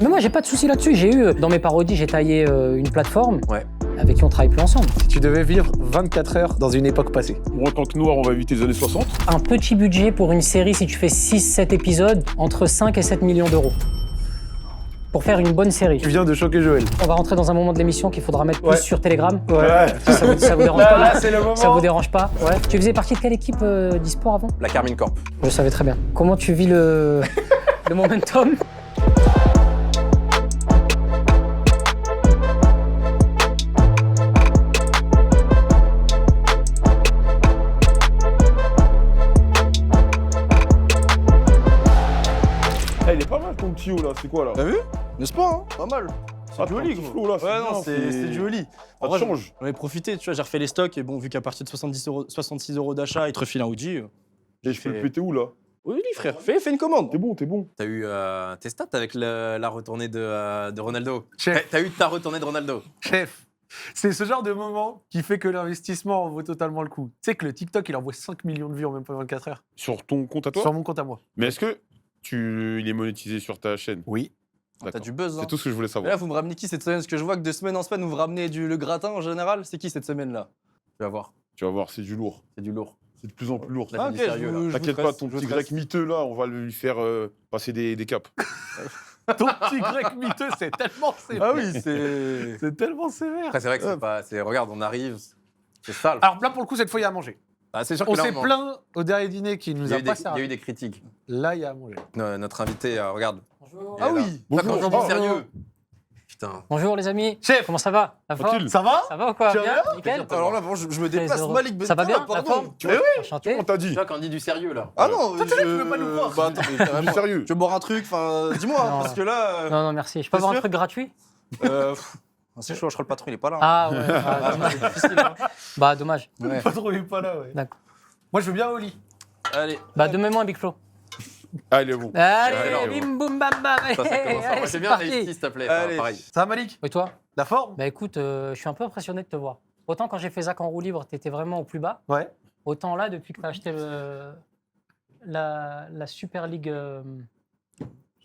Mais moi, j'ai pas de souci là-dessus. J'ai eu, dans mes parodies, j'ai taillé une plateforme avec qui on travaille plus ensemble. Si tu devais vivre 24 heures dans une époque passée. Moi, en tant que noir, on va éviter les années 60. Un petit budget pour une série, si tu fais 6-7 épisodes, entre 5 et 7 millions d'euros. Pour faire une bonne série. Tu viens de choquer Joël. On va rentrer dans un moment de l'émission qu'il faudra mettre plus sur Telegram. Ouais. Ça vous dérange pas Là, c'est le moment. Ça vous dérange pas? Ouais. Tu faisais partie de quelle équipe d'e-sport avant? La Carmine Corp. Je savais très bien. Comment tu vis le momentum? Il est pas mal ton petit haut là, c'est quoi là? T'as vu? N'est-ce pas, hein? Pas mal. C'est joli, ton gros. flow, là, Ouais, non, c'est joli. Ça te change. J'en ai profité, tu vois, j'ai refait les stocks et bon, vu qu'à partir de 66 euros d'achat, ils te refilent un Ouija. Et je peux le péter où là? Oui, frère, fais une commande. T'es bon, t'es bon. T'as eu tes stats avec la retournée de Ronaldo. Chef. T'as eu ta retournée de Ronaldo. Chef, c'est ce genre de moment qui fait que l'investissement en vaut totalement le coup. Tu sais que le TikTok, il envoie 5 millions de vues en même pas 24 heures. Sur ton compte à toi? Sur mon compte à moi. Mais est-ce que il est monétisé sur ta chaîne? Oui. T'as D'accord. du buzz, hein. C'est tout ce que je voulais Mais savoir. là, vous me ramenez qui cette semaine? Parce que je vois que de semaine en semaine, vous me ramenez le gratin en général. C'est qui cette semaine-là? Tu vas voir, Tu vas voir, c'est du lourd. c'est du lourd. C'est de plus en plus lourd. Là, c'est du sérieux, là. T'inquiète pas, ton petit grec miteux là, on va lui faire passer des caps. Ton petit grec miteux, c'est tellement sévère. Ah oui, c'est. C'est tellement sévère. Après, c'est vrai que c'est pas. Regarde, on arrive. C'est sale. Alors là, pour le coup, cette fois, il y a à manger. Ah, c'est sûr que On là, s'est plaint au dernier dîner qui il nous y a a eu pas des- il y a eu servi. des critiques. Là, il y a à manger. Notre invité, regarde. Bonjour. il est là. oui. Pas quand Bonjour. on dit sérieux. Putain. Bonjour les amis. Chef. Comment ça va? La forme? Tranquille. Ça va? Ça va ou quoi? Tu vas Bien? bien? Nickel? Alors là, bon, je me Très déplace, heureux. Malik Ça va bien? Benzema, La pardon. forme? Tu vois Enchanté. On t'a dit. Tu vois, quand on dit du sérieux là. Ah non, Toi, tu veux pas nous voir. Bah attends, mais Du carrément. sérieux. Tu veux boire un truc? Enfin, dis-moi, hein, Non. parce que là. Non, merci. Je peux T'es avoir un sûr truc gratuit? C'est chaud, je crois que le patron, il est pas là. Ah ouais, ah, dommage, c'est difficile, hein. Bah dommage. Ouais. Pas trop, il est pas là, ouais. D'accord. Moi, je veux bien au lit. Allez. Bah demain-moi un Big Flo. Ah, il est bon. Allez, alors, bim boum bam bam. Ça commence. Allez, C'est c'est bien, parti. réussi, s'il te plaît. Allez. Pareil. Ça va, Malik? Et toi? La forme? Bah écoute, je suis un peu impressionné de te voir. Autant quand j'ai fait Zach en roue libre, t'étais vraiment au plus bas. Ouais. Autant là, depuis que t'as acheté la Super League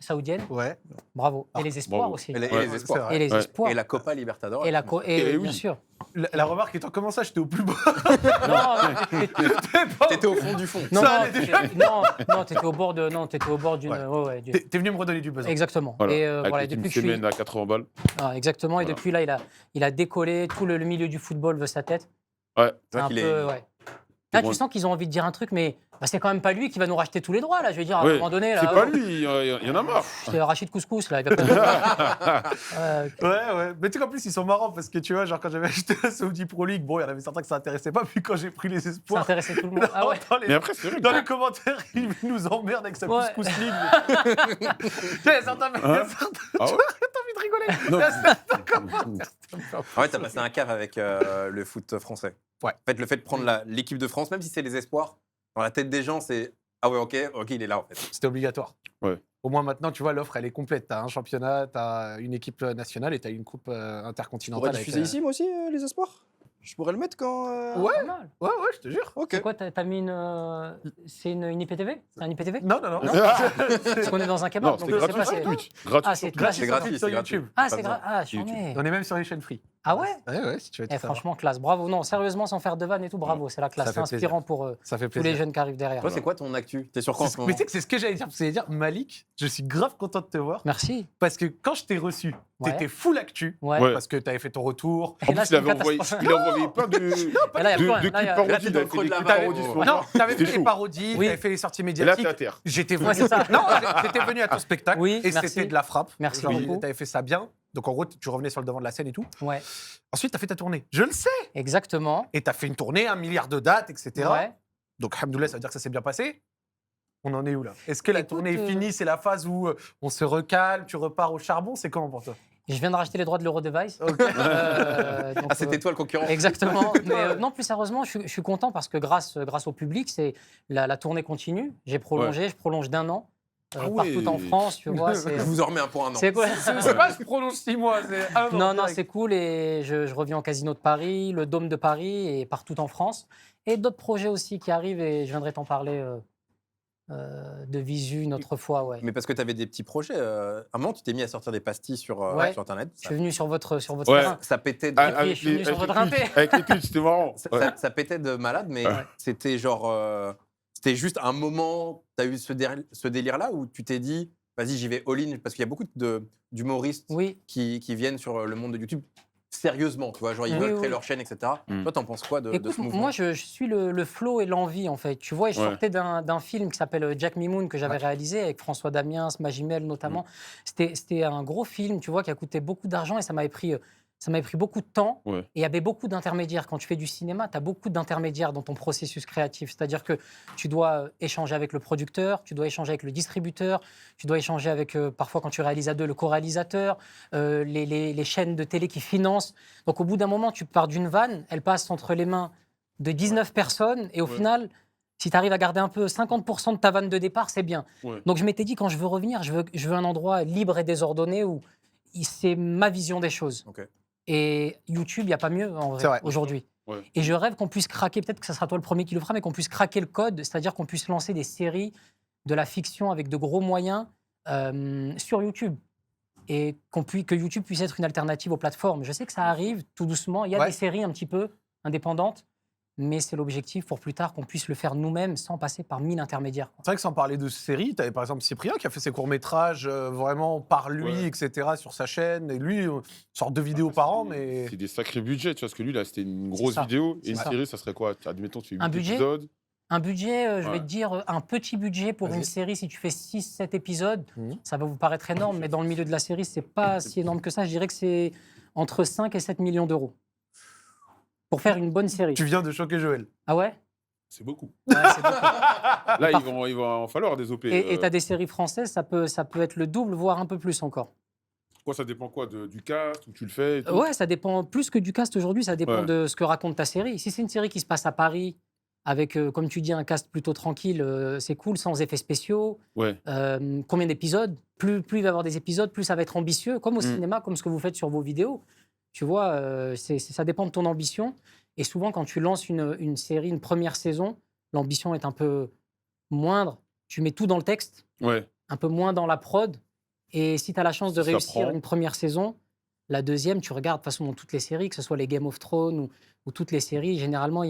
saoudienne, Ouais. bravo. Et les espoirs bravo. aussi. Et les Ouais, espoirs. Et les Ouais. espoirs. Et la Copa Libertadores. Et Eh bien oui. sûr. La remarque étant, comment ça, j'étais au plus bas? Non, T'étais au fond du fond. non, Ça non, allait déjà. non, t'étais au bord d'une. Ouais. Ouais, T'es venu me redonner du buzz. exactement. Voilà. Et Avec voilà, une depuis que je suis. semaine à 80 balles. Ah, exactement. Et Voilà. depuis là, il a décollé. Tout le milieu du football veut sa tête. Ouais. C'est vrai Un qu'il peu, est. ouais. Là, bon. tu sens qu'ils ont envie de dire un truc, mais bah, c'est quand même pas lui qui va nous racheter tous les droits. Là, je veux dire, à un Ouais. moment donné, là. C'est pas lui, il y en a marre. C'est Rachid Couscous, là. Il va pas Ouais. Mais tu sais qu'en plus, ils sont marrants parce que tu vois, genre quand j'avais acheté la Saudi Pro League, bon, il y en avait certains que ça intéressait pas. Puis quand j'ai pris les ça espoirs, intéressait tout le monde. Ah ouais. Mais après, c'est vrai. dans les commentaires, il nous emmerde avec sa Ouais. Couscous League. Il y a certains mecs, il y a Hein certains- Ah ouais t'as envie de rigoler. Non. Il y a certains commentaires. En fait, t'as passé un cap avec le foot français. Ouais. En fait, le fait de prendre l'équipe de France, même si c'est les espoirs, dans la tête des gens, c'est ah ouais, ok, il est là en fait. C'était obligatoire. Ouais. Au moins maintenant, tu vois, l'offre, elle est complète. T'as un championnat, t'as une équipe nationale et t'as une coupe On pourrait intercontinentale. diffuser ici, moi aussi, les espoirs? Je pourrais le mettre quand. Ouais. Pas mal. Ouais, je te jure. Ok. C'est quoi, t'as mis c'est une IPTV? C'est un IPTV? Non. Parce qu'on est dans un kebab. Non, donc c'était je sais gratuit pas, sur c'est- Twitch. Gratuit Ah, sur c'est Twitch. gratuit. C'est gratuit, sur c'est gratuit. YouTube. Ah, Pas c'est besoin. Ah, charmé. On est même sur les chaînes free. Ah ouais? Ouais, si tu veux tout savoir. Franchement, classe. Bravo. Non, sérieusement, sans faire de vanne et tout, bravo. C'est la classe. Ça C'est fait inspirant pour Ça fait tous les plaisir. jeunes qui arrivent derrière. Toi, c'est quoi ton actu? T'es sur quoi en ce Mais moment? tu sais que c'est ce que j'allais dire. C'est dire, Malik, je suis grave content de te voir. Merci. Parce que quand je t'ai reçu, Ouais. t'étais full actu. Ouais. Ouais. Parce que t'avais fait ton retour. Et En là, plus, c'est une catastrophe. il a envoyé plein de Et là, il y a clips plein, là, il y a- Là, parodies. t'es Il dans a le creux fait de des la clips vague, parodies gros. sur Non, t'avais C'était fait des chaud. parodies, Oui. t'avais fait les sorties Et là, t'es médiatiques. à terre. J'étais venu. Ouais, c'est ça. Non, j'étais venu à ton spectacle. Oui, et merci. c'était de la frappe. Merci Genre, beaucoup. t'avais fait ça bien. Donc en gros, tu revenais sur le devant de la scène et tout. Ouais, Ensuite, t'as fait ta tournée. Je le sais. exactement. Et t'as fait une tournée, 1 milliard de dates, etc. Ouais. Donc, alhamdoulilah, ça veut dire que ça s'est bien passé. On en est où là? Est-ce que la Écoute, tournée est finie? C'est la phase où on se recalme, tu repars au charbon? C'est comment pour toi? Je viens de racheter les droits de l'Eurodevice. Ok. Donc, Ah, c'était toi le concurrent. Exactement. Mais non, plus sérieusement, je suis content parce que grâce au public, la tournée continue. J'ai prolongé, je prolonge d'1 an. Ah ouais. Partout en France, tu vois. Je vous en remets un pour un an. C'est quoi? C'est pas je prolonge 6 mois, c'est 1 an. Non, direct. c'est cool et je reviens au Casino de Paris, le Dôme de Paris et partout en France. Et d'autres projets aussi qui arrivent et je viendrai t'en parler de visu une autre fois, ouais. Mais parce que tu avais des petits projets. À un moment, tu t'es mis à sortir des pastilles sur Ouais. sur Internet. Je suis venu sur votre Ouais. terrain. Ça pétait de, Ah, puis, je suis venu sur votre rinté. Avec les tweets, c'était marrant. ça, Ouais. ça pétait de malade, mais Ouais. c'était genre. C'était juste un moment. Tu as eu ce délire-là où tu t'es dit, vas-y, j'y vais all-in. Parce qu'il y a beaucoup d'humoristes Oui. qui viennent sur le monde de YouTube sérieusement. Tu vois, genre, ils Oui, veulent oui, créer oui. leur chaîne, etc. Mm. Toi, t'en penses quoi de Écoute, ce mouvement? moi, je suis le flow et l'envie, en fait. Tu vois, je Ouais. sortais d'un film qui s'appelle Jack Mimoun, que j'avais Ouais. réalisé avec François Damiens, Magimel notamment. C'était un gros film, tu vois, qui a coûté beaucoup d'argent et ça m'avait pris beaucoup de temps. Ouais. Et il y avait beaucoup d'intermédiaires. Quand tu fais du cinéma, tu as beaucoup d'intermédiaires dans ton processus créatif. C'est-à-dire que tu dois échanger avec le producteur, tu dois échanger avec le distributeur, tu dois échanger avec, parfois, quand tu réalises à deux, le co-réalisateur, les chaînes de télé qui financent. Donc, au bout d'un moment, tu pars d'une vanne, elle passe entre les mains de 19 personnes et au Ouais. final, si tu arrives à garder un peu 50% de ta vanne de départ, c'est bien. Ouais. Donc, je m'étais dit, quand je veux revenir, je veux un endroit libre et désordonné où c'est ma vision des choses. Ok. Et YouTube, il n'y a pas mieux en C'est vrai. vrai, aujourd'hui. Ouais. Et je rêve qu'on puisse craquer, peut-être que ce sera toi le premier qui le fera, mais qu'on puisse craquer le code, c'est-à-dire qu'on puisse lancer des séries, de la fiction avec de gros moyens sur YouTube. Et que YouTube puisse être une alternative aux plateformes. Je sais que ça arrive tout doucement. Il y a Ouais. des séries un petit peu indépendantes, mais c'est l'objectif pour plus tard qu'on puisse le faire nous-mêmes sans passer par 1000 intermédiaires. C'est vrai que sans parler de séries, tu avais par exemple Cyprien qui a fait ses courts-métrages vraiment par lui, Ouais. etc. sur sa chaîne. Et lui, sort 2 vidéos par an, mais. C'est des sacrés budgets, tu vois, parce que lui, là, c'était une grosse ça. vidéo. C'est Et une ça. série, ça serait quoi? Admettons, tu fais Un 8 budget épisodes. Un budget, je vais Ouais. te dire, un petit budget pour Vas-y. une série, si tu fais 6-7 épisodes, Mhm. ça va vous paraître énorme, mais dans le milieu de la série, c'est pas si énorme que ça. Je dirais que c'est entre 5 et 7 millions d'euros pour faire une bonne série. Tu viens de choquer Joël. Ah ouais? C'est beaucoup. Ouais, c'est beaucoup. Là, Parfois- il va en falloir des OP. Et tu as des séries françaises, ça peut être le double, voire un peu plus encore. Quoi, ça dépend quoi du cast, où tu le fais et tout Ouais, ça dépend plus que du cast aujourd'hui, ça dépend Ouais. de ce que raconte ta série. Si c'est une série qui se passe à Paris, avec, comme tu dis, un cast plutôt tranquille, c'est cool, sans effets spéciaux. Ouais. Combien d'épisodes? Plus il va y avoir des épisodes, plus ça va être ambitieux, comme au Mm. cinéma, comme ce que vous faites sur vos vidéos. Tu vois, ça dépend de ton ambition. Et souvent, quand tu lances une série, une première saison, l'ambition est un peu moindre. Tu mets tout dans le texte, Ouais. un peu moins dans la prod. Et si tu as la chance de Ça réussir prend. une première saison, la deuxième, tu regardes de toute façon dans toutes les séries, que ce soit les Game of Thrones ou toutes les séries, généralement,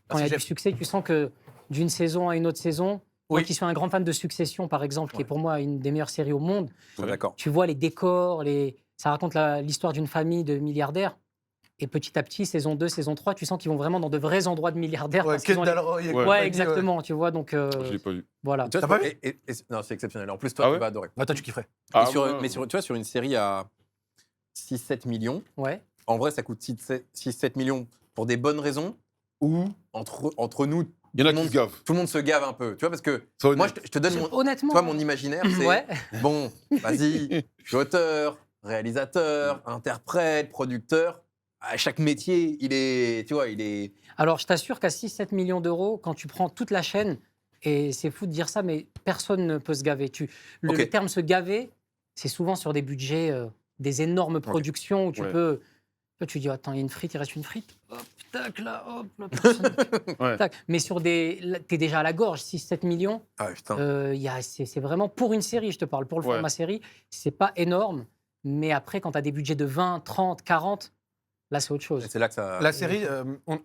quand il y a c'est du succès, tu sens que d'une saison à une autre saison, moi Oui. qui suis un grand fan de Succession, par exemple, qui est pour moi une des meilleures séries au monde, Ouais, d'accord. tu vois les décors, ça raconte l'histoire d'une famille de milliardaires. Et petit à petit, saison 2, saison 3, tu sens qu'ils vont vraiment dans de vrais endroits de milliardaires. Ouais, parce qu'ils ont Kendall les- Roy et Ouais. Ouais, compagnie, exactement, tu vois, donc Je l'ai pas vu. voilà. Tu vois, T'as pas vu non, c'est exceptionnel. En plus, toi, Ah tu ouais vas adorer. Ah, toi, tu kifferais. Ah, Et ouais, mais tu vois, sur une série à 6-7 millions, Ouais. en vrai, ça coûte 6-7 millions pour des bonnes raisons ou entre nous, Il y en a tout le qui se monde- gavent. tout le monde se gave un peu. Tu vois, parce que Sois moi, honnête. je te donne mon, Honnêtement, toi, mon imaginaire, c'est ouais. bon, vas-y, je suis auteur, réalisateur, interprète, producteur. À chaque métier, il est. Alors, je t'assure qu'à 6-7 millions d'euros, quand tu prends toute la chaîne, et c'est fou de dire ça, mais personne ne peut se gaver. Le Ok. terme se gaver, c'est souvent sur des budgets, des énormes productions où tu Ouais. peux. Toi, tu dis, attends, il y a une frite, il reste une frite. Hop, tac, là, hop, là, personne. Ouais. Tac. Mais sur des. T'es déjà à la gorge, 6-7 millions. Ah putain. C'est vraiment pour une série, je te parle, pour le Ouais. format série, c'est pas énorme. Mais après, quand tu as des budgets de 20, 30, 40, là, c'est autre chose. C'est là que ça. La série,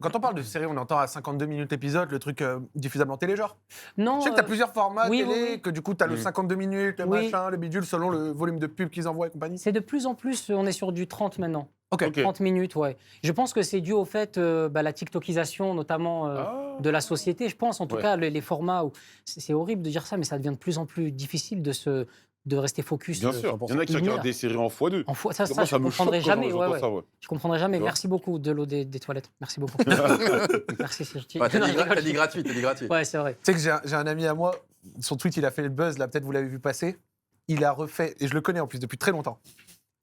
quand on parle de série, on entend à 52 minutes l'épisode, le truc diffusable en télé, genre. Non, Je sais que tu as plusieurs formats oui, télé, oui, oui. que du coup, tu as le Mm. 52 minutes, le Oui. machin, le bidule, selon le volume de pub qu'ils envoient et compagnie. c'est de plus en plus, on est sur du 30 maintenant. Ok. Ok. 30 minutes, ouais. Je pense que c'est dû au fait, la TikTokisation, notamment Ah. de la société. Je pense, en tout Ouais. cas, les formats où. C'est horrible de dire ça, mais ça devient de plus en plus difficile de rester focus. Bien sûr. Il y en a qui 100%. regardent des séries en x2. En fois, ça, Moi, je ne me choque comprendrai quand jamais. j'entends Ouais, ouais. ça, ouais. Je comprendrai jamais. Tu vois. Merci beaucoup de l'eau des toilettes. Merci beaucoup. Merci, c'est gentil. Ouais, t'as Non, dit, je rigole. t'as dit gratuit, t'as dit gratuit. Ouais, c'est vrai. Tu sais que j'ai un ami à moi, son tweet, il a fait le buzz, là, peut-être vous l'avez vu passer. Il a refait, et je le connais en plus depuis très longtemps,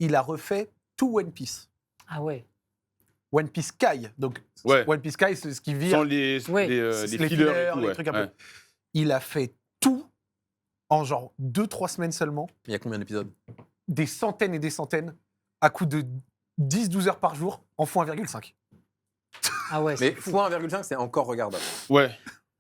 il a refait tout One Piece. Ah ouais. One Piece Kai. Donc, Ouais. One Piece Kai, c'est ce qui vire. Sans les, Ouais. les Les fillers et fillers, tout, les ouais. trucs un peu. Ouais. Il a fait tout en genre 2-3 semaines seulement, Il y a combien d'épisodes? des centaines et des centaines, à coup de 10-12 heures par jour, en x1,5. Ah ouais. Mais c'est fou. x1,5, c'est encore regardable. Ouais.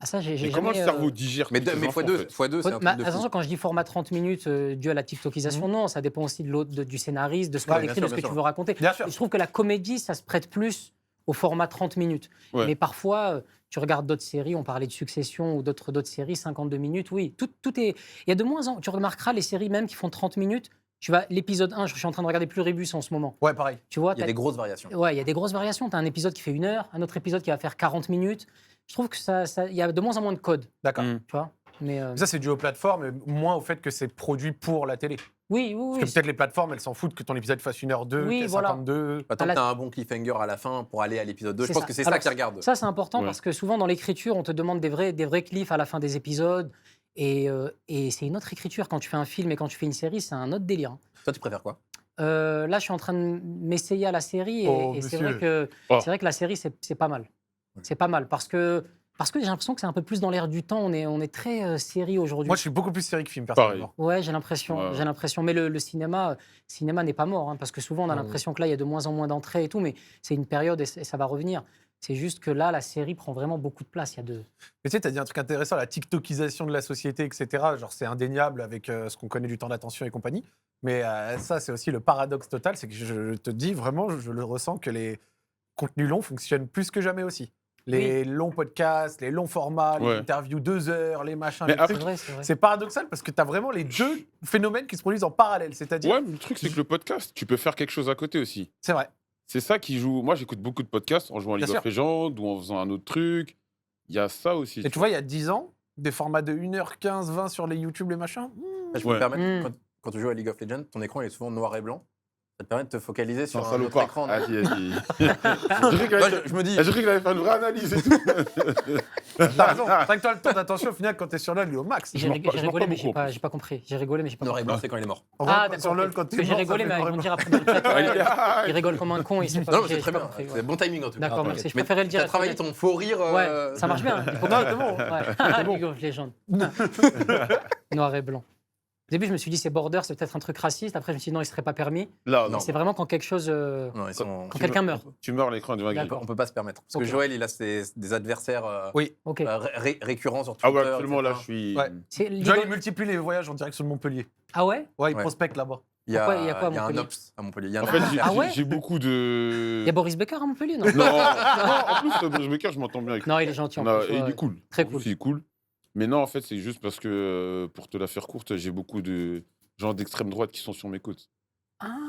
Ah, ça, j'ai Et comment le jamais, cerveau digère Mais, toutes ces mais infos, x2, en fait x2 c'est un truc de attention, fou. quand je dis format 30 minutes dû à la TikTokisation, non, ça dépend aussi de du scénariste, de ce que Ouais, tu bien écris, sûr, de ce que bien tu sûr. veux raconter. Bien sûr. Et je trouve que la comédie, ça se prête plus au format 30 minutes. Ouais. Mais parfois, tu regardes d'autres séries, on parlait de Succession ou d'autres séries, 52 minutes, oui. Tout est. Il y a de moins en. Tu remarqueras les séries même qui font 30 minutes. Tu vas, l'épisode 1, je suis en train de regarder Pluribus en ce moment. Ouais, pareil. Tu vois, Il y a des grosses variations. ouais, il y a des grosses variations. Tu as un épisode qui fait 1 heure, un autre épisode qui va faire 40 minutes. Je trouve que il y a de moins en moins de code, D'accord. Mm. tu vois. Mais Ça, c'est dû aux plateformes, et moins au fait que c'est produit pour la télé. oui, Parce oui, que oui. peut-être les plateformes, elles s'en foutent que ton épisode fasse 1h02, Oui, qu'il y ait voilà. 52. Tant À que la- t'as un bon cliffhanger à la fin pour aller à l'épisode 2, je C'est pense ça. que c'est ça Alors, qu'ils regardent. Ça, c'est important Ouais. parce que souvent dans l'écriture, on te demande des vrais cliffs à la fin des épisodes. Et c'est une autre écriture. Quand tu fais un film et quand tu fais une série, c'est un autre délire. Hein. Toi, tu préfères quoi? Là, je suis en train de m'essayer à la série Oh, et c'est monsieur. vrai que Oh. c'est vrai que la série, c'est pas mal. C'est pas mal parce que j'ai l'impression que c'est un peu plus dans l'air du temps. On est très série aujourd'hui. Moi, je suis beaucoup plus série que film, personnellement. Ouais, j'ai l'impression. Ouais. J'ai l'impression. Mais le cinéma n'est pas mort, hein, parce que souvent on a Non. l'impression que là il y a de moins en moins d'entrées et tout, mais c'est une période et ça va revenir. C'est juste que là, la série prend vraiment beaucoup de place. Il y a deux. Mais tu sais, tu as dit un truc intéressant, la TikTokisation de la société, etc. Genre, c'est indéniable avec ce qu'on connaît du temps d'attention et compagnie. Mais ça, c'est aussi le paradoxe total. C'est que je te dis vraiment, je le ressens, que les contenus longs fonctionnent plus que jamais aussi. Les longs podcasts, les longs formats, les Ouais. interviews 2 heures, les machins. Mais les après- C'est trucs. vrai, c'est vrai. C'est paradoxal parce que tu as vraiment les deux phénomènes qui se produisent en parallèle. C'est-à-dire, Ouais, mais le truc, c'est que le podcast, tu peux faire quelque chose à côté aussi. c'est vrai. C'est ça qui joue. Moi, j'écoute beaucoup de podcasts en jouant à Bien League of Legends ou en faisant un autre truc. Il y a ça aussi. Et tu vois, il y a 10 ans, des formats de 1h15, 20 sur les YouTube, les machins. Je peux Ouais. me permettre, Mm. quand tu joues à League of Legends, ton écran il est souvent noir et blanc. Ça te permet de te focaliser C'est un sur un autre salopard. écran. Ah, vas-y. Je dirais qu'il Moi, allait- je me dis, je dirais qu'il allait faire une vraie analyse et tout. T'as raison. T'as que toi, le temps d'attention, au final, quand t'es sur LoL, il est au max. J'ai mords pas- je mords rigolé, pas mais beaucoup, en j'ai pas compris. J'ai rigolé, mais j'ai pas noir et compris. blanc, c'est quand il est mort. En vrai, Ah, sur d'accord. LoL, ok. quand Parce t'es que j'ai mort, ça rigolé, fait mais noir et ils vont blanc. dire après dans le chat, Ah, il rigole comme un con. Il sait pas. Non, mais j'ai c'est très pas bien. compris, ouais. C'est bon timing en tout cas. D'accord, merci. Je Mais préférais le dire. t'as travaillé ton faux rire. Ouais, ça marche bien. Il faut Non, c'est bon. Ouais. League of Legends. Noir et blanc. Au début, je me suis dit, c'est border, c'est peut-être un truc raciste. Après, je me suis dit, non, il serait pas permis. Là, Non. non. C'est vraiment quand quelque chose. Non, ils sont. Quand quelqu'un meurt. Tu meurs, l'écran devient gris. D'accord. On peut pas se permettre. Parce Ok. que Joël, il a des adversaires Oui. Ok. récurrents sur Ah Twitter. ouais, absolument, là, etc. je suis. Ouais. C'est League Joël, of- il multiplie les voyages en direction de Montpellier. Ah ouais Ouais, il Ouais. prospecte là-bas. Il y a, Pourquoi il y a quoi à il y a un Montpellier Ops à Montpellier. Il y a un En fait, adversaire. Ah ouais j'ai beaucoup de. Il y a Boris Becker à Montpellier, non Non, non, en plus, Boris Becker, je m'entends bien avec lui. Non, il est gentil en On a- plus. et il ouais. est cool. Très En plus, cool. il est cool. Mais non, en fait, c'est juste parce que, pour te la faire courte, j'ai beaucoup de gens d'extrême droite qui sont sur mes côtes.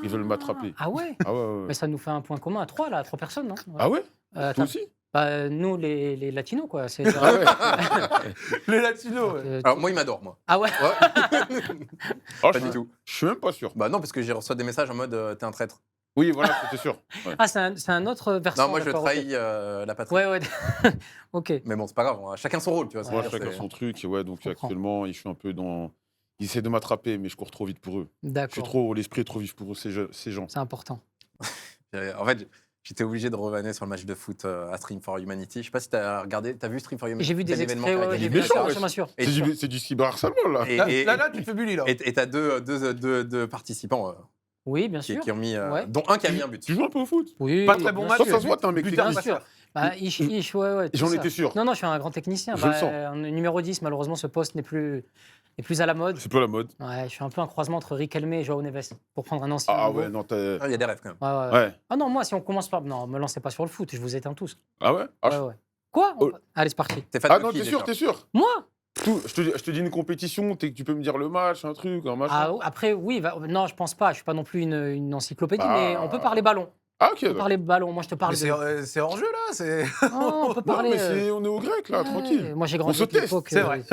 Ils veulent m'attraper. Ah ouais Ah ouais, ouais. Mais ça nous fait un point commun à 3, là, à 3 personnes, non Ah ouais Toi Toi aussi Nous, les latinos, quoi. C'est, Ah ouais Les latinos, ouais. Alors, moi, il m'adore, moi. Ah ouais Ouais. Oh, Pas je, du tout. je suis même pas sûr. Bah non, parce que j'ai reçu des messages en mode t'es un traître. Oui, voilà, c'était sûr. Ouais. Ah, c'est un autre versant. Non, moi, je d'accord, trahis ok. la patrie. Ouais, ouais. ok. Mais bon, c'est pas grave. Chacun son rôle, tu vois. Moi, c'est- chacun son truc. Et ouais, donc Je comprends. actuellement, je suis un peu dans. Ils essaient de m'attraper, mais je cours trop vite pour eux. Je suis D'accord. trop. L'esprit est trop vif pour eux, ces gens. C'est important. En fait, j'étais obligé de revanner sur le match de foot à Stream for Humanity. Je sais pas si t'as regardé, t'as vu Stream for Humanity? J'ai vu des C'est extraits, l'événement ouais, qui a j'ai gagné vu méchant, ça, ouais. je m'assure. Et C'est du cyberharcèlement, là. Là, tu te fais bully, là. Et t'as deux participants Oui, bien sûr. qui ont mis, Ouais. dont un qui a mis un but. Tu joues un peu au foot Oui, Pas très bon bien match. Ça, sûr. ça se voit, t'es un mec Buteur, technique. pas sûr. Bah, ouais, tout J'en ça. étais sûr. Non, non, je suis un grand technicien. Je le sens. Un numéro 10, malheureusement, ce poste n'est plus à la mode. C'est pas la mode. Ouais, je suis un peu un croisement entre Riquelme et Joao Neves, pour prendre un ancien. Ah nouveau. ouais, non, t'as. Ah, il y a des rêves quand même. Ouais, ouais. Ouais. Ah non, moi, si on commence par. Non, me lancez pas sur le foot, je vous éteins tous. Ah ouais Ah, Ouais, ouais. Quoi Oh. Allez, c'est parti. T'es fan Ah de non, qui, t'es sûr, déjà t'es sûr. Moi Je te dis une compétition, tu peux me dire le match, un truc, un machin. Ah, après, oui, non, je pense pas. Je suis pas non plus une encyclopédie, Ah. mais on peut parler ballon. Ah ok. On peut d'accord. parler ballon. Moi, je te parle Mais de. c'est hors jeu, là. C'est. Oh, on peut Non, parler. mais on est au grec là, ouais, tranquille. Moi, j'ai On grandi se avec teste, l'époque. c'est vrai.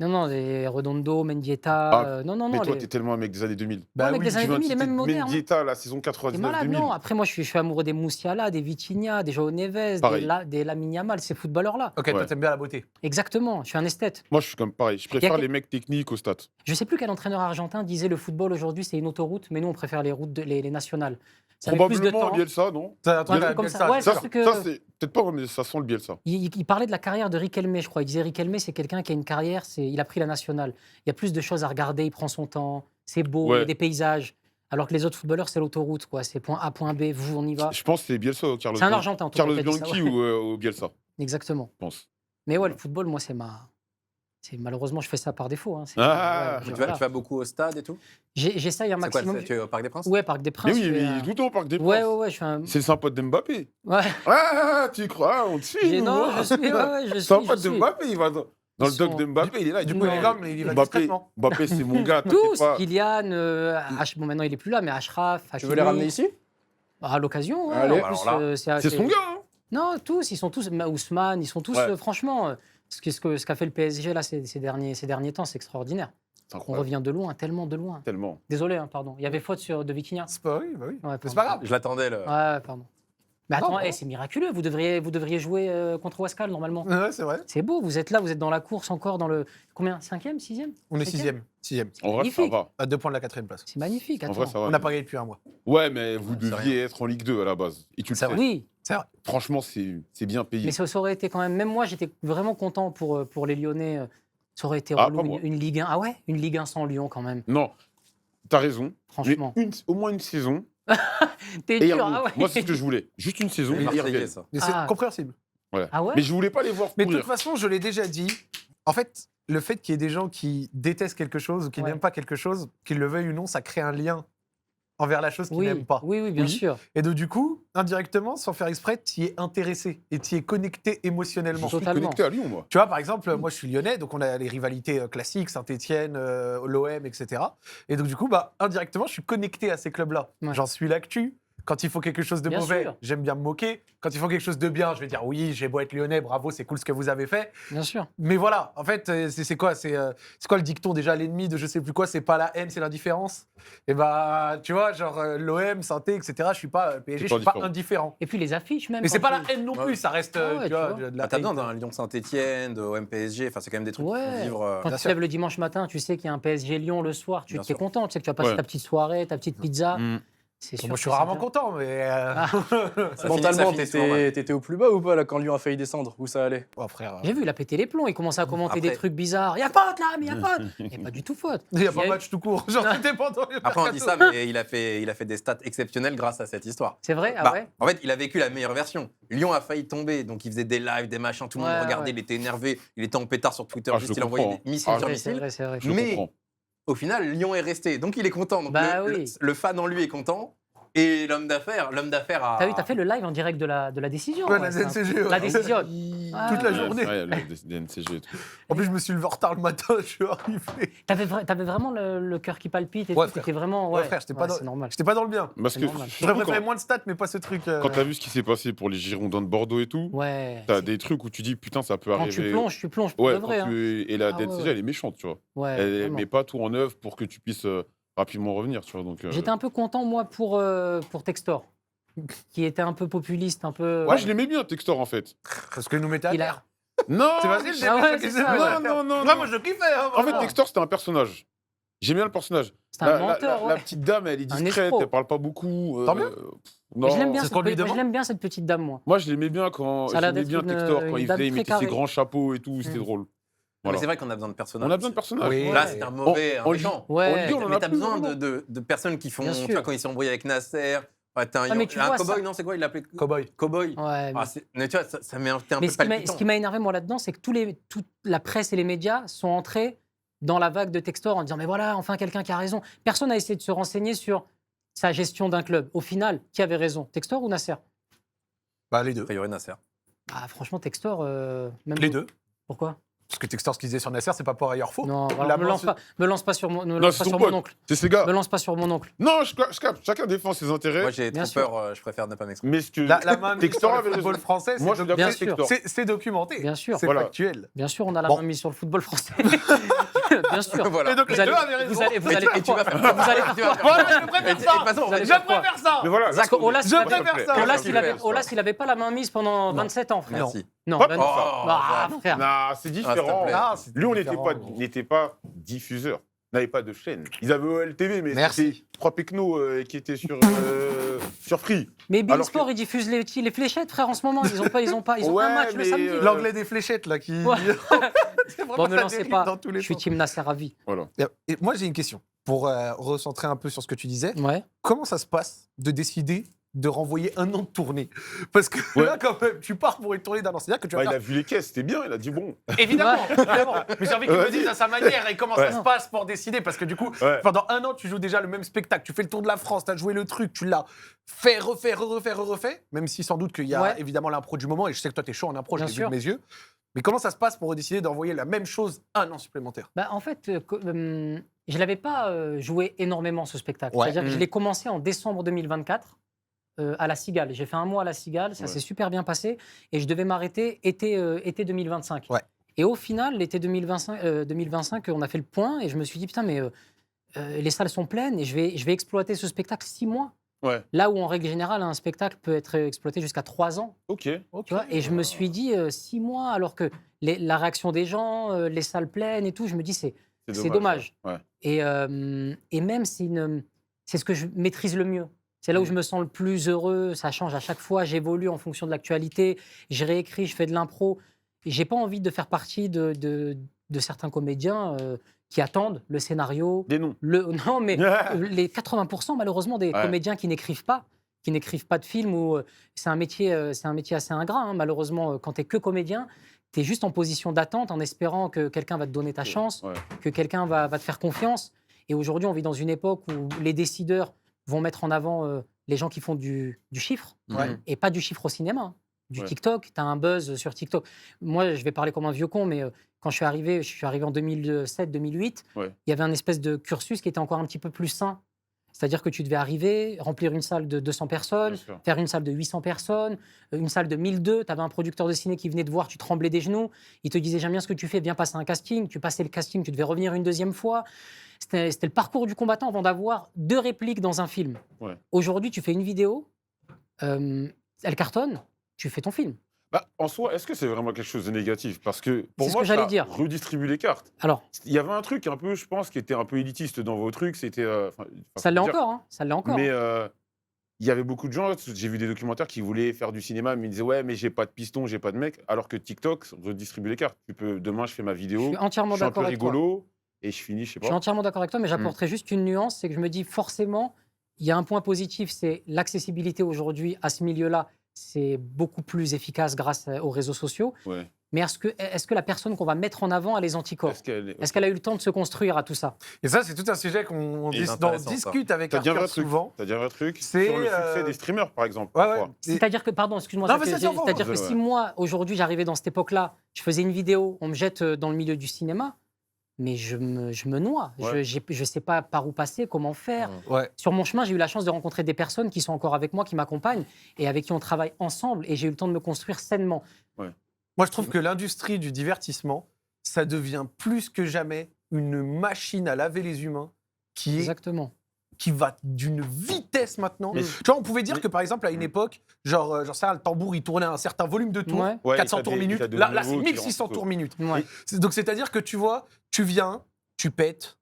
Non, non, les Redondo, Mendieta. Ah, non, non, Mais non. toi, les- t'es tellement un mec des années 2000. Bah mec oui, des années Tu viens de 2000, les citer mêmes modernes. Mendieta, la saison T'es 99-2000. malade, non. Après, moi, je suis amoureux des Moussiala, des Vitinha, des Joao Neves, Pareil. des Lamine Yamal, ces footballeurs-là. Ok, toi, Ouais. t'aimes bien la beauté. Exactement. Je suis un esthète. Moi, je suis comme pareil. Je préfère que- les mecs techniques aux stats. Je sais plus quel entraîneur argentin disait le football aujourd'hui, c'est une autoroute, mais nous, on préfère les routes, les nationales. Ça met plus de Probablement temps. Bielsa, non C'est un Ouais, truc un à truc comme Bielsa, ça. Ouais, c'est c'est Ça, sûr. que- ça, c'est peut-être pas, mais ça sent le Bielsa. Il parlait de la carrière de Riquelme, je crois. Il disait Riquelme, c'est quelqu'un qui a une carrière, il a pris la nationale. Il y a plus de choses à regarder, il prend son temps, c'est beau, il y a Ouais. des paysages. Alors que les autres footballeurs, c'est l'autoroute, quoi. C'est point A, point B, vous, on y va. Je pense que c'est Bielsa ou Carlos C'est un Bian- Argentin, en tout cas, Carlos qui a dit ça, Bianchi ouais. ou Bielsa, Exactement. je pense. Mais ouais, le football, moi, malheureusement, je fais ça par défaut. Hein. Ah. Mais Voilà. tu vas beaucoup au stade et tout? J'essaye un C'est quoi, maximum. tu es au Parc des Princes? Ouais, Parc des Mais Princes. oui, je fais, mais tout le temps au Parc des Ouais, Princes. ouais, ouais, je fais un. C'est le sympa de Mbappé. Ouais, Ah, tu crois, on te suit. nous, non, hein. je suis. Ouais, ouais, je suis. Sympa je de suis. Mbappé, il va dans le Ils doc sont- de Mbappé, il est là. Du dit, coup, non, il est là, mais il va Mbappé, discrètement. Mbappé c'est mon gars, t'inquiète Tous, pas. Kylian, bon, maintenant il est plus là, mais Ashraf, Tu veux les Hakimi. ramener ici? À l'occasion, ouais, Allez. en plus, Alors là, C'est son gars, hein. Non, tous, ils sont tous. Ousmane, ils sont tous, Ouais. franchement, ce qu'a fait le PSG là ces derniers temps, c'est extraordinaire. C'est On incroyable. revient de loin, tellement de loin. Tellement. Désolé, hein, pardon. Il y avait faute de Vitinha. C'est pas, oui, bah oui. Ouais, Mais pardon. c'est pas grave. Je l'attendais, le... Ouais, pardon. Mais Non, attends, non. c'est miraculeux. Vous devriez jouer contre Wascal normalement. Ouais, c'est vrai. C'est beau, vous êtes là, vous êtes dans la course encore dans le. Combien 5e, 6e On est Cinquième sixième. En vrai, ça Magnifique. va. À 2 points de la 4e place. C'est magnifique. En Attends. vrai, ça va. On n'a pas gagné depuis un mois. Ouais, mais vous c'est deviez être en Ligue 2 à la base. Et tu le C'est sais. vrai. Oui, C'est vrai. Franchement, c'est bien payé. mais ça aurait été quand même. Même moi, j'étais vraiment content pour les Lyonnais. Ça aurait été Ah, relou, pas moi. une Ligue 1. Ah ouais, une Ligue 1 sans Lyon quand même. Non, t'as raison. Franchement. Mais au moins une saison. T'es Et dur, un ah autre. ouais. Moi, c'est ce que je voulais. Juste une saison. C'est et ils marseillais, reviennent. ça. Mais c'est Ah. compréhensible. Ouais. Ah ouais Mais je voulais pas les voir Mais de toute pourrir. façon, je l'ai déjà dit. En fait, le fait qu'il y ait des gens qui détestent quelque chose ou qui Ouais. n'aiment pas quelque chose, qu'ils le veuillent ou non, ça crée un lien envers la chose qu'ils Oui, n'aiment pas. oui, oui, bien Oui. sûr. Et donc, du coup, indirectement, sans faire exprès, tu y es intéressé et tu y es connecté Je émotionnellement. suis Totalement. connecté à Lyon, moi. Tu vois, par exemple, moi je suis lyonnais, donc on a les rivalités classiques, Saint-Etienne, l'OM, etc. Et donc du coup, bah, indirectement, je suis connecté à ces clubs-là. Ouais. J'en suis l'actu. Quand il faut quelque chose de Bien mauvais, sûr. j'aime bien me moquer. Quand il faut quelque chose de bien, je vais dire oui, j'ai beau être lyonnais, bravo, c'est cool ce que vous avez fait. Bien sûr. Mais voilà, en fait, c'est quoi c'est quoi le dicton déjà? L'ennemi de je sais plus quoi, c'est pas la haine, c'est l'indifférence. Et bah, tu vois, genre l'OM, Saint-Etienne, etc. Je suis pas PSG, T'es je pas suis pas indifférent. indifférent. Et puis les affiches même. Mais c'est quand pas la tu- haine non Ouais. plus, ça reste Ah ouais, tu vois, tu vois. de la T'as besoin haine. d'un Lyon-Saint-Etienne, de OM-PSG, enfin, c'est quand même des trucs qu'il faut Ouais. vivre. Quand Bien tu te sûr. lèves le dimanche matin, tu sais qu'il y a un PSG Lyon le soir, tu Bien es sûr. content, tu sais que tu vas passer Ouais. ta petite soirée, ta petite pizza. Mm. C'est sûr. Moi, je suis que c'est rarement bien. content, mais. Ah. Ça Mentalement, finit souvent mal. t'étais au plus bas ou pas là quand Lyon a failli descendre? Où ça allait? Oh, frère. J'ai vu, il a pété les plombs, il commençait à commenter des Après- trucs bizarres. Il y a faute là, mais il y a faute. Il n'y a pas du tout faute. Il n'y a Il pas y a- match tout court. Genre, c'était pendant les Après, on dit mercato. ça, mais il a fait des stats exceptionnelles grâce à cette histoire. C'est vrai Ah Bah, ouais En fait, il a vécu la meilleure version. Lyon a failli tomber, donc il faisait des lives, des machins, tout le monde Ouais, regardait, ouais. il était énervé, il était en pétard sur Twitter, Ah, juste je il envoyait comprends. des missiles Ah, sur Ouais, c'est missiles. vrai, c'est vrai. Je Mais- comprends. Au final, Lyon est resté, donc il est content. Donc Bah le, oui. le fan en lui est content. Et l'homme d'affaires a. T'as vu, t'as fait le live en direct de la décision. Ouais, ouais, la c'est un- ZNCG. La décision. Ah, Toute la ouais. journée. Ouais, la DNCG et tout. En plus, je me suis levé en retard le matin, je suis arrivé. T'avais vraiment le cœur qui palpite et Ouais, tout. frère. T'étais vraiment. Ouais, frère, j'étais pas dans- C'est normal. J'étais pas dans le bien. Parce C'est que normal. J'aurais surtout préféré quand, moins de stats, mais pas ce truc. quand t'as vu ce qui s'est passé pour les Girondins de Bordeaux et tout, Ouais. t'as des trucs où tu dis putain, ça peut Quand arriver. tu plonges pour Ouais, de vrai. quand hein. et la Ah DNCG, ouais. elle est méchante, tu vois. Ouais, Elle vraiment. met pas tout en œuvre pour que tu puisses rapidement revenir, tu vois. Donc, J'étais un peu content, moi, pour Textor, qui était un peu populiste, un peu. Moi, je l'aimais bien, Textor, en fait. Parce que nous mettait à Il a- terre. Non C'est facile, Ah ouais, c'est c'est facile, ça, nous mettre à ouais. terre. Non, non, Ouais, non. moi je le kiffais. Hein, En fait, vraiment. Textor, c'était un personnage. J'aime bien le personnage. C'est un menteur, la ouais. petite dame, elle est Un discrète, escroc. elle parle pas beaucoup. Tant mieux. Mais je l'aime non. bien, C'est ce cette qu'on lui moi, je demande. l'aime bien cette petite dame, moi. Moi, je l'aimais bien quand. Ça a l'air J'aimais bien d'être une- Textor, quand une il dame faisait, il très mettait ses carrée. grands chapeaux et tout, c'était Mm. drôle. Mais Voilà. c'est vrai qu'on a besoin de personnages. On a besoin de personnages. Oui. Là, c'est un mauvais, un on- méchant. Ouais. on dit, on en Mais a t'as plus besoin vraiment. de personnes qui font. Bien Tu sûr. vois, quand ils sont embrouillés avec Nasser, ouais, t'as Ah, mais tu un vois, cowboy, ça- non, c'est quoi? Il l'appelait Cowboy. Cowboy. Ouais, Ah, mais tu vois, ça met t'es un mais peu ce qui palpitant. m'a énervé, moi, là-dedans, c'est que toute la presse et les médias sont entrés dans la vague de Textor en disant mais voilà, enfin quelqu'un qui a raison. Personne n'a essayé de se renseigner sur sa gestion d'un club. Au final, qui avait raison, Textor ou Nasser? Bah, les deux. A priori, Nasser. Ah, franchement, Textor. Même Les deux. Pourquoi? Parce que Textor, ce qu'il disait sur Nasser, c'est pas pour ailleurs faux. Non, La voilà, me mention- lance pas sur mon, me Non, lance c'est pas ton sur pote. mon oncle. C'est ces gars. Me lance pas sur mon oncle. Non, je capte. Chacun défend ses intérêts. Moi, j'ai Bien trop sûr. peur, je préfère ne pas m'exprimer. Mais ce que. La main mise Textor sur avait le football raison. français, Moi, je suis d'accord Bien avec sûr. Textor. c'est documenté. Bien sûr. C'est Voilà. factuel. Bien sûr, on a la Bon. main mise sur le football français. Bien sûr. Voilà. Et donc, Vous les allez, deux avaient raison. vous allez, vous Et allez tu- et tu vas faire faire- quoi? Vous allez faire quoi? Voilà, je Et préfère de toute ça. façon, on va Vous Je allez faire quoi? préfère ça. Mais voilà. Parce que Olas, Je il avait- préfère ça. Olas, il avait pas la main mise pendant 27 ans, frère. Merci. Non, Hop. 27 Oh, Ah, non. frère. Non, c'est s'il différent. te plaît. Ah, c'est Lui, on différent. n'était pas diffuseur. On n'avait pas de chaîne. Ils avaient OLTV, mais Merci. c'était 3 pecnos qui étaient sur Free. Mais Alors Beansport, ils diffusent les fléchettes, frère, en ce moment. Ils ont Ouais, un match le mais, samedi. L'anglais des fléchettes, là, qui. Ouais. C'est vraiment Bon, ne ça lancez dérive pas. dans tous les Je suis sens. team Nasser à vie. Voilà. Et moi, j'ai une question. Pour recentrer un peu sur ce que tu disais, Ouais. comment ça se passe de décider de renvoyer 1 an de tournée. Parce que Ouais. là, quand même, tu pars pour une tournée d'1 an. C'est-à-dire que tu vas Il faire... a vu les caisses, c'était bien, il a dit bon. Évidemment, évidemment. Mais j'ai envie qu'il me Vas-y. dise à sa manière et comment Ouais. ça se passe pour décider. Parce que du coup, Ouais. pendant 1 an, tu joues déjà le même spectacle. Tu fais le tour de la France, tu as joué le truc, tu l'as fait, refait. Même si sans doute qu'il y a Ouais. évidemment l'impro du moment. Et je sais que toi, tu es chaud en impro, je Bien l'ai vu sûr. de mes yeux. Mais comment ça se passe pour décider d'envoyer la même chose 1 an supplémentaire? Bah, en fait, je ne l'avais pas joué énormément, ce spectacle. Ouais. C'est-à-dire que je Mm. l'ai commencé en décembre 2024 à la Cigale. J'ai fait 1 mois à la Cigale, ça Ouais. s'est super bien passé. Et je devais m'arrêter été 2025. Ouais. Et au final, l'été 2025, on a fait le point et je me suis dit, putain, mais les salles sont pleines et je vais exploiter ce spectacle 6 mois. Ouais, Là où, en règle générale, un spectacle peut être exploité jusqu'à 3 ans. ok. Tu vois, et je me suis dit 6 mois, alors que la réaction des gens, les salles pleines et tout, je me dis c'est dommage. Ouais. Et même c'est ce que je maîtrise le mieux. C'est là où je me sens le plus heureux. Ça change à chaque fois. J'évolue en fonction de l'actualité. Je réécris, je fais de l'impro. J'ai pas envie de faire partie de certains comédiens qui attendent le scénario. Des noms. Non, mais les 80% malheureusement des Ouais. comédiens qui n'écrivent pas de films, ou c'est un métier assez ingrat, hein, malheureusement. Quand tu es que comédien, tu es juste en position d'attente en espérant que quelqu'un va te donner ta chance, Ouais. que quelqu'un va te faire confiance. Et aujourd'hui, on vit dans une époque où les décideurs vont mettre en avant les gens qui font du chiffre, Ouais. et pas du chiffre au cinéma, hein. Du Ouais. TikTok, tu as un buzz sur TikTok. Moi, je vais parler comme un vieux con, mais quand je suis arrivé en 2007-2008, Ouais. il y avait un espèce de cursus qui était encore un petit peu plus sain. C'est-à-dire que tu devais arriver, remplir une salle de 200 personnes, Bien sûr. faire une salle de 800 personnes, une salle de 1002. Tu avais un producteur de ciné qui venait te voir, tu tremblais des genoux. Il te disait, j'aime bien ce que tu fais, viens passer un casting. Tu passais le casting, tu devais revenir une deuxième fois. C'était le parcours du combattant avant d'avoir 2 répliques dans un film. Ouais. Aujourd'hui, tu fais une vidéo, elle cartonne, tu fais ton film. Bah, en soi, est-ce que c'est vraiment quelque chose de négatif? Parce que pour C'est ce moi, que j'allais ça dire. redistribue les cartes. Alors, Il y avait un truc un peu, je pense, qui était un peu élitiste dans vos trucs. C'était. ça l'est encore, hein, ça l'est encore. Mais il y avait beaucoup de gens, j'ai vu des documentaires qui voulaient faire du cinéma, mais ils disaient ouais, mais j'ai pas de piston, j'ai pas de mec. Alors que TikTok redistribue les cartes. Demain, je fais ma Je vidéo, suis entièrement je suis un peu d'accord avec toi. rigolo et je finis, je sais Je suis pas. entièrement d'accord avec toi, mais j'apporterai juste une nuance, c'est que je me dis forcément, il y a un point positif, c'est l'accessibilité aujourd'hui à ce milieu-là, c'est beaucoup plus efficace grâce aux réseaux sociaux. Ouais. Mais est-ce que la personne qu'on va mettre en avant a les anticorps? Est-ce qu'elle est- Est-ce qu'elle a eu le temps de se construire à tout ça? Et ça, c'est tout un sujet qu'on Et discute avec T'as dit un Arthur vrai truc. souvent. T'as dit un vrai truc C'est, sur le succès des streamers, par exemple. Ouais, parfois. ouais. C'est-à-dire que, pardon, excuse-moi, Non, ça mais fait- c'est ça, c'est-à-dire que ouais. si moi, aujourd'hui, j'arrivais dans cette époque-là, je faisais une vidéo, on me jette dans le milieu du cinéma, mais je me noie. Ouais. Je ne sais pas par où passer, comment faire. Ouais. Sur mon chemin, j'ai eu la chance de rencontrer des personnes qui sont encore avec moi, qui m'accompagnent et avec qui on travaille ensemble. Et j'ai eu le temps de me construire sainement. Moi, je trouve que l'industrie du divertissement, ça devient plus que jamais une machine à laver les humains Exactement. qui va d'une vitesse maintenant. Mais- Tu vois, on pouvait dire mais- que par exemple, à une époque, genre ça, le tambour, il tournait à un certain volume de tours, Ouais. Ouais, 400 et t'as tours des- minute. et t'as de Là, nouveaux c'est qui 1600 rentrent. tours minute. Ouais. Donc, c'est-à-dire que tu vois, tu viens, tu pètes,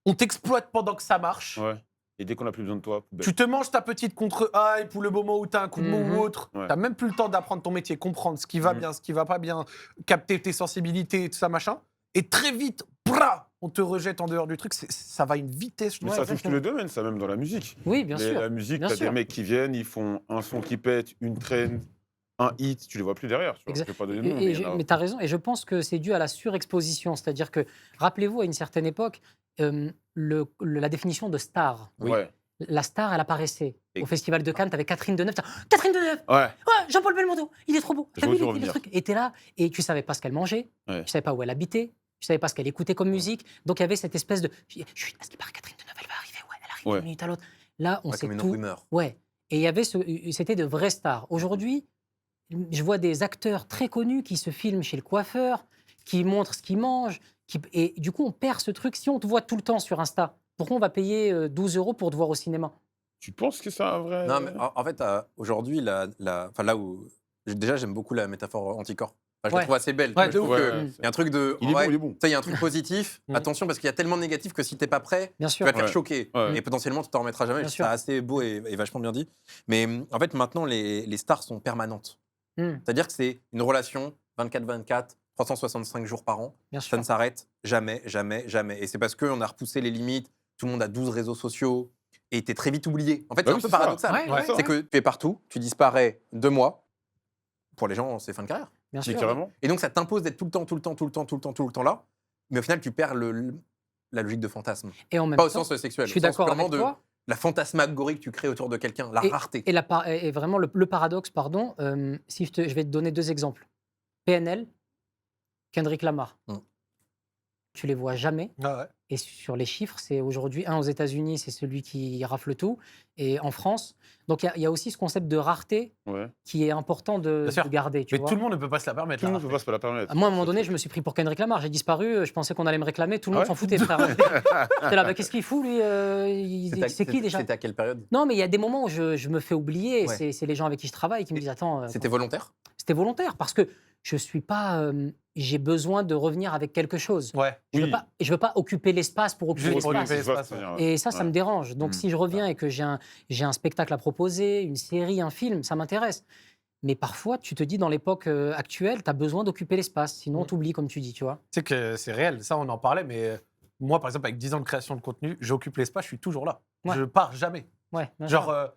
on t'exploite pendant que ça marche. Ouais. Et dès qu'on a plus besoin de toi, poubelle. Tu te manges ta petite contre-hype pour le moment où tu as un coup de mou Mhm. ou autre. Ouais. Tu n'as même plus le temps d'apprendre ton métier, comprendre ce qui va Mhm. bien, ce qui va pas bien, capter tes sensibilités, tout ça, machin. Et très vite, bra, on te rejette en dehors du truc. Ça va à une vitesse. je Mais trouve. ça touche tous les domaines, ça, même dans la musique. Oui, bien sûr. La musique, Bien t'as sûr. des mecs qui viennent, ils font un son qui pète, une traîne, un hit, tu les vois plus derrière. Tu vois. Exact. Je vais pas donner de nom, mais il y en a- Mais tu as raison, et je pense que c'est dû à la surexposition. C'est-à-dire que, rappelez-vous, à une certaine époque, la définition de star. Ouais. La star, elle apparaissait. Et- Au Festival de Cannes, tu avais Catherine Deneuve. Catherine Deneuve! Ouais. Ouais, Jean-Paul Belmondo, il est trop beau. Je T'as vois vu tout les revenir. trucs? Et t'es là, et tu savais pas ce qu'elle mangeait, Ouais. tu savais pas où elle habitait, tu savais pas ce qu'elle écoutait comme musique. Donc il y avait cette espèce de. Chut, à ce qui paraît, Catherine Deneuve, elle va arriver. Ouais, elle arrive Ouais. d'une minute à l'autre. Là, on Ouais, sait comme une tout. rumeur. Ouais. Et il y avait c'était de vraies stars. Aujourd'hui, je vois des acteurs très connus qui se filment chez le coiffeur, qui montrent ce qu'ils mangent. Et du coup, on perd ce truc. Si on te voit tout le temps sur Insta, pourquoi on va payer 12 € pour te voir au cinéma? Tu penses que c'est un vrai. Non, mais en fait, aujourd'hui, enfin, là où. Déjà, j'aime beaucoup la métaphore anticorps. Enfin, je Ouais. la trouve assez belle. Ouais, Je de trouve ouf. que Ouais, il y a un truc de. Il en est vrai, bon, il est bon. tu sais, il y a un truc positif. Mhm. Attention, parce qu'il y a tellement de négatif que si t'es pas prêt, Bien tu sûr. vas te faire Ouais. choquer. Ouais. Et potentiellement, tu t'en remettras jamais. Bien Je trouve ça sûr. assez beau et vachement bien dit. Mais en fait, maintenant, les stars sont permanentes. Hmm, C'est-à-dire que c'est une relation 24-24, 365 jours par an. bien Ça sûr. ne s'arrête jamais, jamais, jamais. Et c'est parce qu'on a repoussé les limites. Tout le monde a 12 réseaux sociaux. et t'es très vite oublié. En fait, Bah c'est oui, un peu c'est ça. paradoxal. Ouais, ouais, C'est que tu es partout, tu disparais 2 mois. Pour les gens, c'est fin de carrière. bien Mais sûr. carrément. Et donc, ça t'impose d'être tout le temps là. Mais au final, tu perds la logique de fantasme. Et en même Pas au temps, sens sexuel. je suis au sens d'accord purement avec de toi. la fantasmagorie que tu crées autour de quelqu'un, la rareté. Et vraiment, le paradoxe, pardon, si je vais te donner 2 exemples. PNL, Kendrick Lamar. Tu les vois jamais. Ah ouais. Et sur les chiffres, c'est aujourd'hui, aux États-Unis, c'est celui qui rafle tout. Et en France. Donc, il y a aussi ce concept de rareté Ouais. qui est important de Bien sûr. garder. Tu Mais vois. tout le monde ne peut pas se la permettre. Tout le la monde ne peut pas se la permettre. Moi, à un moment donné, je me suis pris pour Kendrick Lamar. J'ai disparu. Je pensais qu'on allait me réclamer. Tout le Ah monde ouais s'en foutait, frère. J'étais là, bah, qu'est-ce qu'il fout, lui C'est qui déjà C'était à quelle période? Non, mais il y a des moments où je me fais oublier. Et Ouais. c'est les gens avec qui je travaille qui me Et disent attends. C'était volontaire? C'était volontaire parce que je suis pas. J'ai besoin de revenir avec quelque chose. Ouais. Je Oui. veux pas occuper l'espace pour occuper Juste pour l'espace. occuper l'espace, Et ça me dérange. Donc, Mm. si je reviens et que j'ai un spectacle à proposer, une série, un film, ça m'intéresse. Mais parfois, tu te dis, dans l'époque actuelle, tu as besoin d'occuper l'espace. Sinon, on t'oublie, comme tu dis, tu vois. Tu sais que c'est réel, ça on en parlait, mais moi par exemple avec 10 ans de création de contenu, j'occupe l'espace, je suis toujours là. Ouais. Je pars jamais. Ouais, bien Genre sûr.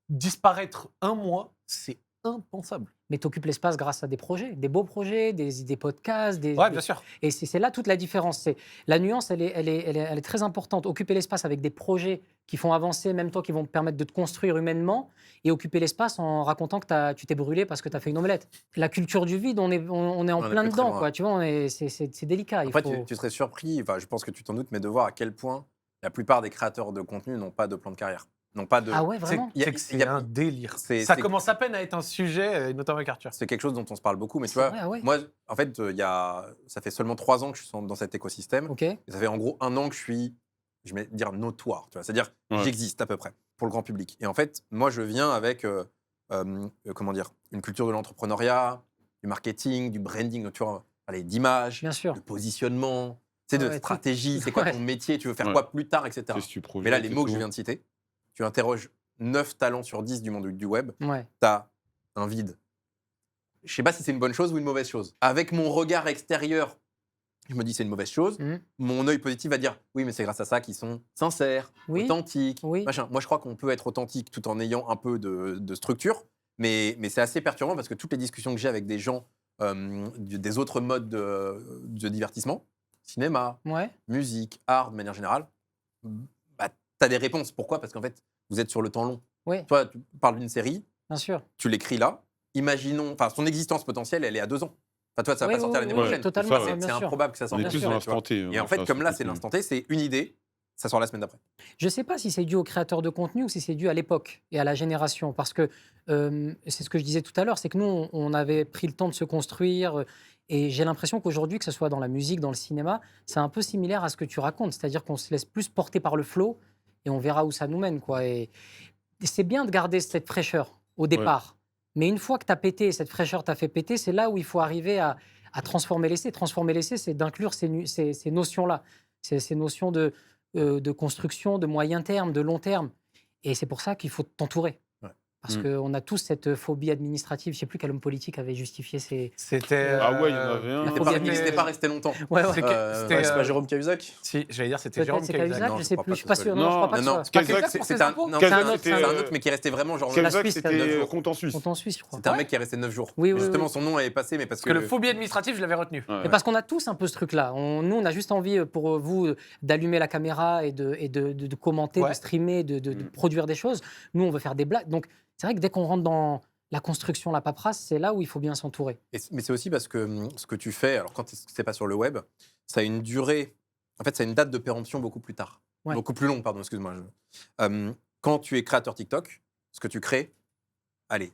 disparaître un mois, c'est impensable. Mais tu occupes l'espace grâce à des projets, des beaux projets, des podcasts. Ouais, bien sûr. Et c'est là toute la différence. La nuance, elle est très importante. Occuper l'espace avec des projets qui font avancer, même toi, qui vont te permettre de te construire humainement, et occuper l'espace en racontant que tu t'es brûlé parce que tu as fait une omelette. La culture du vide, on est en On est plein plus très dedans, loin. quoi. Tu vois, c'est délicat. Après, tu serais surpris, enfin, je pense que tu t'en doutes, mais de voir à quel point la plupart des créateurs de contenu n'ont pas de plan de carrière. N'ont pas de... Ah ouais, vraiment Il y a- C'est que il y c'est a- un délire. c'est- Ça c'est- commence à peine à être un sujet, notamment avec Arthur. C'est quelque chose dont on se parle beaucoup, mais tu C'est vois, vrai, ah ouais. moi, en fait, ça fait seulement 3 ans que je suis dans cet écosystème. Ok. Et ça fait en gros 1 an que je suis, je vais dire, notoire. Tu vois, c'est-à-dire, Ouais. j'existe à peu près pour le grand public. Et en fait, moi, je viens avec, comment dire, une culture de l'entrepreneuriat, du marketing, du branding, tu vois, allez, d'image, Bien sûr. de positionnement, c'est de Ouais, stratégie, c'est quoi Ouais. ton métier, tu veux faire Ouais. quoi plus tard, etc. Qu'est-ce que tu projettes Mais là, les et mots que je tout. viens de citer, tu interroges 9 talents sur 10 du monde du web, Ouais. tu as un vide. Je sais pas si c'est une bonne chose ou une mauvaise chose. Avec mon regard extérieur, je me dis c'est une mauvaise chose. Mhm. Mon œil positif va dire oui, mais c'est grâce à ça qu'ils sont sincères, Oui. authentiques, Oui. machin. Moi, je crois qu'on peut être authentique tout en ayant un peu de structure, mais c'est assez perturbant parce que toutes les discussions que j'ai avec des gens des autres modes de divertissement, cinéma, Ouais. musique, art de manière générale, bah, tu as des réponses. Pourquoi? Parce qu'en fait, vous êtes sur le temps long. Oui, Toi, tu parles d'une série, bien sûr. tu l'écris là. Imaginons, enfin, son existence potentielle, elle est à 2 ans. Enfin, toi, ça va Oui, pas sortir oui, l'année oui, prochaine. totalement, ça, C'est ouais. bien c'est sûr. improbable que ça On sorte est Bien plus sûr. dans tu vois. l'instant T. Et en fait, comme là, c'est l'instant T, c'est une idée, ça sort la semaine d'après. Je ne sais pas si c'est dû aux créateurs de contenu ou si c'est dû à l'époque et à la génération. Parce que c'est ce que je disais tout à l'heure, c'est que nous, on avait pris le temps de se construire. Et j'ai l'impression qu'aujourd'hui, que ce soit dans la musique, dans le cinéma, c'est un peu similaire à ce que tu racontes. C'est-à-dire qu'on se laisse plus porter par le flow et on verra où ça nous mène, quoi. Et c'est bien de garder cette fraîcheur au départ. Mais une fois que tu as pété, cette fraîcheur t'a fait péter, c'est là où il faut arriver à transformer l'essai. Transformer l'essai, c'est d'inclure ces notions-là, ces notions de construction, de moyen terme, de long terme. Et c'est pour ça qu'il faut t'entourer. Ouais. Parce Mm. qu'on a tous cette phobie administrative. Je ne sais plus quel homme politique avait justifié ces... C'était. Ah ouais, il y en avait un. Il phobie n'était pas resté longtemps. Ouais, C'est que- Euh, c'était, C'est pas Jérôme Cahuzac? Si, j'allais dire, c'était Jérôme Peut-être c'est Cahuzac. Cahuzac, Non, je je sais crois plus. pas Je suis que pas ce sûr. soit Non, je lui. crois pas Non, que ce non, soit... Cahuzac, Cahuzac pour c'est ses un, impôts non, C'est un c'est autre, c'est un un autre, mais qui est resté vraiment genre. C'est la Cahuzac, Suisse, c'était jours. compte en Suisse. Compte Compte en Suisse, je crois. C'était un Ouais. mec qui est resté 9 jours. Oui, Mais oui, justement, oui. son nom est passé, mais parce Parce que le phobie administratif, je l'avais retenu. Ouais. Mais parce qu'on a tous un peu ce truc-là. Nous, on a juste envie, pour vous, d'allumer la caméra et de commenter, Ouais. de streamer, de produire des choses. Nous, on veut faire des blagues. Donc, c'est vrai que dès qu'on rentre dans la construction, la paperasse, c'est là où il faut bien s'entourer. Mais c'est aussi parce que ce que tu fais, alors quand c'est pas sur le web, ça a une durée, en fait, ça a une date de péremption beaucoup plus tard. Ouais. Beaucoup plus longue, pardon, excuse-moi. Quand tu es créateur TikTok, ce que tu crées, allez,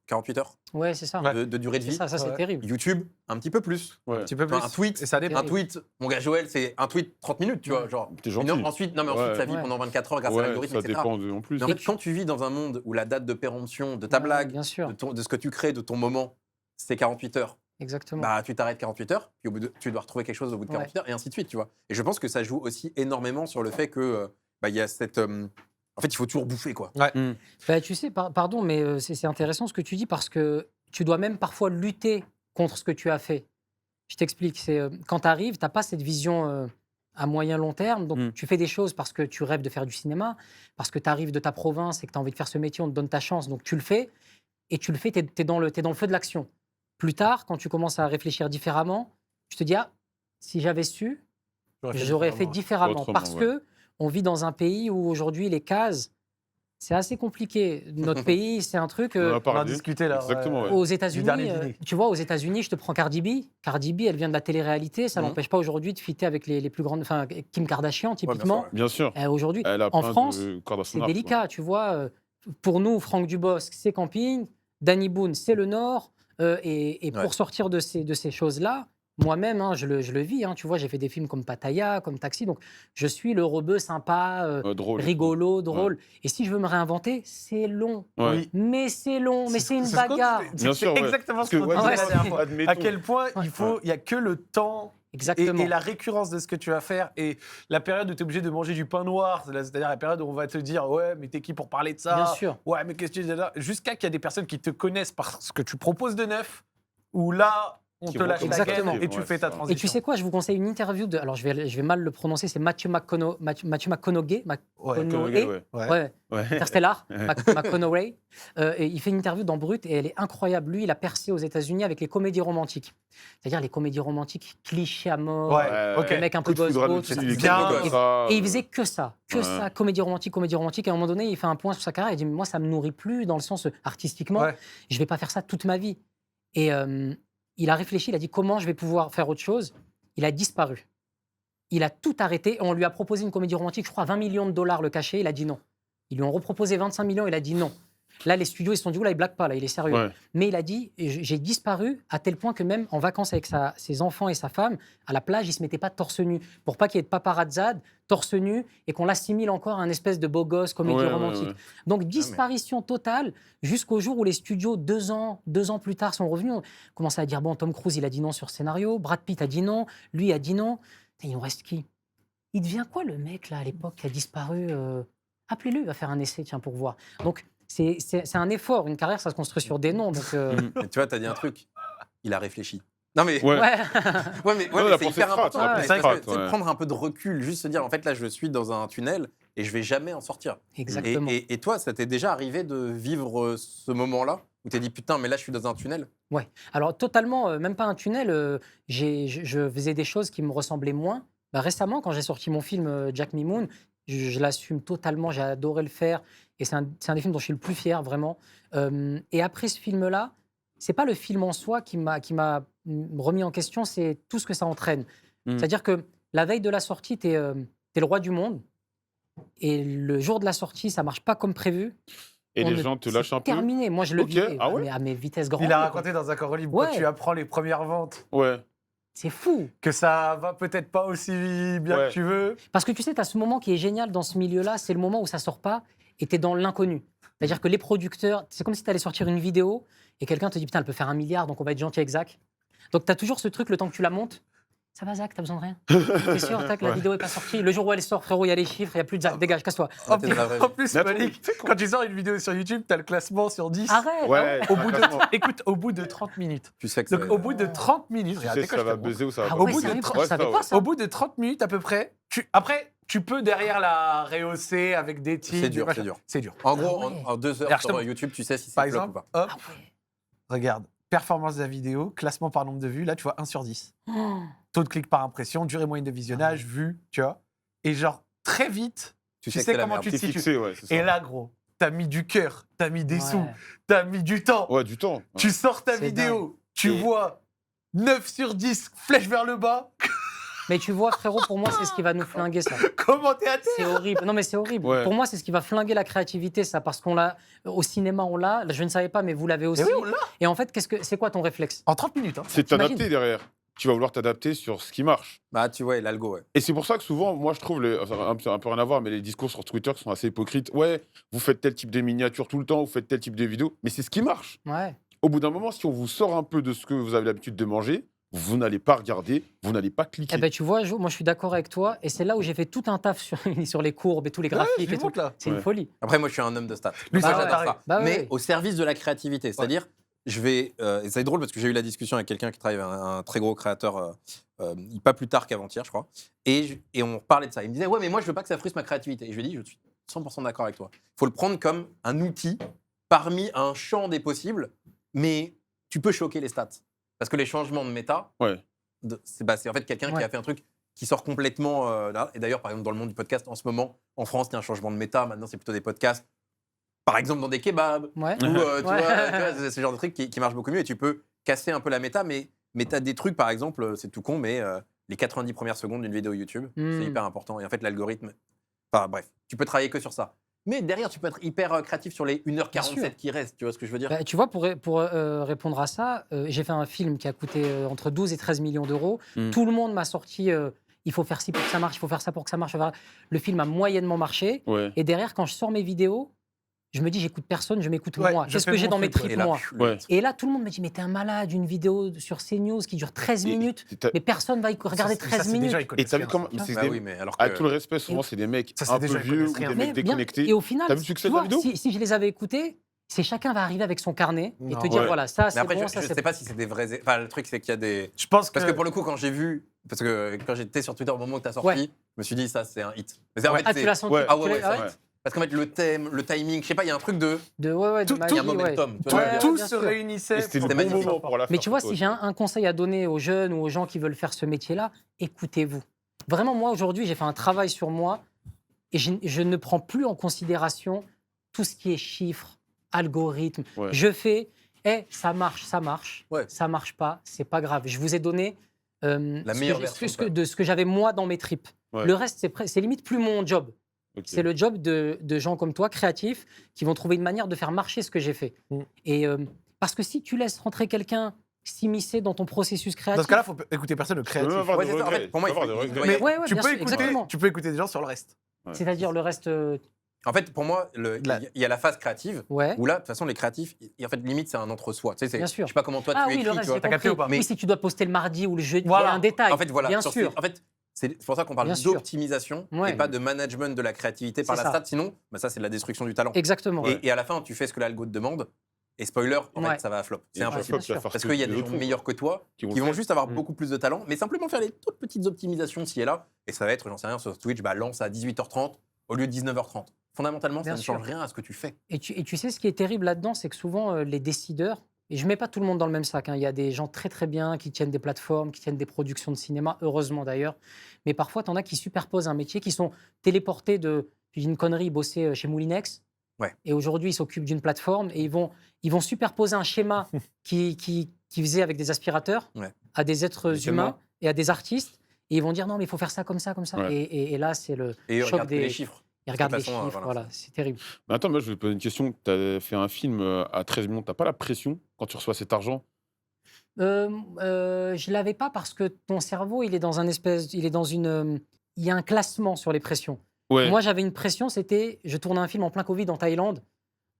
48 heures Ouais, c'est ça. Ouais. de durée de C'est vie. ça, c'est Ouais. terrible. YouTube, un petit peu plus. Ouais. Un petit peu plus. Enfin, un tweet. Et ça dépend. Un tweet, mon gars Joël, c'est un tweet 30 minutes, tu vois, genre. T'es Et gentil. non, ensuite, mais ensuite, Ouais. ça vit Ouais. pendant 24 heures grâce à Ouais, l'algorithme, ça etc. dépend en plus. Mais en fait, quand tu vis dans un monde où la date de péremption de ta Ouais, blague, Bien sûr, de ce que tu crées, de ton moment, c'est 48 heures, exactement. bah, tu t'arrêtes 48 heures, puis tu dois retrouver quelque chose au bout de 48 heures, et ainsi de suite, tu vois. Et je pense que ça joue aussi énormément sur le fait que, il y a cette... en fait, il faut toujours bouffer, quoi. Bah, tu sais, pardon, mais c'est intéressant ce que tu dis parce que tu dois même parfois lutter contre ce que tu as fait. Je t'explique. C'est quand tu arrives, tu n'as pas cette vision à moyen long terme. Donc, Mm. tu fais des choses parce que tu rêves de faire du cinéma, parce que tu arrives de ta province et que tu as envie de faire ce métier, on te donne ta chance, donc tu le fais. Et tu le fais, tu es dans le feu de l'action. Plus tard, quand tu commences à réfléchir différemment, tu te dis, ah, si j'avais su, j'aurais fait différemment. Autrement, Parce ouais. que on vit dans un pays où aujourd'hui, les cases, c'est assez compliqué. Notre pays, c'est un truc... On en a On en parlé. discutait là. Exactement, ouais. Aux Du États-Unis, dernier dîner. tu vois, aux États-Unis, je te prends Cardi B. Cardi B, elle vient de la télé-réalité. Ça Mhm. n'empêche pas aujourd'hui de fitter avec les plus grandes. Enfin, Kim Kardashian, bien sûr, typiquement. ouais. Bien sûr. Aujourd'hui, Elle a en plein France, de cordes à son c'est arc, délicat, tu vois. Pour nous, Franck Dubosc, c'est camping. Danny Boone, c'est le Nord. Et Ouais. pour sortir de ces choses-là, moi-même, hein, je le vis. Hein, tu vois, j'ai fait des films comme Pattaya, comme Taxi. Donc, je suis le rebeu sympa, Drôle. rigolo, drôle. Et si je veux me réinventer, c'est long. Ouais. Oui. Mais c'est long, mais c'est une ce qu'on bagarre. disait. Bien C'est sûr, ouais. exactement Parce ce que, qu'on ouais, disait ouais, la dernière fois. admettons. À quel point il Ouais. n'y a que le temps Exactement. et la récurrence de ce que tu vas faire et la période où tu es obligé de manger du pain noir, c'est-à-dire la période où on va te dire ouais mais t'es qui pour parler de ça, Bien sûr. ouais mais qu'est-ce que tu dis là, jusqu'à qu'il y a des personnes qui te connaissent par ce que tu proposes de neuf, où là on Qui te vont lâche la Exactement. gaine et tu Ouais, fais ta ça. transition. Et tu sais quoi, je vous conseille une interview de. Alors, je vais mal le prononcer, c'est Matthew McConaughey. Ouais. McConaughey. Ouais. Ouais. Ouais. Interstellar, McConaughey. Et il fait une interview dans Brut et elle est incroyable. Lui, il a percé aux États-Unis avec les comédies romantiques. C'est-à-dire les comédies romantiques clichés à mort. Ouais, ok. Le mec un peu Coup de foudre à gosse, l'autre, c'est il est bien. comme ça, Et il faisait que ça, Ouais. comédie romantique, comédie romantique. Et à un moment donné, il fait un point sur sa carrière. Il dit moi, ça me nourrit plus dans le sens artistiquement. Ouais. Je vais pas faire ça toute ma vie. Et il a réfléchi. Il a dit comment je vais pouvoir faire autre chose. Il a disparu. Il a tout arrêté. On lui a proposé une comédie romantique, je crois, 20 millions de dollars le cachet. Il a dit non. Ils lui ont reproposé 25 millions. Il a dit non. Là, les studios, ils se sont dit, là, il blague pas, là, il est sérieux. Ouais. Mais il a dit, j'ai disparu à tel point que même en vacances avec ses enfants et sa femme, à la plage, il se mettait pas torse nu pour pas qu'il y ait de paparazzade, torse nu, et qu'on l'assimile encore à un espèce de beau gosse comédie Ouais, romantique. ouais. Donc, disparition totale jusqu'au jour où les studios, 2 ans plus tard, sont revenus. On commençait à dire, bon, Tom Cruise, il a dit non sur scénario, Brad Pitt a dit non, lui a dit non. Et il nous reste qui? Il devient quoi, le mec, là, à l'époque, qui a disparu Appelez-le, il va faire un essai, tiens, pour voir. Donc, c'est un effort. Une carrière, ça se construit sur des noms. Donc, Mais tu vois, t'as dit un truc. Il a réfléchi. Non mais Ouais. ouais. ouais, Ouais, mais la c'est pensée hyper strat, important. la pensée Parce que, strat, tu sais, ouais. prendre un peu de recul, juste se dire en fait là je suis dans un tunnel et je vais jamais en sortir. Exactement. Et toi, ça t'est déjà arrivé de vivre ce moment-là où t'es dit putain mais là je suis dans un tunnel. Ouais. Alors, totalement, même pas un tunnel. Je faisais des choses qui me ressemblaient moins. Bah, récemment, quand j'ai sorti mon film Jack Me Moon, je l'assume totalement. J'ai adoré le faire. Et c'est un des films dont je suis le plus fier, vraiment. Et après ce film-là, c'est pas le film en soi qui m'a remis en question, c'est tout ce que ça entraîne. C'est-à-dire que la veille de la sortie, t'es le roi du monde. Et le jour de la sortie, ça marche pas comme prévu. Et On les ne- gens te c'est lâchent un peu. terminé. Moi, je le Ok, vis ah ouais à mes vitesses grandes. Il a raconté dans un corps libre Ouais. quand tu apprends les premières ventes Ouais. C'est fou. que ça va peut-être pas aussi bien Ouais. que tu veux. Parce que tu sais, tu as ce moment qui est génial dans ce milieu-là, c'est le moment où ça sort pas et tu es dans l'inconnu. C'est-à-dire que les producteurs, c'est comme si tu allais sortir une vidéo et quelqu'un te dit putain, elle peut faire 1 milliard, donc on va être gentil avec Zach. Donc tu as toujours ce truc, le temps que tu la montes. Ça va, Zach, t'as besoin de rien? T'es sûr, tac, la Ouais. vidéo est pas sortie. Le jour où elle sort, frérot, il y a les chiffres, il n'y a plus de Zach. Dégage, casse-toi. Ah, t'es dans la vraie vie. En plus, Mais attends, Malik, tu sais quand tu sors une vidéo sur YouTube, tu as le classement sur 10. Arrête. Ouais. Au bout de, écoute, au bout de 30 minutes. Tu sais que Donc, c'est- au bout de 30 minutes, Tu regardez sais si quand ça je va te montre. buzzer ou ça va Ah pas Au ouais, bout c'est de vrai, 30 je savais ouais, pas ça. Au bout de 30 minutes à peu près, après, tu peux derrière la rehausser avec des titres. C'est dur, des c'est machins. dur. C'est dur. En gros, Ah ouais. en 2 heures Alors, je sur te- YouTube, tu sais si c'est Par flop exemple, ou pas. hop, Ah ouais. regarde, performance de la vidéo, classement par nombre de vues, là tu vois 1 sur 10. Oh. Taux de clic par impression, durée moyenne de visionnage, vues, tu vois. Et genre, très vite, tu sais que sais c'est la comment merde. tu te T'es situes. fixé, ouais, c'est ça. Et là, gros, t'as mis du cœur, t'as mis des Ouais. sous, t'as mis du temps. Ouais, du temps. Tu sors ta C'est vidéo, tu Et- vois 9 sur 10, flèche vers le bas. Mais tu vois, frérot, pour moi, c'est ce qui va nous flinguer, ça. Comment t'es à terre? C'est horrible. Non, mais c'est horrible. Ouais. Pour moi, c'est ce qui va flinguer la créativité, ça, parce qu'on l'a au cinéma, on l'a. Je ne savais pas, mais vous l'avez aussi. Et oui, on l'a. Et en fait, c'est quoi ton réflexe? En 30 minutes. Hein. C'est T'imagines t'adapter derrière. Tu vas vouloir t'adapter sur ce qui marche. Bah tu vois, l'algo, ouais. Et c'est pour ça que souvent, moi, je trouve, un peu rien à voir, mais les discours sur Twitter sont assez hypocrites. Ouais, vous faites tel type de miniature tout le temps, vous faites tel type de vidéo, mais c'est ce qui marche. Ouais. Au bout d'un moment, si on vous sort un peu de ce que vous avez l'habitude de manger, vous n'allez pas regarder, vous n'allez pas cliquer. Eh ben, tu vois, Jo, moi, je suis d'accord avec toi. Et c'est là où j'ai fait tout un taf sur, sur les courbes et tous les Ouais, graphiques je et lui tout. montre, là. C'est une Ouais. folie. Après moi je suis un homme de stats. Lui, Moi, c'est j'adore un ça. Bah Mais ouais. au service de la créativité, c'est-à-dire je vais. Et c'est drôle parce que j'ai eu la discussion avec quelqu'un qui travaille, un très gros créateur, pas plus tard qu'avant-hier, je crois. Et on parlait de ça. Il me disait, ouais, mais moi, je veux pas que ça frustre ma créativité. Et je lui ai dit, je suis 100% d'accord avec toi. Il faut le prendre comme un outil parmi un champ des possibles, mais tu peux choquer les stats. Parce que les changements de méta, Ouais. c'est en fait quelqu'un qui a fait un truc qui sort complètement là. Et d'ailleurs, par exemple, dans le monde du podcast, en ce moment, en France, il y a un changement de méta. Maintenant, c'est plutôt des podcasts, par exemple, dans des kebabs. Ouais. Ou, tu vois, c'est ce genre de truc qui marche beaucoup mieux. Et tu peux casser un peu la méta, mais tu as des trucs, par exemple, c'est tout con, mais les 90 premières secondes d'une vidéo YouTube, c'est hyper important. Et en fait, l'algorithme. Enfin, bref, tu peux travailler que sur ça. Mais derrière, tu peux être hyper créatif sur les 1h47 qui restent. Tu vois ce que je veux dire? Bah, tu vois, pour répondre à ça, j'ai fait un film qui a coûté entre 12 et 13 millions d'euros. Tout le monde m'a sorti il faut faire ci pour que ça marche, il faut faire ça pour que ça marche. Le film a moyennement marché. Ouais. Et derrière, quand je sors mes vidéos, je me dis, j'écoute personne, je m'écoute moi. je Qu'est-ce fais que j'ai mon dans mes truc, tripes, Et là, moi? Ouais. Et là, tout le monde me dit, mais t'es un malade, une vidéo sur CNews qui dure 13 minutes. Mais personne va regarder Ça, 13 c'est minutes. déjà, ils Et connaissent t'as vu bien, comment. ça. C'est Bah des- oui, mais alors À que. tout le respect, souvent, c'est des mecs Ça, c'est un déjà, peu ils vieux connaissent ou rien. des Mais mecs bien, déconnectés. et au final, T'as vu le succès tu de la vois, vidéo si je les avais écoutés, c'est chacun va arriver avec son carnet et Non. te dire, Ouais. voilà, ça Mais c'est après, bon, je ça ne c'est sais pas si c'est des vrais. Enfin, le truc, c'est qu'il y a des. Je pense Parce que pour le coup, quand j'ai vu. Parce que quand j'étais sur Twitter au moment où tu as sorti, Ouais. je me suis dit, ça, c'est un hit. Mais c'est- en Ouais. fait, Ah, c'est- tu l'as senti? Ouais. Ah ouais, Tu l'as- ouais, c'est vrai. Parce qu'en fait, le thème, le timing, je sais pas, il y a un truc de. de Tout- magie, Il y a un ouais. momentum. Tu Tout, vois, Ouais, tout bien se sûr. réunissait. Et c'était le pour- bon magnifique. moment pour la faire. Mais tu vois, si j'ai un conseil à donner aux jeunes ou aux gens qui veulent faire ce métier-là, écoutez-vous. Vraiment, moi, aujourd'hui, j'ai fait un travail sur moi et je ne prends plus en considération tout ce qui est chiffres, algorithmes. Ouais. Je fais, ça marche, Ouais. ça marche pas, c'est pas grave. Je vous ai donné La meilleure version de toi. de ce que j'avais moi dans mes tripes. Ouais. Le reste, c'est limite plus mon job. Ok. C'est le job de gens comme toi, créatifs, qui vont trouver une manière de faire marcher ce que j'ai fait. Mm. Et parce que si tu laisses rentrer quelqu'un s'immiscer dans ton processus créatif, Dans ce cas-là, il faut écouter personne le Tu peux même créatif. avoir Ouais, des c'est ça, en regrets. fait, pour moi, Tu peux il avoir faut- des il doit regrets. y avoir- Ouais, tu, bien peux sûr, écouter, exactement. tu peux écouter des gens sur le reste. Ouais. c'est-à-dire le reste, En fait, pour moi, il y a la phase créative. ouais. Où là, de toute façon, les créatifs, en fait, limite, c'est un entre-soi. Tu sais, Bien sûr. Je sais pas comment toi Ah tu oui, écris. le tu reste, vois. j'ai T'as capté compris. ou pas Oui, si tu dois poster le mardi ou le jeudi, Voilà. il y a un détail. En fait, voilà. bien sur sûr. En fait, c'est pour ça qu'on parle Bien sûr. d'optimisation Ouais. et pas de management de la créativité par C'est la ça. stat. Sinon, bah, ça, c'est de la destruction du talent. Exactement. Et à la fin, tu fais ce que l'algo te demande. Et spoiler, en Ouais. fait, ça va à flop. C'est Et un impossible. bien sûr. Parce qu'il y a des gens meilleurs que toi qui vont juste avoir beaucoup plus de talent, mais simplement faire des toutes petites optimisations ci et là. Et ça va être, j'en sais rien, sur Twitch, lance à 18h30 au lieu de 19h30. Fondamentalement, Bien ça ne sûr. change rien à ce que tu fais. Et tu sais, ce qui est terrible là-dedans, c'est que souvent, les décideurs, et je ne mets pas tout le monde dans le même sac, hein, il y a des gens très très bien qui tiennent des plateformes, qui tiennent des productions de cinéma, heureusement d'ailleurs, mais parfois, tu en as qui superposent un métier, qui sont téléportés de, je dis une connerie, ils bossaient chez Moulinex, Ouais. et aujourd'hui, ils s'occupent d'une plateforme, et ils vont superposer un schéma qui faisait avec des aspirateurs Ouais. à des êtres Mais humains tellement. et à des artistes, et ils vont dire non, mais il faut faire ça, comme ça, comme ça. Ouais. Et là, c'est le Et choc regarde des... les chiffres. Ils regardent De les toute façon, chiffres, voilà. voilà, c'est terrible. Mais attends, moi, je vais te poser une question. Tu as fait un film à 13 millions. Tu n'as pas la pression quand tu reçois cet argent? Je l'avais pas parce que ton cerveau, il est dans il y a un classement sur les pressions. Ouais. Moi, j'avais une pression, c'était, je tournais un film en plein Covid en Thaïlande.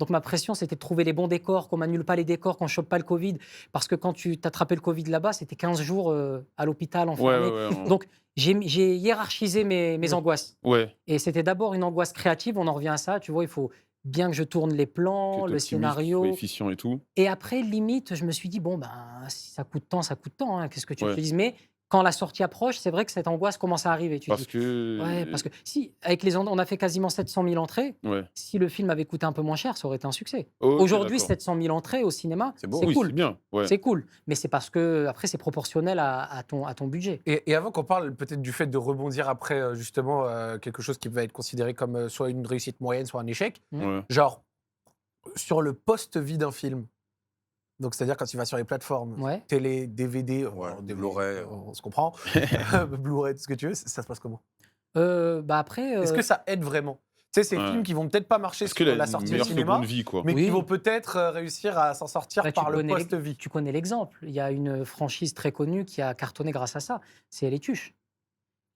Donc ma pression, c'était de trouver les bons décors, qu'on m'annule pas les décors, qu'on chope pas le Covid. Parce que quand tu t'attrapais le Covid là-bas, c'était 15 jours à l'hôpital, Ouais, enfermé. ouais. Donc j'ai hiérarchisé mes angoisses. Ouais. Et c'était d'abord une angoisse créative, on en revient à ça. Tu vois, il faut bien que je tourne les plans, Que le t'optimises, que tu scénario. sois efficient et tout. Et après, limite, je me suis dit, bon, ben, si ça coûte tant, ça coûte tant. Hein, qu'est-ce que tu veux Ouais. que je te dise? Mais quand la sortie approche, c'est vrai que cette angoisse commence à arriver. Tu te Parce dis, que. ouais, parce que si, avec on a fait quasiment 700 000 entrées. Ouais. Si le film avait coûté un peu moins cher, ça aurait été un succès. Ok, Aujourd'hui, d'accord. 700 000 entrées au cinéma, C'est beau. c'est Oui, cool. c'est bien. Ouais. C'est cool. Mais c'est parce que, après, c'est proportionnel à ton budget. Et avant qu'on parle peut-être du fait de rebondir après justement quelque chose qui va être considéré comme soit une réussite moyenne, soit un échec, Ouais. genre sur le post-vie d'un film, donc c'est-à-dire quand il va sur les plateformes, Ouais. télé, DVD, Ouais, DVD, Blu-ray. on se comprend, Blu-ray, tout ce que tu veux, ça se passe comment? Bah après, Est-ce que ça aide vraiment? Tu sais, ces Ouais. films qui vont peut-être pas marcher Est-ce sur que la sortie au meilleure cinéma, seconde vie, quoi? mais Oui. qui vont peut-être réussir à s'en sortir bah, par le post-vie. tu connais l'exemple. Il y a une franchise très connue qui a cartonné grâce à ça. C'est Les Tuches.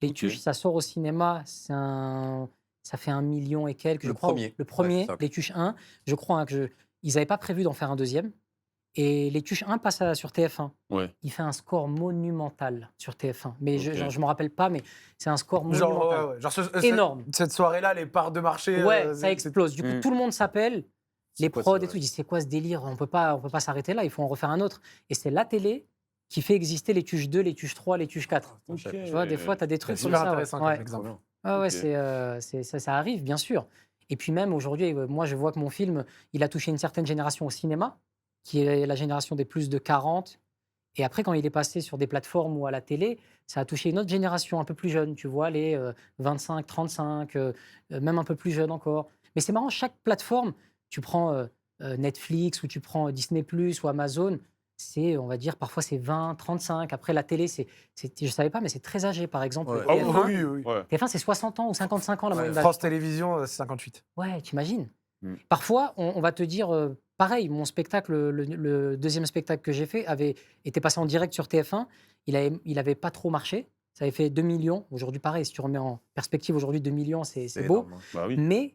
Les Ok. Tuches, ça sort au cinéma, ça fait 1 million et quelques, je Le crois. premier. Le premier, Ouais, c'est ça. Les Tuches 1. Je crois hein, ils n'avaient pas prévu d'en faire un deuxième. Et Les Tuches 1 passe sur TF1. Ouais. Il fait un score monumental sur TF1. Mais Ok. je ne me rappelle pas, mais c'est un score Genre, monumental. ouais, ouais. Genre Énorme. cette soirée-là, les parts de marché. Ouais, ça c'est- explose. Du coup, Mm. tout le monde s'appelle. les quoi prods ça, et tout, ils disent c'est quoi ce délire, on peut pas s'arrêter là, il faut en refaire un autre. Et c'est la télé qui fait exister les tuches 2, les tuches 3, les tuches 4. Ok. Tu vois, des fois, tu as des C'est trucs comme super ça. intéressant Ouais. comme exemple. Ouais, ouais, Ok. ça arrive, bien sûr. Et puis même aujourd'hui, moi, je vois que mon film, il a touché une certaine génération au cinéma, qui est la génération des plus de 40. Et après, quand il est passé sur des plateformes ou à la télé, ça a touché une autre génération un peu plus jeune, tu vois, les 25, 35, même un peu plus jeune encore. Mais c'est marrant, chaque plateforme, tu prends Netflix ou tu prends Disney Plus ou Amazon, c'est, on va dire, parfois c'est 20, 35. Après, la télé, je ne savais pas, mais c'est très âgé. Par exemple, Ouais. Ah TF1, oui, oui. Ouais. TF1 c'est 60 ans ou 55 ans la moyenne d'âge. France Télévisions, c'est 58. Ouais, t'imagines. Mm. Parfois, on va te dire, pareil, mon spectacle, le deuxième spectacle que j'ai fait, avait été passé en direct sur TF1. Il avait pas trop marché. Ça avait fait 2 millions. Aujourd'hui, pareil, si tu remets en perspective, aujourd'hui, 2 millions, c'est beau. énorme, hein. Bah oui. Mais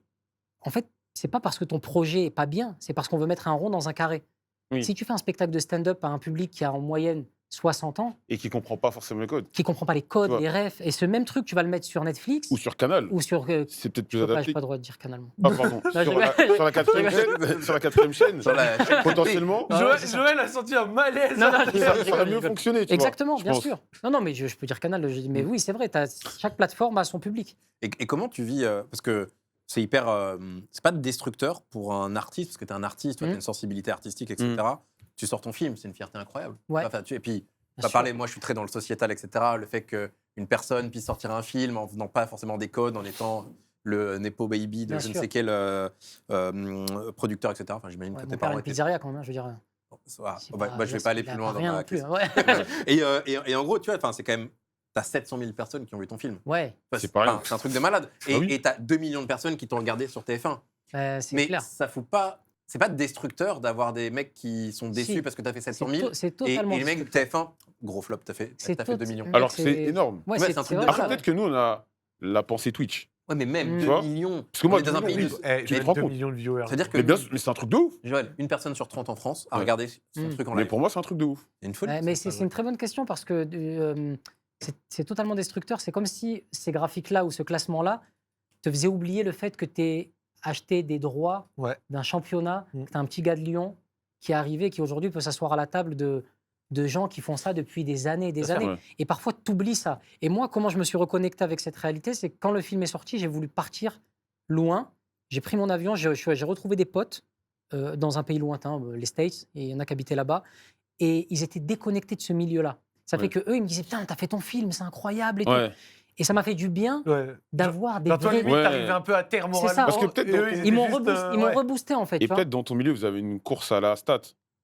en fait, c'est pas parce que ton projet est pas bien, c'est parce qu'on veut mettre un rond dans un carré. Oui. Si tu fais un spectacle de stand-up à un public qui a en moyenne 60 ans, Et qui comprend pas forcément les codes. qui comprend pas les codes, Tu vois. les refs, et ce même truc, tu vas le mettre sur Netflix Ou sur Canal. ou sur. C'est peut-être plus Je n'ai adapté. pas le droit de dire Canal. moi. Ah, pardon. je sur, rigole. sur la quatrième chaîne. Sur la quatrième chaîne. Sur la chaîne Potentiellement. Ah ouais, c'est ça. Joël a senti un malaise. Non, non, Ça aurait mieux fonctionné. Tu Exactement, vois, je bien pense. sûr. Non, non, mais je peux dire Canal. Mais oui, c'est vrai, chaque plateforme a son public. Et comment tu vis parce que c'est hyper. C'est pas destructeur pour un artiste, parce que tu es un artiste, tu as une sensibilité artistique, etc. Tu sors ton film, c'est une fierté incroyable. Ouais. Enfin, et puis, Bien pas sûr. parler, moi je suis très dans le sociétal, etc. Le fait qu'une personne puisse sortir un film en venant pas forcément des codes, en étant le Nepo Baby de Bien je ne sûr. sais quel producteur, etc. Enfin, j'imagine Ouais, que mon tes père a parents une étaient. pizzeria quand même, je veux dire. Ah, c'est bah, je vais pas aller il a plus loin dans rien ma non plus, question. hein, ouais. Et en gros, tu vois, enfin, c'est quand même. T'as 700 000 personnes qui ont vu ton film. Ouais, Enfin, C'est pareil. c'est un truc de malade. Et Ah oui. t'as 2 millions de personnes qui t'ont regardé sur TF1. c'est Mais clair. ça fout pas. C'est pas destructeur d'avoir des mecs qui sont déçus Si. parce que t'as fait C'est 700 000. c'est Et totalement. les mecs de TF1, gros flop, t'as fait 2 millions. Mec, Alors que c'est énorme. Ouais, Ouais, c'est un truc de vrai, malade. Après, ça. peut-être que nous, on a la pensée Twitch. Ouais, mais même Mm. 2 Tu vois millions. Parce que moi, on est dans un pays de. tu te Tu rends 2 compte. millions de viewers. C'est-à-dire que. Mais, bien sûr, mais c'est un truc de ouf. Joël, une personne sur 30 en France a Ouais. regardé son Mm. truc en Mais live. pour moi, c'est un truc de ouf. C'est une folie. Ouais, mais c'est une très bonne question parce que c'est totalement destructeur. C'est comme si ces graphiques-là ou ce classement-là te faisait oublier le fait que tu aies acheté des droits Ouais. d'un championnat, Mm. que tu as un petit gars de Lyon qui est arrivé, qui aujourd'hui peut s'asseoir à la table de gens qui font ça depuis des années et des Bien sûr, années. ouais. Et parfois, tu oublies ça. Et moi, comment je me suis reconnecté avec cette réalité, c'est que quand le film est sorti, j'ai voulu partir loin. J'ai pris mon avion, j'ai retrouvé des potes dans un pays lointain, les States, et il y en a qui habitaient là-bas. Et ils étaient déconnectés de ce milieu-là. Ça fait Ouais. que eux, ils me disaient, putain, t'as fait ton film, c'est incroyable et tout. Ouais. Et ça m'a fait du bien Ouais. d'avoir des Genre, toi, vrais... limite, Ouais. t'arrivais un peu à terre moralement. ça. Parce que peut-être et dans eux, ton- étaient Ils m'ont juste, reboosté, ouais. reboosté, en fait. Et tu vois. peut-être dans ton milieu, vous avez une course à la stat.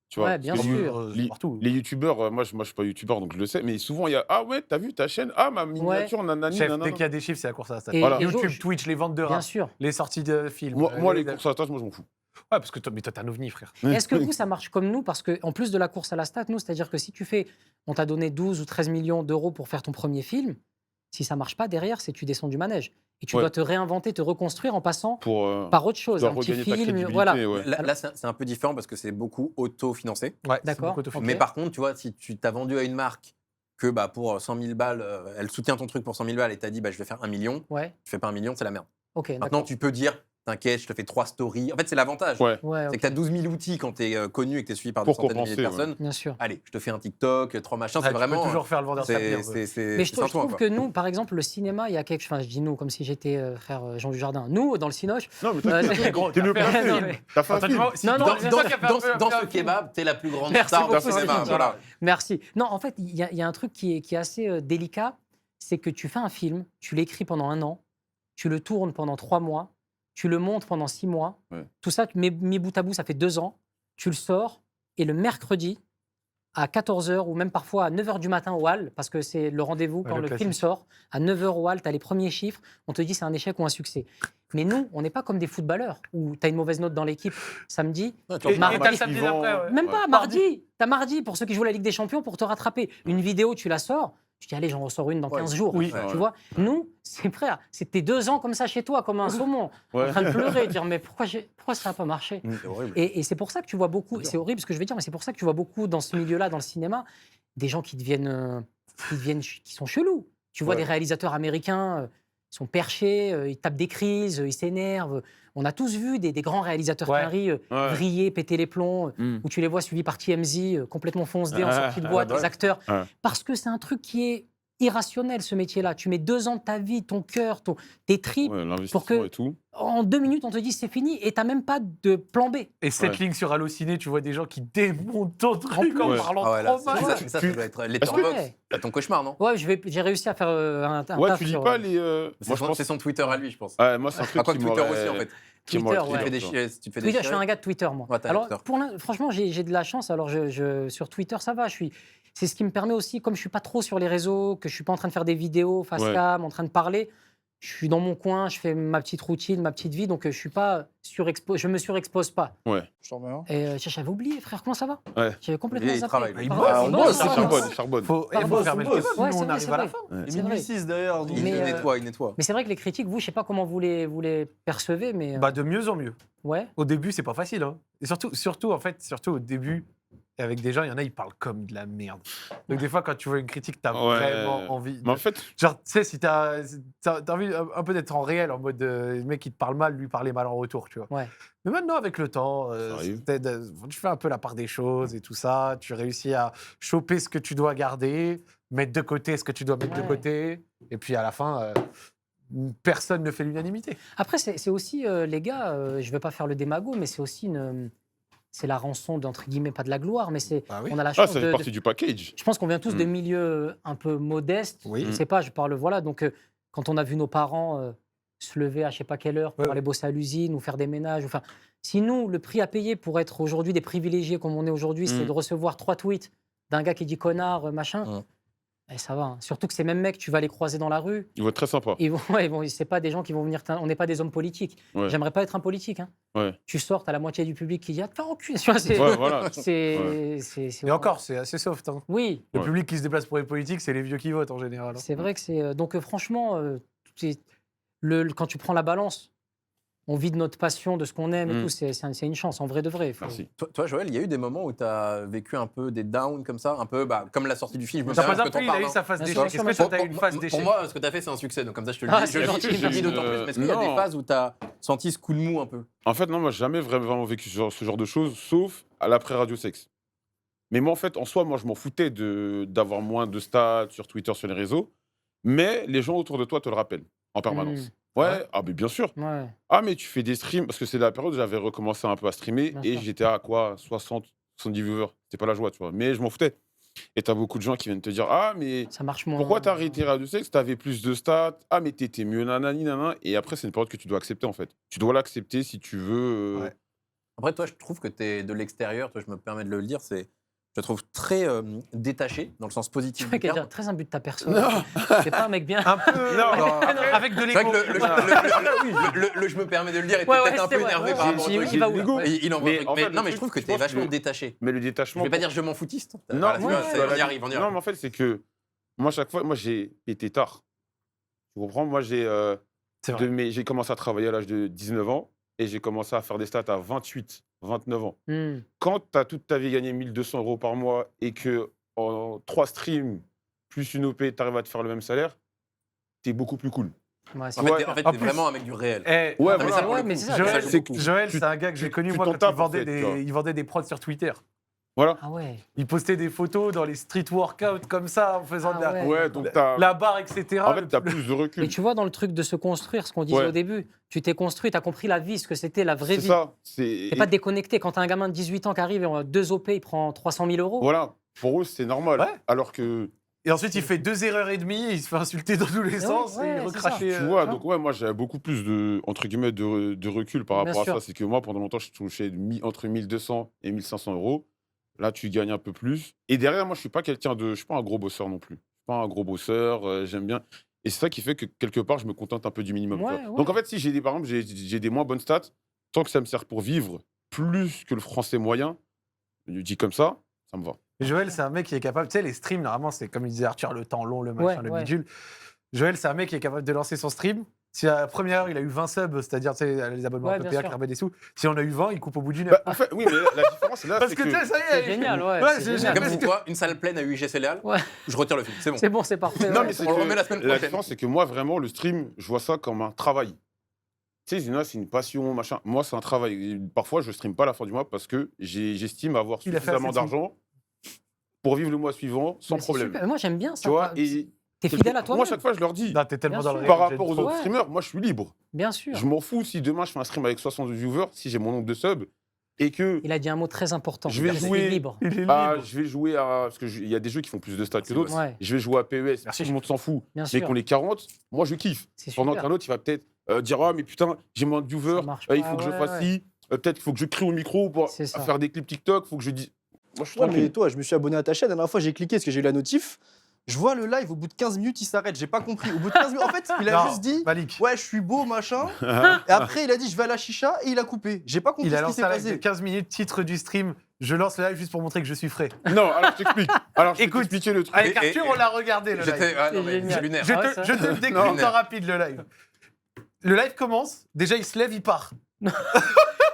Tu vois, Ouais, bien Parce que sûr. les- Partout. Les youtubeurs, moi je suis pas youtubeur donc je le sais, mais souvent il y a ah ouais, t'as vu ta chaîne, ah ma miniature, nanani, Chef, nanana. dès qu'il y a des chiffres, c'est la course à la stat. Et- Voilà. et YouTube, Jauge. Twitch, les ventes de Bien rap, sûr. les sorties de films. Moi, les courses à la stat, moi je m'en fous. Ouais, parce que toi, mais toi, t'es un ovni, frère. Et est-ce que vous, ça marche comme nous? Parce qu'en plus de la course à la stat, nous, c'est-à-dire que si tu fais, on t'a donné 12 ou 13 millions d'euros pour faire ton premier film, si ça marche pas derrière, c'est que tu descends du manège. Et tu Ouais. dois te réinventer, te reconstruire en passant Pour par autre chose. tu dois Un petit regagner ta film, crédibilité, voilà. ouais. Là, c'est un peu différent parce que c'est beaucoup auto-financé. Ouais, c'est D'accord. beaucoup autofinancé. Mais par contre, tu vois, si tu t'as vendu à une marque que bah, pour 100 000 balles, elle soutient ton truc pour 100 000 balles et t'as dit bah, je vais faire 1 million, Ouais, tu fais pas 1 million, c'est la merde. ok, Maintenant, d'accord. tu peux dire t'inquiète, je te fais 3 stories. En fait, c'est l'avantage. Ouais. Ouais, C'est ok, que tu as 12 000 outils quand tu es connu et que tu es suivi par Pour des centaines de milliers de compenser, ouais. personnes. bien sûr. Allez, je te fais un TikTok, 3 machins, Ah, c'est tu vraiment. peux toujours faire le vendeur c'est- sapir. c'est- Mais je c'est un trouve point, que nous, par exemple, le cinéma, il y a quelque chose. Enfin, je dis nous comme si j'étais frère Jean Dujardin. Nous, dans le Cinoche. Non, mais c'est- t'inquiète, gros, t'es t'as mieux fait un placé. film. T'as fait un film. Non, non, Dans, c'est dans- ça qui a fait un dans- peu- dans un peu ce un kebab, t'es la plus grande Merci star de beaucoup, cinéma. Cynthia. Voilà. Merci. Non, en fait, il y a un truc qui est assez délicat, c'est que tu fais un film, tu l'écris pendant 1 an, tu le tournes pendant 3 mois, tu le montes pendant 6 mois. Ouais. Tout ça, mis bout à bout, ça fait 2 ans. Tu le sors et le mercredi, à 14h ou même parfois à 9h du matin au hall, parce que c'est le rendez-vous Ouais, quand le le classique. film sort, à 9h au hall, tu as les premiers chiffres, on te dit c'est un échec ou un succès. Mais nous, on n'est pas comme des footballeurs où tu as une mauvaise note dans l'équipe samedi. Ouais, tu Et en parles. t'as le Mardi. samedi suivant, d'après, ouais. Même Ouais. pas, mardi. T'as mardi pour ceux qui jouent la Ligue des Champions pour te rattraper. Une vidéo, tu la sors. Je dis, allez, j'en ressors une dans Ouais. 15 jours. Oui. Tu Ouais. vois, nous, c'est frère, c'était 2 ans comme ça chez toi, comme un saumon, Ouais. en train de pleurer, dire, mais pourquoi ça n'a pas marché? C'est horrible. Et c'est pour ça que tu vois beaucoup, C'est dur. c'est horrible ce que je vais dire, mais c'est pour ça que tu vois beaucoup dans ce milieu-là, dans le cinéma, des gens qui sont chelous. Tu vois Ouais. des réalisateurs américains sont perchés, ils tapent des crises, ils s'énervent. On a tous vu des grands réalisateurs Ouais. quinri Ouais. vriller, péter les plombs, Mm. où tu les vois suivis par TMZ, complètement foncedés en Ah, sortie de boîte, ouais. les acteurs. Ouais. Parce que c'est un truc qui est irrationnel, ce métier-là. Tu mets 2 ans de ta vie, ton cœur, tes tripes. Ouais, l'investissement et tout. En 2 minutes, on te dit c'est fini et t'as même pas de plan B. Et cette Ouais. ligne sur Allociné, tu vois des gens qui démontent ton truc en plus. parlant Ah ouais, là, trop mal. ça doit être Letterboxd. Ouais. C'est ton cauchemar, non? Ouais, j'ai réussi à faire un Ouais, taf tu lis sur, pas les. Moi, je pense que c'est son Twitter à lui, je pense. Ouais, moi, c'est un truc Ah, quoi qui que Twitter m'aurait- aussi, en fait. qui Twitter, m'aurait ouais. pris, Tu te fais genre. déchirer, tu te fais Twitter, je suis déchirer. un gars de Twitter, moi. Ouais, t'as Alors, Twitter. franchement, j'ai de la chance. Alors, sur Twitter, ça va. C'est ce qui me permet aussi, comme je suis pas trop sur les réseaux, que je suis pas en train de faire des vidéos face Ouais. cam, en train de parler, je suis dans mon coin, je fais ma petite routine, ma petite vie, donc je suis pas je me surexpose pas. Ouais. Je t'en remets un. Et j'avais oublié, frère, comment ça va? Ouais. J'avais complètement Il zappé. travaille. Il Pardon, bosse, il il bosse, bosse, ça Il va. charbonne, il charbonne. Faut Pardon, fermer le boss. débat, Ouais, sinon c'est on vrai, arrive c'est à la vrai. fin. Ouais. C'est vrai. 2006 d'ailleurs. Il Mais, nettoie, il nettoie. Mais c'est vrai que les critiques, vous, je sais pas comment vous les percevez, mais Bah, de mieux en mieux. ouais. Au début, c'est pas facile. Hein. Et surtout au début, avec des gens, il y en a, ils parlent comme de la merde. Donc, des fois, quand tu vois une critique, t'as Ouais. vraiment envie. Mais en fait, Genre, tu sais, si t'as envie un peu d'être en réel, en mode le mec qui te parle mal, lui parler mal en retour, tu vois. Ouais. Mais maintenant, avec le temps, Ça arrive. tu fais un peu la part des choses et tout ça. Tu réussis à choper ce que tu dois garder, mettre de côté ce que tu dois mettre de Ouais. côté. Et puis, à la fin, personne ne fait l'unanimité. Après, c'est aussi, les gars, je ne vais pas faire le démago, mais c'est aussi c'est la rançon d'entre guillemets, pas de la gloire, mais Ah oui. on a la ah, chance ça fait partie du package. je pense qu'on vient tous de Mm. milieux un peu modestes. Oui. Je sais pas, je parle, voilà. Donc, quand on a vu nos parents se lever à je sais pas quelle heure pour Ouais. aller bosser à l'usine ou faire des ménages, enfin, si nous, le prix à payer pour être aujourd'hui des privilégiés comme on est aujourd'hui, c'est Mm. de recevoir 3 tweets d'un gars qui dit connard, machin, Mm. ça va. Hein. Surtout que ces mêmes mecs, tu vas les croiser dans la rue. Il va être très sympa. C'est pas des gens qui vont venir. On n'est pas des hommes politiques. Ouais. J'aimerais pas être un politique. Hein. Ouais. Tu sors, t'as la moitié du public qui dit ah, te faire enculer. Tu vois, c'est, Ouais, voilà. c'est- Et encore, c'est assez soft. Hein. Oui, Le Ouais. public qui se déplace pour les politiques, c'est les vieux qui votent en général. hein. c'est vrai que c'est. Donc, franchement, quand tu prends la balance, on vit de notre passion, de ce qu'on aime et Mm. tout. C'est une chance, en vrai de vrai. Faut- Merci. Toi, Joël, il y a eu des moments où tu as vécu un peu des downs comme ça, un peu comme la sortie du film. Je me T'as souviens pas parce que appris, t'en il a eu parles, sa phase Bien d'échec. sûr, Est-ce que bien toi, t'as eu une phase Pour d'échec moi, ce que tu as fait, c'est un succès. Donc, comme ça, je te le Ah, dis. c'est gentil, Je te le dis d'autant plus. Mais est-ce qu'il y a des non. phases où tu as senti ce coup de mou un peu? En fait, non, moi, j'ai jamais vraiment vécu ce genre de choses, sauf à l'après-radio sexe. Mais moi, en fait, en soi, moi, je m'en foutais d'avoir moins de stats sur Twitter, sur les réseaux. Mais les gens autour de toi te le rappellent en permanence. Ouais, Ouais. ah, mais bien sûr. Ouais. Ah, mais tu fais des streams, parce que c'est la période où j'avais recommencé un peu à streamer Bien et sûr. j'étais à quoi 60, 70 viewers. C'était pas la joie, tu vois. Mais je m'en foutais. Et t'as beaucoup de gens qui viennent te dire ah, mais Ça marche moins. pourquoi t'as arrêté Radio Sex? T'avais plus de stats. Ah, mais t'étais mieux, nanani, nanana. Et après, c'est une période que tu dois accepter, en fait. Tu dois l'accepter si tu veux. Ouais. Après, toi, je trouve que tu es de l'extérieur. Toi, je me permets de le dire. Je te trouve très détaché, dans le sens Tu positif vois du qu'il est terme. très imbu de ta personne. Non. C'est pas un mec bien. Un peu. Non, Avec de C'est vrai l'égo. que je me permets de le dire, était Ouais, peut-être ouais, un c'est peu vrai. énervé Ouais, par rapport au j'ai- truc. il va où, l'ego. ouais. Il envoie Mais un truc. en fait, Mais non, le mais je trouve que truc, tu es je pense vachement que- détaché. Mais le Je détachement. vais pas dire je m'en foutiste. Non, Voilà, tu ouais, vois, ouais, on y arrive, on y Non, arrive. mais en fait, c'est que moi, chaque fois, moi, j'ai pété tard. Tu comprends? Moi, C'est vrai. j'ai commencé à travailler à l'âge de 19 ans et j'ai commencé à faire des stats à 28, 29 ans. Hmm. Quand tu as toute ta vie gagné 1 200 € par mois et que en 3 streams plus une OP, tu arrives à te faire le même salaire, t'es beaucoup plus cool. Ouais, c'est En vrai. fait, Ouais. t'es En plus- vraiment un mec du réel. Eh, Ouais, Non, mais voilà. ça, pour le Ouais, mais coup, c'est ça. Joël, ça joue c'est beaucoup. Joël, Tu- c'est un gars que j'ai connu tu moi t'en quand tapes, en fait, tu vois. il vendait des prods sur Twitter. Voilà. Ah ouais. Il postait des photos dans les street workouts comme ça, en faisant Ah de la, ouais. Ouais, donc t'as. la barre, etc. En fait, t'as plus de Et recul. tu vois, dans le truc de se construire, ce qu'on disait Ouais. au début, tu t'es construit, tu as compris la vie, ce que c'était la vraie C'est vie. ça. C'est T'es pas déconnecté. Quand t'as un gamin de 18 ans qui arrive et en 2 OP, il prend 300 000 euros. Voilà. Pour eux, c'est normal. Ouais. Alors que. Et ensuite, il fait 2 erreurs et demie, il se fait insulter dans tous les Ouais, sens, ouais, et il c'est recrachait. Tu vois, donc ouais, moi j'avais beaucoup plus de, entre guillemets, de recul par Bien rapport sûr. à ça. C'est que moi, pendant longtemps, je touchais entre 1200 et 1500 €. Là, tu gagnes un peu plus. Et derrière, moi, je suis pas un gros bosseur non plus. Je suis pas un gros bosseur, j'aime bien. Et c'est ça qui fait que quelque part, je me contente un peu du minimum. Ouais, tu vois. ouais. Donc en fait, si j'ai des, par exemple, j'ai des moins bonnes stats, tant que ça me sert pour vivre plus que le français moyen, je dis comme ça me va. Et Joël, c'est un mec qui est capable. Tu sais, les streams, normalement, c'est comme il disait Arthur, le temps long, le machin, Ouais, le ouais. bidule. Joël, c'est un mec qui est capable de lancer son stream. Si à la première heure, il a eu 20 subs, c'est-à-dire tu sais, les abonnements Ouais, un peu bien payants sûr. qui remettent des sous, si on a eu 20, il coupe au bout d'une heure. Bah, en fait, oui, mais la différence, là, Parce c'est que tu sais, ça y C'est est. génial, ouais. Ouais, c'est j'ai- génial. Comme parce vous que- quoi, une salle pleine à UG Céléal, Ouais. je retire le film, c'est bon. C'est bon, c'est parfait. Non, ouais. mais c'est On le que remet la semaine la prochaine. différence, c'est que moi, vraiment, le stream, je vois ça comme un travail. Tu sais, Zina, c'est une passion, machin. Moi, c'est un travail. Et parfois, je stream pas à la fin du mois parce que j'estime avoir Il a fait suffisamment assez de d'argent pour vivre le mois suivant sans Mais c'est problème. super. Moi, j'aime bien ça. Tu vois, quoi. et T'es fidèle à moi, toi-même. chaque fois, je leur dis, Non, t'es tellement Bien dans le sûr. par réel, rapport aux j'aime autres Ouais. streamers, moi, je suis libre. Bien sûr. Je m'en fous si demain, je fais un stream avec 72 viewers, si j'ai mon nombre de subs, et que Il a dit un mot très important. Je vais C'est jouer- libre. Il est libre. je vais jouer à... Parce qu'il y a des jeux qui font plus de stats que d'autres. Ouais, Je vais jouer à PES, Merci. tout le monde s'en fout. bien Mais sûr. qu'on les 40, moi, je kiffe. C'est Pendant super. qu'un autre, il va peut-être dire ah mais putain, j'ai moins de viewers, Ça marche il pas, faut que je ouais, fasse ouais. ci, peut-être qu'il faut que je crie au micro pour C'est ça. faire des clips TikTok, faut que je dise. Moi je suis Ouais, mais tranquille. toi, je me suis abonné à ta chaîne. La dernière fois, j'ai cliqué parce que j'ai eu la notif. Je vois le live, au bout de 15 minutes, il s'arrête. J'ai pas compris. Au bout de 15 minutes, en fait, il a Non, juste dit Malik. ouais, je suis beau, machin. Et après, il a dit je vais à la chicha et il a coupé. J'ai pas compris Il a ce qui lancé s'est un live de passé. 15 minutes, titre du stream. Je lance le live juste pour montrer que je suis frais. Non, alors je t'explique. Alors je vais Écoute, t'expliquer le truc. Avec Et- Arthur, et- on l'a regardé le live. J'étais. Ah non, C'est mais génial. c'est lunaire. Je Ah ouais, te, ça- je te le décrypte Non. en rapide le live. Le live commence, déjà il se lève, il part.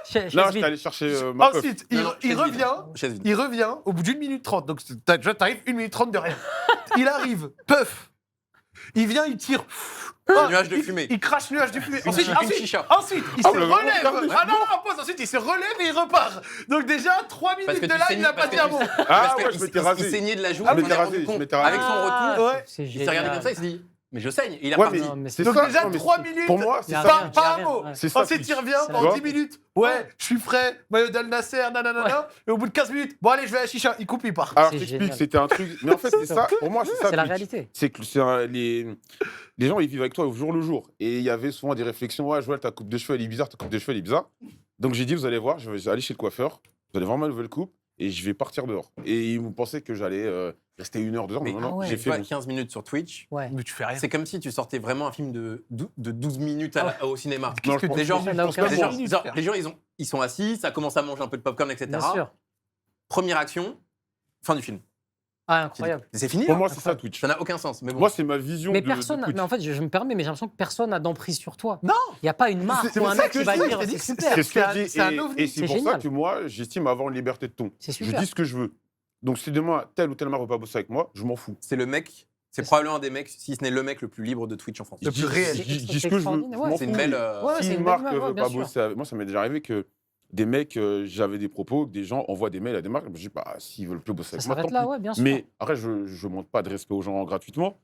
Chaise Non, vide. j'étais allé chercher ma meuf. Ensuite, Non, non, il chaise vide. revient. Chaise vide. Il revient au bout d'une minute 30. Donc t'arrives 1 minute 30 de rien. Il arrive, puff. Il vient, il tire. Un nuage de fumée. Il crache nuage de fumée. Une Ensuite, chi- une chicha. ensuite, il Ah, se mais vraiment, relève. regardez. Ah non, non, pause. Ensuite, il se relève et il repart. Donc déjà, 3 Parce minutes que de tu live, saignes- il n'a pas parce dit que un tu- mot. Ah Parce ouais, que je il- m'étais il rasé. saignait de la joue. Ah, il je s'en m'étais est rendu rasé, je compte. m'étais rasé. Avec son Ah, retour, Ouais. c'est il s'est regardé génial. comme ça, il s'est dit mais je saigne. Et il a Ouais, reparti. Non, mais c'est Donc ça. déjà, non, mais 3 c'est- minutes. Pour moi, c'est Y a ça. rien, Pas y a un rien, mot. ouais. C'est ça. Ensuite, il revient C'est en la 10 minutes. Ouais, je suis frais. Maillot d'Al Nasser, nanana. Et au bout de 15 minutes, bon, allez, je vais à la chicha. Il coupe, il part. Alors, C'est je t'explique, génial. c'était un truc. Mais en fait, c'est ça. Pour moi, c'est ça. C'est la Twitch. réalité. C'est que les gens, ils vivent avec toi au jour le jour. Et il y avait souvent des réflexions. Ouais, Joël, ta coupe de cheveux, elle est bizarre. Ta coupe de cheveux, elle est bizarre. Donc, j'ai dit, vous allez voir, je vais aller chez le coiffeur. Vous allez voir ma nouvelle coupe. Et je vais partir dehors. Et ils pensaient que j'allais rester 1 heure, 2 heures. Mais- Non, non, ah ouais. j'ai Tu fait. vois, mon- 15 minutes sur Twitch. Ouais. Mais tu fais rien. C'est comme si tu sortais vraiment un film de 12 minutes au cinéma. Non, je que pense- les gens- Ça n'a aucun Les gens, sens. genre, les gens, ils sont assis, ça commence à manger un peu de popcorn, etc. Bien sûr. Première action, fin du film. Ah, incroyable. C'est fini. Pour là. moi, c'est ça, Twitch. Ça n'a aucun sens. Mais bon. Moi, c'est ma vision Mais de personne, Twitch. mais en fait, je me permets, mais j'ai l'impression que personne n'a d'emprise sur toi. Non. Il n'y a pas une marque C'est ou pour un ça mec que qui je va dis, dire je t'ai dit c'est que super. C'est ce que je C'est dis. un ovni. Et c'est C'est pour génial. ça que moi, j'estime avoir une liberté de ton. C'est Je super. dis ce que je veux. Donc, si demain, tel ou tel marque veut pas bosser avec moi, je m'en fous. C'est le mec, c'est probablement un des mecs, si ce n'est le mec le plus libre de Twitch en France. Le plus réel. Je dis C'est ce que je veux. extraordinaire, Je ouais. m'en C'est une fous. belle. Ouais, Si c'est une une marque belle ne ouais, veut bien pas sûr. bosser avec moi, ça m'est déjà arrivé que des mecs, j'avais des propos, que des gens envoient des mails à des marques. Je dis, bah, s'ils veulent plus bosser Ça avec moi, s'arrête tant là, pis. ouais, bien sûr. Mais après, je ne montre pas de respect aux gens gratuitement,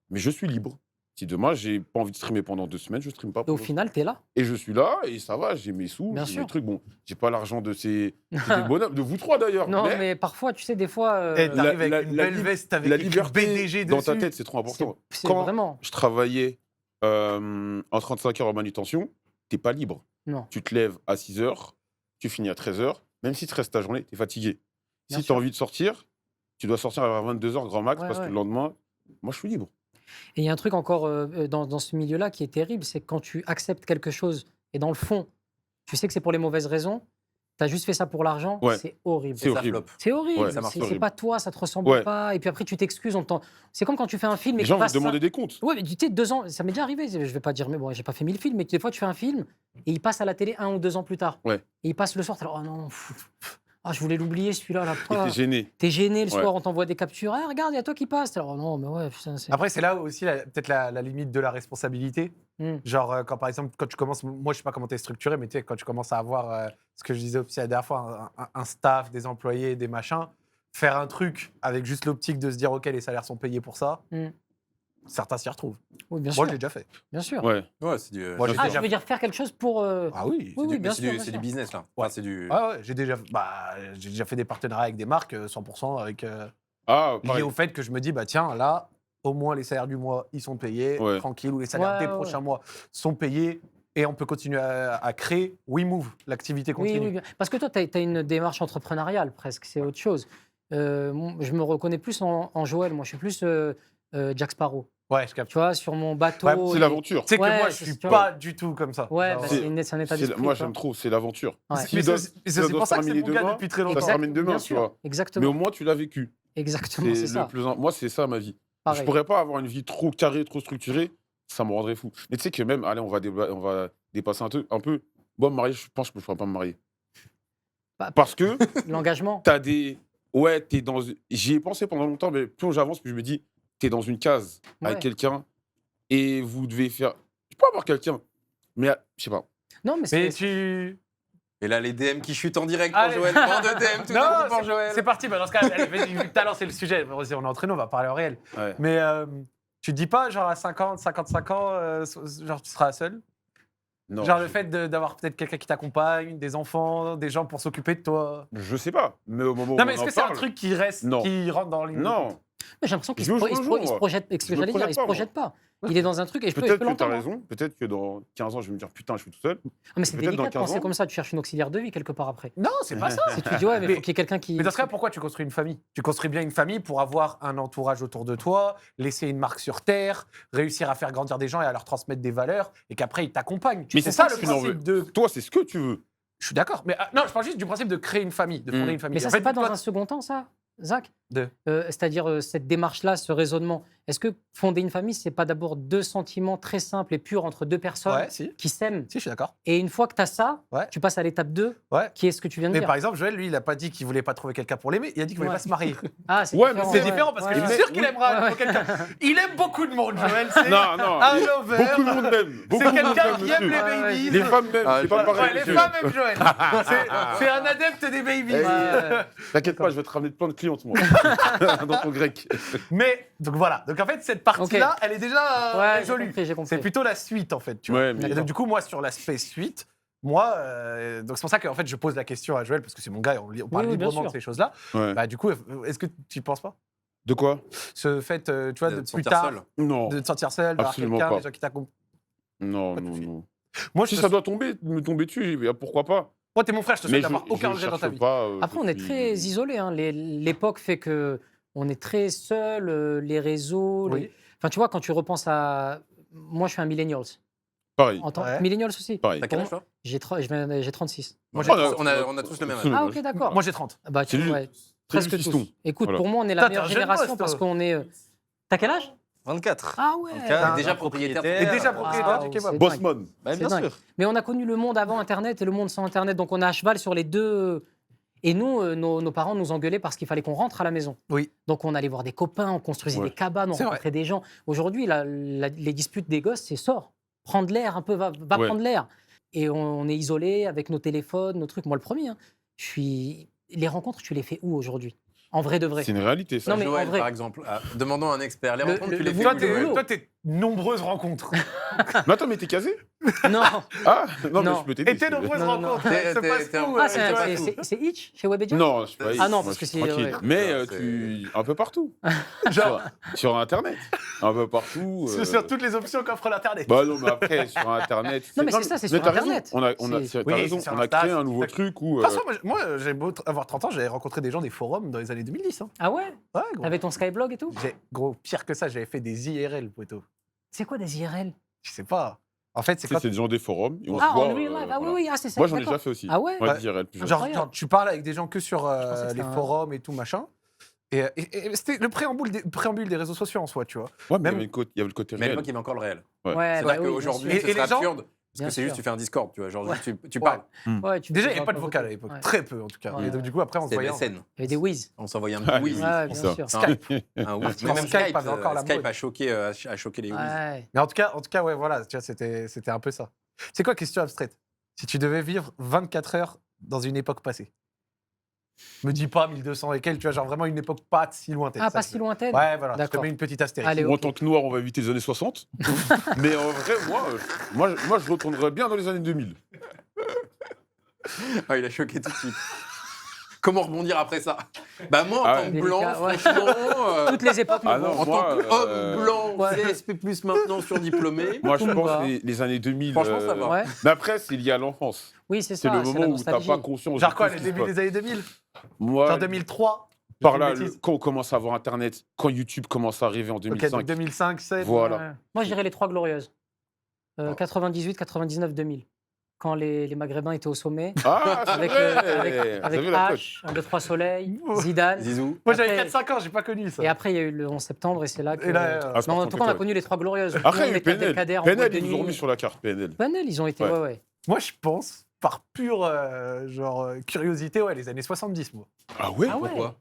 mais je suis libre. Si demain, j'ai pas envie de streamer pendant 2 semaines, je stream pas. Et au pendant- final, tu es là. Et je suis là, et ça va, j'ai mes sous, Bien j'ai sûr. mes trucs. Bon, j'ai pas l'argent de ces des bonhommes, de vous trois d'ailleurs. Non, mais mais parfois, tu sais, des fois, Et t'arrives la- avec une la belle lib- veste avec la écrit liberté BDG dans dessus. ta tête, c'est trop important. c'est Quand vraiment. je travaillais en 35 heures en manutention, t'es pas libre. Non. Tu te lèves à 6 heures, tu finis à 13 heures, même si tu restes ta journée, tu es fatigué. Bien Si tu sûr. as envie de sortir, tu dois sortir à 22 heures grand max Ouais, parce ouais. que le lendemain, moi je suis libre. Et il y a un truc encore dans ce milieu-là qui est terrible, c'est que quand tu acceptes quelque chose et dans le fond, tu sais que c'est pour les mauvaises raisons, tu as juste fait ça pour l'argent, Ouais. c'est horrible. C'est ça horrible. floppe. C'est horrible, Ouais, ça marche c'est horrible. pas toi, ça te ressemble Ouais. pas, et puis après tu t'excuses, c'est comme quand tu fais un film et Les que gens tu vont passes te demander ça- des comptes. Ouais, mais tu sais, 2 ans, ça m'est déjà arrivé, je vais pas dire, mais bon, j'ai pas fait 1000 films, mais des fois tu fais un film et il passe à la télé 1 ou 2 ans plus tard. Ouais. Et il passe le soir, t'es là, oh non, je voulais l'oublier celui-là, là. Et t'es gêné. T'es gêné le Ouais. soir, on t'envoie des captures, ah, regarde, il y a toi qui passe. Alors non, mais ouais, putain, c'est. Après, c'est là aussi peut-être la limite de la responsabilité. Hmm. Genre, quand par exemple, quand tu commences, moi je sais pas comment t'es structuré, mais tu sais, quand tu commences à avoir ce que je disais aussi la dernière fois, un staff, des employés, des machins, faire un truc avec juste l'optique de se dire, OK, les salaires sont payés pour ça, Hmm. certains s'y retrouvent. Oui, bien Moi, sûr. je l'ai déjà fait. Bien sûr. Ouais. Ouais, c'est du. Moi, j'ai Ah, déjà je veux dire faire quelque chose pour. Ah oui. Oui, oui, bien c'est sûr. du, bien c'est du sûr. business là. Ouais, c'est du. Ouais, j'ai déjà fait des partenariats avec des marques 100% avec Ah, lié pareil. au fait que je me dis bah tiens là au moins les salaires du mois ils sont payés Ouais. tranquille ou les salaires Ouais, des ouais, prochains mois sont payés et on peut continuer à créer. We move, l'activité Oui, continue. oui, bien. Parce que toi, tu as une démarche entrepreneuriale presque, c'est autre chose. Je me reconnais plus en Joël, moi je suis plus Jack Sparrow. Ouais, je capte. Tu vois, sur mon bateau. Ouais, C'est et- l'aventure. Tu sais que Ouais, moi je c'est- suis tu vois. pas du tout comme ça. Ouais, Genre, bah, c'est- c'est un état d'esprit. Moi, tu vois. j'aime trop, c'est l'aventure. Ouais. Ce qui mais doit- c'est ça doit pour ça que se c'est terminer mon gars demain, depuis très ça longtemps. se termine demain, bien tu sûr, vois. Mais exactement. au moins, tu l'as vécu. Exactement, c'est C'est ça. le plus. Moi, c'est ça ma vie. Pareil. Je pourrais pas avoir une vie trop carrée, trop structurée ça me rendrait fou. Mais tu sais que même, allez, on va dépasser un peu. Moi, me marier, je pense que je ne pourrais pas me marier. Pas- Parce que L'engagement. t'as des... Ouais, t'es dans... J'y ai pensé pendant longtemps, mais plus j'avance, plus je me dis, t'es dans une case avec Ouais. quelqu'un et vous devez faire... Je peux avoir quelqu'un, mais je sais pas. Non, mais Mais c'est. tu. Et là, les DM qui chutent en direct pour Allez. Joël. Bande de DM tout Non, d'un coup pour Joël. c'est parti. Bah, dans ce cas, allez, vas-y, vu que t'as lancé le sujet, on est entre nous, on va parler en réel. Ouais. Mais tu te dis pas, genre à 50, 55 ans, genre tu seras seul? Non, Genre le fait d'avoir peut-être quelqu'un qui t'accompagne, des enfants, des gens pour s'occuper de toi. je sais pas, mais au moment où Non, mais on est-ce en que c'est un parle... truc qui reste, Non. qui rentre dans les. Non, Mais j'ai l'impression qu'il Je se, joue pro- il se au pro- jour, il se moi. projette. Ce Je que me j'allais dire, il projette se pas, moi. projette pas. Il est dans un truc et je peux peut-être que t'as l'entendre. raison, peut-être que dans 15 ans, je vais me dire, putain, je suis tout seul. Ah, mais c'est Peut-être délicat dans de penser 15 ans. comme ça. Tu cherches une auxiliaire de vie quelque part après. Non, c'est pas ça. Si tu dis, ouais, mais il Mais- faut qu'il y ait quelqu'un qui. Mais dans ce cas, pourquoi tu construis une famille? Tu construis bien une famille pour avoir un entourage autour de toi, laisser une marque sur terre, réussir à faire grandir des gens et à leur transmettre des valeurs, et qu'après ils t'accompagnent. Mais C'est c'est ça ça le que tu n'en principe veux. de. Toi, c'est ce que tu veux. Je suis d'accord, mais non, je parle juste du principe de créer une famille, de fonder une famille. Mais ça, En c'est fait, pas dans toi, un second temps, ça, Zach De. C'est-à-dire cette démarche-là, ce raisonnement. Est-ce que fonder une famille, c'est pas d'abord deux sentiments très simples et purs entre deux personnes Ouais, si, qui s'aiment si, je suis d'accord. et une fois que tu as ça, Ouais. tu passes à l'étape 2, Ouais. qui est ce que tu viens de Mais dire. par exemple, Joël, lui, il a pas dit qu'il voulait pas trouver quelqu'un pour l'aimer, il a dit qu'il voulait Ouais. pas se marier. Ah, c'est Ouais, mais C'est ouais, différent parce que ouais, je suis ouais. sûr qu'il aimera Ouais, nouveau quelqu'un. Il aime beaucoup de monde, Joël. C'est Non, non. un mais lover. beaucoup de monde m'aime. Beaucoup C'est de monde quelqu'un m'aime, qui aime les monsieur. Ouais, ouais. babies. Les femmes m'aiment, Ah, c'est pas ouais, pareil. Ouais, les monsieur. femmes aiment Joël. C'est un adepte des babies. Ouais. T'inquiète pas, je vais te ramener plein de clientes, moi. Dans ton grec. Mais, donc voilà. Donc en fait, cette partie-là, elle est déjà Ouais, j'ai résolue. compris, j'ai compris. C'est plutôt la suite, en fait. Tu vois. Ouais, mais Et donc, du coup, moi, sur l'aspect suite, moi, donc c'est pour ça qu'en fait, je pose la question à Joël, parce que c'est mon gars et on parle Oui, bien librement de sûr. ces choses-là. Ouais. Bah, du coup, est-ce que tu y penses pas? De quoi? Ce fait, tu vois, De de te plus sentir tard, seul. Non. de te sentir seul, d'avoir Absolument quelqu'un, pas. des gens qui t'accompagnent. Non, Pas de non, souci. non. Moi, Si je ça doit me tomber dessus, pourquoi pas? Moi, t'es mon frère, je te souhaite d'avoir aucun regret dans ta cherche vie. pas, Après, on est très isolés. Hein. L'époque fait que on est très seul. Les réseaux. Oui. Enfin, tu vois, quand tu repenses à. Moi, je suis un millennials. Pareil. En tant... Ouais. Millennials aussi. Pareil. T'as quel âge, toi J'ai 36. Moi, on, j'ai- on a tous le même âge. Ah, ok, d'accord. Moi, j'ai 30. Bah, C'est lui. ouais, C'est presque le tous. fiston. Écoute, Voilà. pour moi, on est la Putain, meilleure t'es un jeune génération boss, parce toi. qu'on est. T'as quel âge 24. Ah ouais. T'es déjà propriétaire. Et déjà propriétaire Ah, du kebab. c'est Bossman. Bah, C'est bien dingue. sûr. Mais on a connu le monde avant Internet et le monde sans Internet, donc on est à cheval sur les deux. Et nous, nos parents nous engueulaient parce qu'il fallait qu'on rentre à la maison. Oui. Donc on allait voir des copains, on construisait Ouais. des cabanes, on C'est vrai. rencontrait des gens. Aujourd'hui, les disputes des gosses, c'est sort. Prendre l'air un peu, va Ouais. prendre l'air. Et on est isolé avec nos téléphones, nos trucs. Moi, le premier, hein. Les rencontres, tu les fais où aujourd'hui? En vrai de vrai. C'est une réalité, ça. Non, mais en Joël, vrai. par exemple, demandons à un expert. Les Le- rencontres, le- tu les le fais Toi, où, boulot, Joël toi, t'es nombreuses rencontres. Mais attends, mais t'es casé? Non. Ah, non, mais Non. je peux t'aider. Et tes si tu veux. nombreuses Non, non, rencontres. non. elles se T'es- passent t'es un- où, Ah, c'est pas tout. c'est Hitch chez Webedia? Non, je suis pas Ah non, moi, parce je que suis c'est- tranquille. ouais. Mais Non, tu un peu partout. Genre, Sur Internet. Un peu partout. sur toutes les options qu'offre l'Internet. Bah non, mais après, sur Internet. Non, mais c'est ça, c'est sur mais t'as raison. Internet. On a, C'est- t'as Oui, raison, c'est sur on a Insta, créé un c'est nouveau tout truc où. De toute façon, moi, j'ai beau avoir 30 ans, j'avais rencontré des gens des forums dans les années 2010. Hein. Ah ouais? Ouais, gros. T'avais ton Skyblog et tout? Gros, pire que ça, j'avais fait des IRL, poteau. C'est quoi des IRL? Je sais pas. En fait, c'est tu sais, quand. c'est des gens des forums. Et on Ah, se voit, en real life. Ah oui, voilà. oui, ah, c'est ça. Moi, j'en ai d'accord. déjà fait aussi. Ah ouais? Ouais, Ouais. d'IRL, plus jeune. Genre, tu parles avec des gens que sur pensais que les c'était un- forums et tout, machin. Et c'était le préambule des réseaux sociaux en soi, tu vois. Ouais, mais Même- il y avait le côté Mais à réel. l'époque, il y avait encore le réel. Ouais. Ouais, C'est-à-dire bah oui, bien qu'aujourd'hui, sûr. ce Et serait les gens- absurde. Parce Bien que c'est juste, sûr. tu fais un Discord, tu vois. Genre, Ouais. juste, tu Ouais. parles. Ouais, tu Déjà, peux il n'y avait pas de beaucoup. vocal à l'époque. Ouais. Très peu, en tout cas. Ouais. Et donc, du coup, après, on se C'était voyait. MSN. Il y avait des whiz. On s'envoyait un Ah, petit whiz. oui. Ouais, bien ça. sûr. Skype. Un whiz. Quand Même Skype Skype, avait encore la Skype mode. a choqué les whiz. Ouais. Mais en tout cas, ouais, voilà, tu vois, c'était un peu ça. C'est quoi, question abstraite? Si tu devais vivre 24 heures dans une époque passée, me dis pas 1200 et quelques, tu vois, genre vraiment une époque pas si lointaine. Ah, ça, pas je si veux. lointaine? Ouais, voilà, je te D'accord. mets une petite astérix. Allez, En ok. tant que noir, on va éviter les années 60. Mais en vrai, moi, je retournerais bien dans les années 2000. Ah, il a choqué tout de suite. Comment rebondir après ça? Bah moi, en Ah tant ouais. que blanc, Délicat, ouais. franchement, Toutes les époques. Ah me non, vont. en moi, tant qu'homme blanc, ouais. CSP+, maintenant surdiplômé, Moi, je Kumba. pense les années 2000. Franchement, ça va. Ouais. Mais après, c'est lié à l'enfance. Oui, c'est C'est ça. le la moment où t'as nostalgie. pas conscience. Genre de quoi, tout les ce qui se débuts passe. des années 2000? Moi, Genre 2003? par Je dis là, une bêtise. quand on commence à avoir Internet, quand YouTube commence à arriver en Ok, 2005. donc 2005, 2007. Voilà. Ouais. Moi, je dirais les trois glorieuses. 98, 99, 2000. quand les Maghrébins étaient au sommet. Ah, c'est Avec, vrai. avec, Vous avec avez la cote. H, 1, 2, 3 Soleil, Zidane. Zizou. Moi, j'avais Après- 4-5 ans, j'ai pas connu ça. Et après, il y a eu le 11 septembre et c'est là que. Et là, Ah, c'est Non, en par tout contre, cas, on a ouais. connu les Trois Glorieuses. Après, il y a eu Avec PNL. Abdelkader en PNL, boîte de ils nous ont nuit. mis sur la carte, PNL. PNL, ils ont été. Ouais. Ouais. Moi, je pense, par pure curiosité, les années 70, moi. Ah ouais Ah ouais. Pourquoi?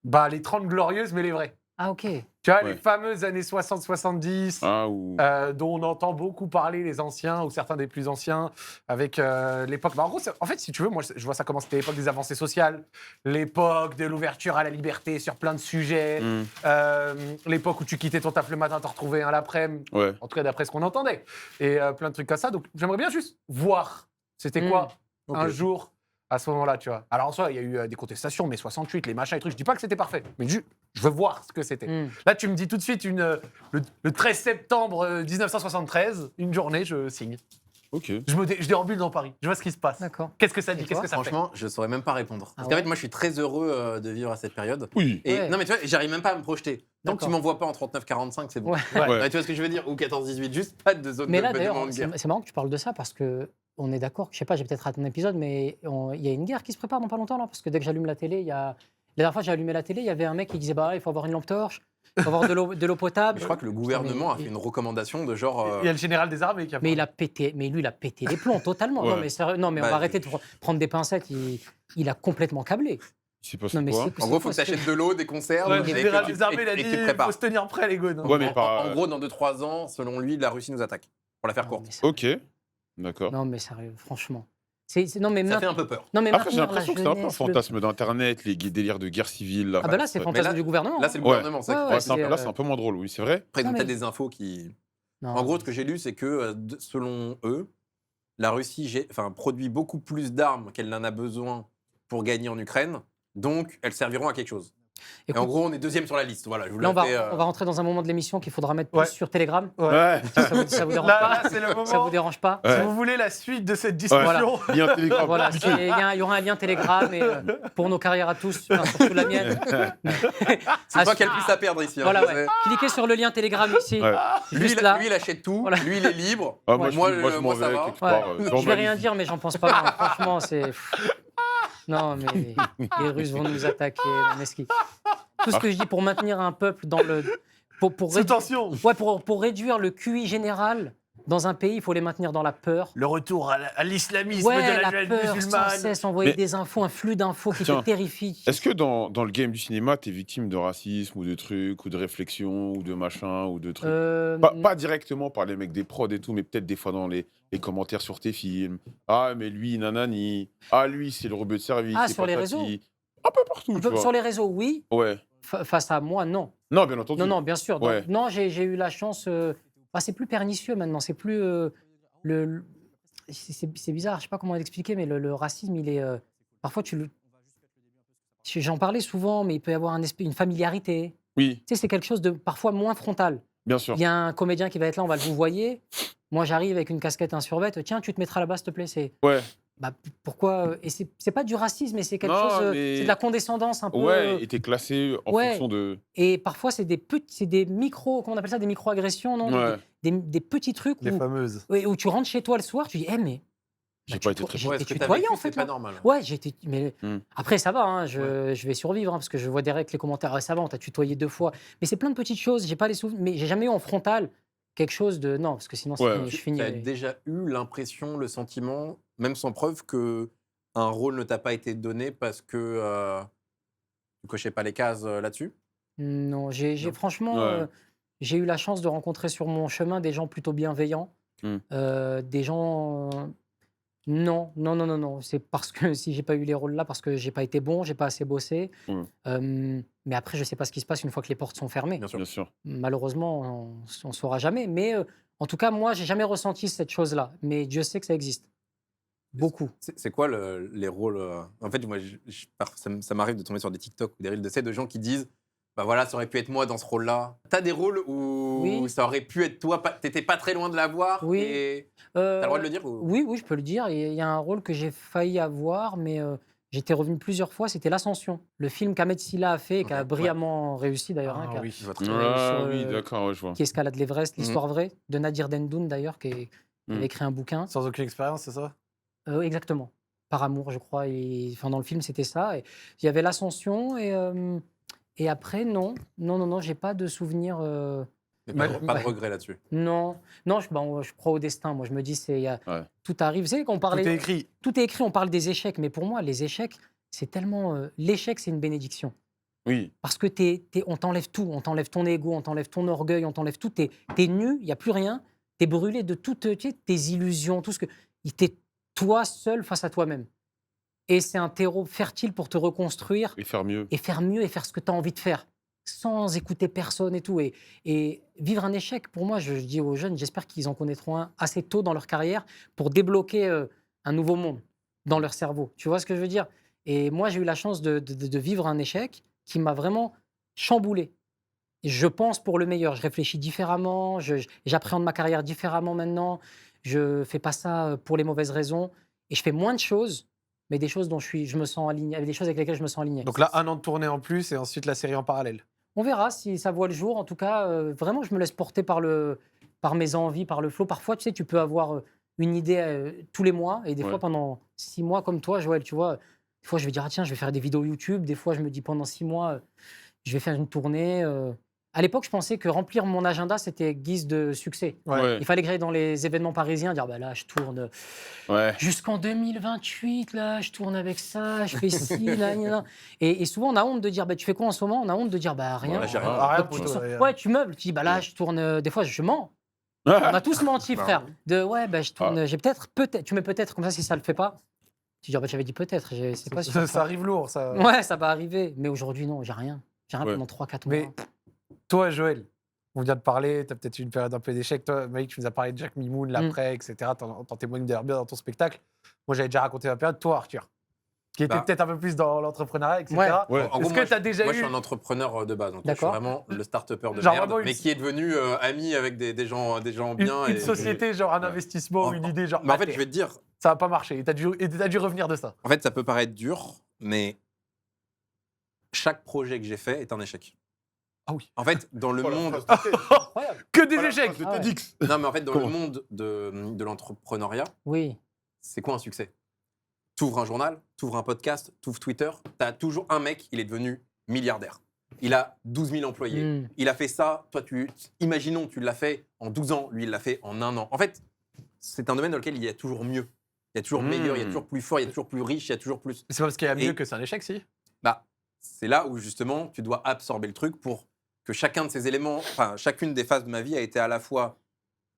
Bah, les 30 glorieuses, mais les vraies. Ah, ok. Tu vois, Ouais. les fameuses années 60-70, Ah, ou... dont on entend beaucoup parler, les anciens, ou certains des plus anciens, avec l'époque. Bah, en gros, en fait, si tu veux, moi, je vois ça comment c'était l'époque des avancées sociales, l'époque de l'ouverture à la liberté sur plein de sujets, Hmm, l'époque où tu quittais ton taf le matin, t'en retrouvais un l'après-midi, Ouais. en tout cas d'après ce qu'on entendait, et plein de trucs comme ça. Donc, j'aimerais bien juste voir c'était quoi un Ok. jour à ce moment-là, tu vois. Alors en soi, il y a eu des contestations, mais 68, les machins et trucs. Je dis pas que c'était parfait, mais je veux voir ce que c'était. Hmm. Là, tu me dis tout de suite le 13 septembre 1973, une journée, je signe. Ok. Je déambule dans Paris, je vois ce qui se passe. D'accord. Qu'est-ce que ça dit, Et qu'est-ce toi que ça fait. Franchement, je saurais même pas répondre. Parce Ah qu'en ouais fait, moi, je suis très heureux de vivre à cette période. Oui. Et Ouais. non, mais tu vois, j'arrive même pas à me projeter. Tant que tu D'accord. m'envoies pas en 39-45, c'est bon. Ouais. Ouais. Ouais. Ouais, tu vois ce que je veux dire? Ou 14-18, juste pas de zone Mais de là, de d'ailleurs, moment de guerre. c'est marrant que tu parles de ça parce que on est d'accord. Je sais pas, j'ai peut-être raté un épisode, mais il y a une guerre qui se prépare dans pas longtemps là, parce que dès que j'allume la télé, il y a. La dernière fois, j'ai allumé la télé, il y avait un mec qui disait bah il faut avoir une lampe torche, il faut avoir de l'eau potable. Je crois que le gouvernement a fait une recommandation de genre. Il y a le général des armées qui a Mais parlé. lui, il a pété les plombs totalement. Ouais. Non, mais sérieux, non, mais on Bah, va arrêter de prendre des pincettes. Il a complètement câblé. Il s'est passé Non, mais quoi c'est En gros, faut quoi que ce tu achètes de l'eau, des conserves. Ouais, mais le et général que tu- des armées, il a et dit que tu te il prépares. faut se tenir prêt, les gars. Ouais, mais En gros, dans 2-3 ans, selon lui, la Russie nous attaque. Pour la faire Non, courte. mais sérieux. Ok. D'accord. Non, mais sérieux, franchement. Non, mais Ça fait un peu peur. non, mais Après, j'ai maintenir la l'impression que c'est un peu un jeunesse, le- fantasme d'Internet, les délires de guerre civile. Là. Ah, bah là, c'est le Ouais. fantasme là- du gouvernement. Là, c'est le Ouais. gouvernement. c'est Ouais, ça qui ouais, Ouais, fait- c'est un peu- c'est, là, c'est un peu moins drôle, oui, c'est vrai. Après, ils ont Non, mais- peut-être des infos qui. Non. En gros, ce que j'ai lu, c'est que selon eux, la Russie produit beaucoup plus d'armes qu'elle n'en a besoin pour gagner en Ukraine. Donc, elles serviront à quelque chose. Et Écoute, en gros, on est deuxième sur la liste. Voilà, je vous là, l'ai fait. on va rentrer dans un moment de l'émission qu'il faudra mettre plus Ouais. sur Telegram. Ouais. Ça vous dérange Là, pas là, c'est le moment. Ça vous dérange pas Ouais. Si vous voulez la suite de cette discussion, Voilà. Lien Telegram. Voilà, il y aura un lien Telegram et, pour nos carrières à tous, enfin, surtout la mienne. C'est toi qui as le plus à perdre ici. hein, Voilà, je ouais. sais. Cliquez sur le lien Telegram ici, Ouais. juste là. Lui, il achète tout. Voilà. Lui, il est libre. Ah, moi, Moi, je m'en moi, ça vais va. quelque Ouais. part. Je vais rien dire, mais j'en pense pas. Non, franchement, c'est. Non, mais les Russes vont nous attaquer. Non, mais tout ce que je dis pour maintenir un peuple dans le. Pour sous tension. Ouais, pour réduire le QI général dans un pays, il faut les maintenir dans la peur. Le retour à l'islamisme Ouais, de la la jeunesse peur, sans musulmane. cesse envoyer Mais- des infos, un flux d'infos qui Tiens. te terrifie. Est-ce que dans le game du cinéma, t'es victime de racisme ou de trucs, ou de réflexion, ou de machin, ou de trucs pas directement par les mecs des prods et tout, mais peut-être des fois dans les commentaires sur tes films. Ah, mais lui, nanani. Ah, lui, c'est le rebeu de service. Ah, c'est sur les patati. réseaux Un peu partout, tu vois. Sur les réseaux, oui. Ouais. Face à moi, non. Non, bien entendu. Non, non, bien sûr. Ouais. Non, j'ai eu la chance. C'est plus pernicieux maintenant. C'est plus c'est bizarre. Je sais pas comment l'expliquer, mais le racisme, il est parfois J'en parlais souvent, mais il peut y avoir une familiarité. Oui, Tu sais, c'est quelque chose de parfois moins frontal. bien sûr. Il y a un comédien qui va être là, on va le vous voyez. Moi, j'arrive avec une casquette, un survêt. Tiens, tu te mettras là-bas, s'il te plaît. Ouais. Pourquoi Et c'est pas du racisme, mais c'est quelque Non, chose. mais- C'est de la condescendance un peu. Ouais, et t'es classé en ouais. fonction de. Et parfois, c'est des micros, comment on appelle ça, des micro-agressions, non Ouais. des petits trucs Les où, fameuses. où tu rentres chez toi le soir, tu dis, mais J'ai bah, pas tu- été très j'ai Ouais, été ce que t'as tutoyé vécu, en fait. c'est pas là. normal. Ouais, j'ai été. Mais Hmm. après, ça va, hein, je vais survivre hein, parce que je vois direct les commentaires. Ah, ça va, on t'a tutoyé 2 fois. Mais c'est plein de petites choses. J'ai pas les souvenirs, mais j'ai jamais eu en frontal quelque chose de. Non, parce que sinon, Ouais. je finis. Tu as déjà eu l'impression, le sentiment, même sans preuve, que un rôle ne t'a pas été donné parce que tu cochais pas les cases là-dessus? Non, j'ai Non. franchement, Ouais. j'ai eu la chance de rencontrer sur mon chemin des gens plutôt bienveillants, Hmm. des gens. Non, non, non, non, non. C'est parce que si j'ai pas eu les rôles là, parce que j'ai pas été bon, j'ai pas assez bossé. Hmm. Mais après, je sais pas ce qui se passe une fois que les portes sont fermées. Bien sûr. Bien sûr. Malheureusement, on saura jamais. Mais en tout cas, moi, j'ai jamais ressenti cette chose-là. Mais Dieu sait que ça existe. Beaucoup. C'est quoi les rôles En fait, moi, ça m'arrive de tomber sur des TikTok ou des reels de gens qui disent bah voilà, ça aurait pu être moi dans ce rôle-là. T'as des rôles où Oui. ça aurait pu être toi, t'étais pas très loin de l'avoir. Oui. Et t'as le droit de le dire Oui, oui, je peux le dire. Il y a un rôle que j'ai failli avoir, mais j'étais revenu plusieurs fois. C'était L'Ascension, le film qu'Ahmed Silla a fait, et qui a Ok, brillamment réussi d'ailleurs, hein, Ah qui a- oui. Je vois très bien. Ouais, Ah sur, oui, d'accord, ouais, je vois. qui escalade l'Everest, Mhm. l'histoire vraie de Nadir Dendoun d'ailleurs, qui est J'avais écrit un bouquin. Sans aucune expérience, c'est ça? Exactement. Par amour, je crois. Enfin, dans le film, c'était ça. Et il y avait l'ascension. Et après, non. Non, j'ai pas de souvenir. Mais pas de Ouais. regret là-dessus. Non. Non, je crois au destin. Moi, je me dis, Ouais. tout arrive. Vous savez, quand on Tout parlait. est écrit. Tout est écrit, on parle des échecs. Mais pour moi, les échecs, c'est tellement. L'échec, c'est une bénédiction. Oui. Parce que on t'enlève tout. On t'enlève ton ego, on t'enlève ton orgueil, on t'enlève tout. T'es nu, il n'y a plus rien. T'es brûlé de toutes tu sais, tes illusions, tout ce que. T'es toi seul face à toi-même. Et c'est un terreau fertile pour te reconstruire Et faire mieux. et faire mieux et faire ce que tu as envie de faire, sans écouter personne et tout. Et vivre un échec, pour moi, je dis aux jeunes, j'espère qu'ils en connaîtront un assez tôt dans leur carrière pour débloquer un nouveau monde dans leur cerveau. Tu vois ce que je veux dire? Et moi, j'ai eu la chance de vivre un échec qui m'a vraiment chamboulé. Et je pense pour le meilleur. Je réfléchis différemment, j'appréhende ma carrière différemment maintenant. Je fais pas ça pour les mauvaises raisons. Et je fais moins de choses, mais des choses dont je me sens aligné, avec des choses avec lesquelles je me sens aligné. Donc là, 1 an de tournée en plus et ensuite la série en parallèle. On verra si ça voit le jour. En tout cas, vraiment, je me laisse porter par mes envies, par le flow. Parfois, tu sais, tu peux avoir une idée tous les mois et des Ouais. fois pendant 6 mois, comme toi, Joël, tu vois. Des fois, je vais dire, ah, tiens, je vais faire des vidéos YouTube. Des fois, je me dis, pendant 6 mois, je vais faire une tournée. À l'époque, je pensais que remplir mon agenda, c'était guise de succès. Ouais. Il fallait que j'aille dans les événements parisiens, dire, bah là, je tourne Ouais. jusqu'en 2028, là, je tourne avec ça, je fais ci, là, là. Et souvent, on a honte de dire, bah, tu fais quoi en ce moment? On a honte de dire, bah, rien. Là, j'ai rien. Ah, rien Donc, pour tu te toi, sens- ouais. ouais, tu meubles, tu dis, bah là, je tourne. Des fois, je mens. On a tous menti, Bah, frère. Ouais, bah, je tourne. J'ai peut-être, tu mets peut-être, comme ça, si ça le fait pas. Tu dis, ah, bah, j'avais dit peut-être, c'est pas sûr. Ça arrive lourd, ça. Ouais, ça va arriver. Mais aujourd'hui, non, j'ai rien. J'ai rien Ouais. pendant 3-4 Mais mois. toi, Joël, on vient de parler, tu as peut-être eu une période un peu d'échec. Toi, Mike, tu nous as parlé de Jack Mimoun, l'après, etc. T'en témoignes d'ailleurs bien dans ton spectacle. Moi, j'avais déjà raconté ma période. Toi, Arthur, qui était Bah. peut-être un peu plus dans l'entrepreneuriat, etc. Ouais. Ouais. En Est-ce gros, que moi, tu as déjà moi, eu. je suis un entrepreneur de base. Donc je suis D'accord. vraiment le start-upper de Genre merde, vraiment une- mais qui est devenu ami avec des gens Une, bien. une et- société, genre un Ouais. investissement, une idée, genre. Mais en fait, ah, je vais te dire, ça n'a pas marché. Et tu as dû revenir de ça. en fait, ça peut paraître dur, mais chaque projet que j'ai fait est un échec. Ah oui. En fait, dans le monde, Incroyable. Que des échecs. De Ah ouais. TEDx. non, mais en fait, dans le Comment monde de l'entrepreneuriat, Oui. c'est quoi un succès? T'ouvres un journal, t'ouvres un podcast, t'ouvres Twitter, t'as toujours un mec, il est devenu milliardaire. Il a 12 000 employés. Mm. Il a fait ça, toi, imaginons, tu l'as fait en 12 ans, lui, il l'a fait en 1 an. En fait, c'est un domaine dans lequel il y a toujours mieux. Il y a toujours meilleur, il y a toujours plus fort, il y a toujours plus riche, il y a toujours plus. C'est pas parce qu'il y a mieux Et- que c'est un échec, si. Bah, c'est là où, justement, tu dois absorber le truc pour que chacun de ces éléments, enfin, chacune des phases de ma vie a été à la fois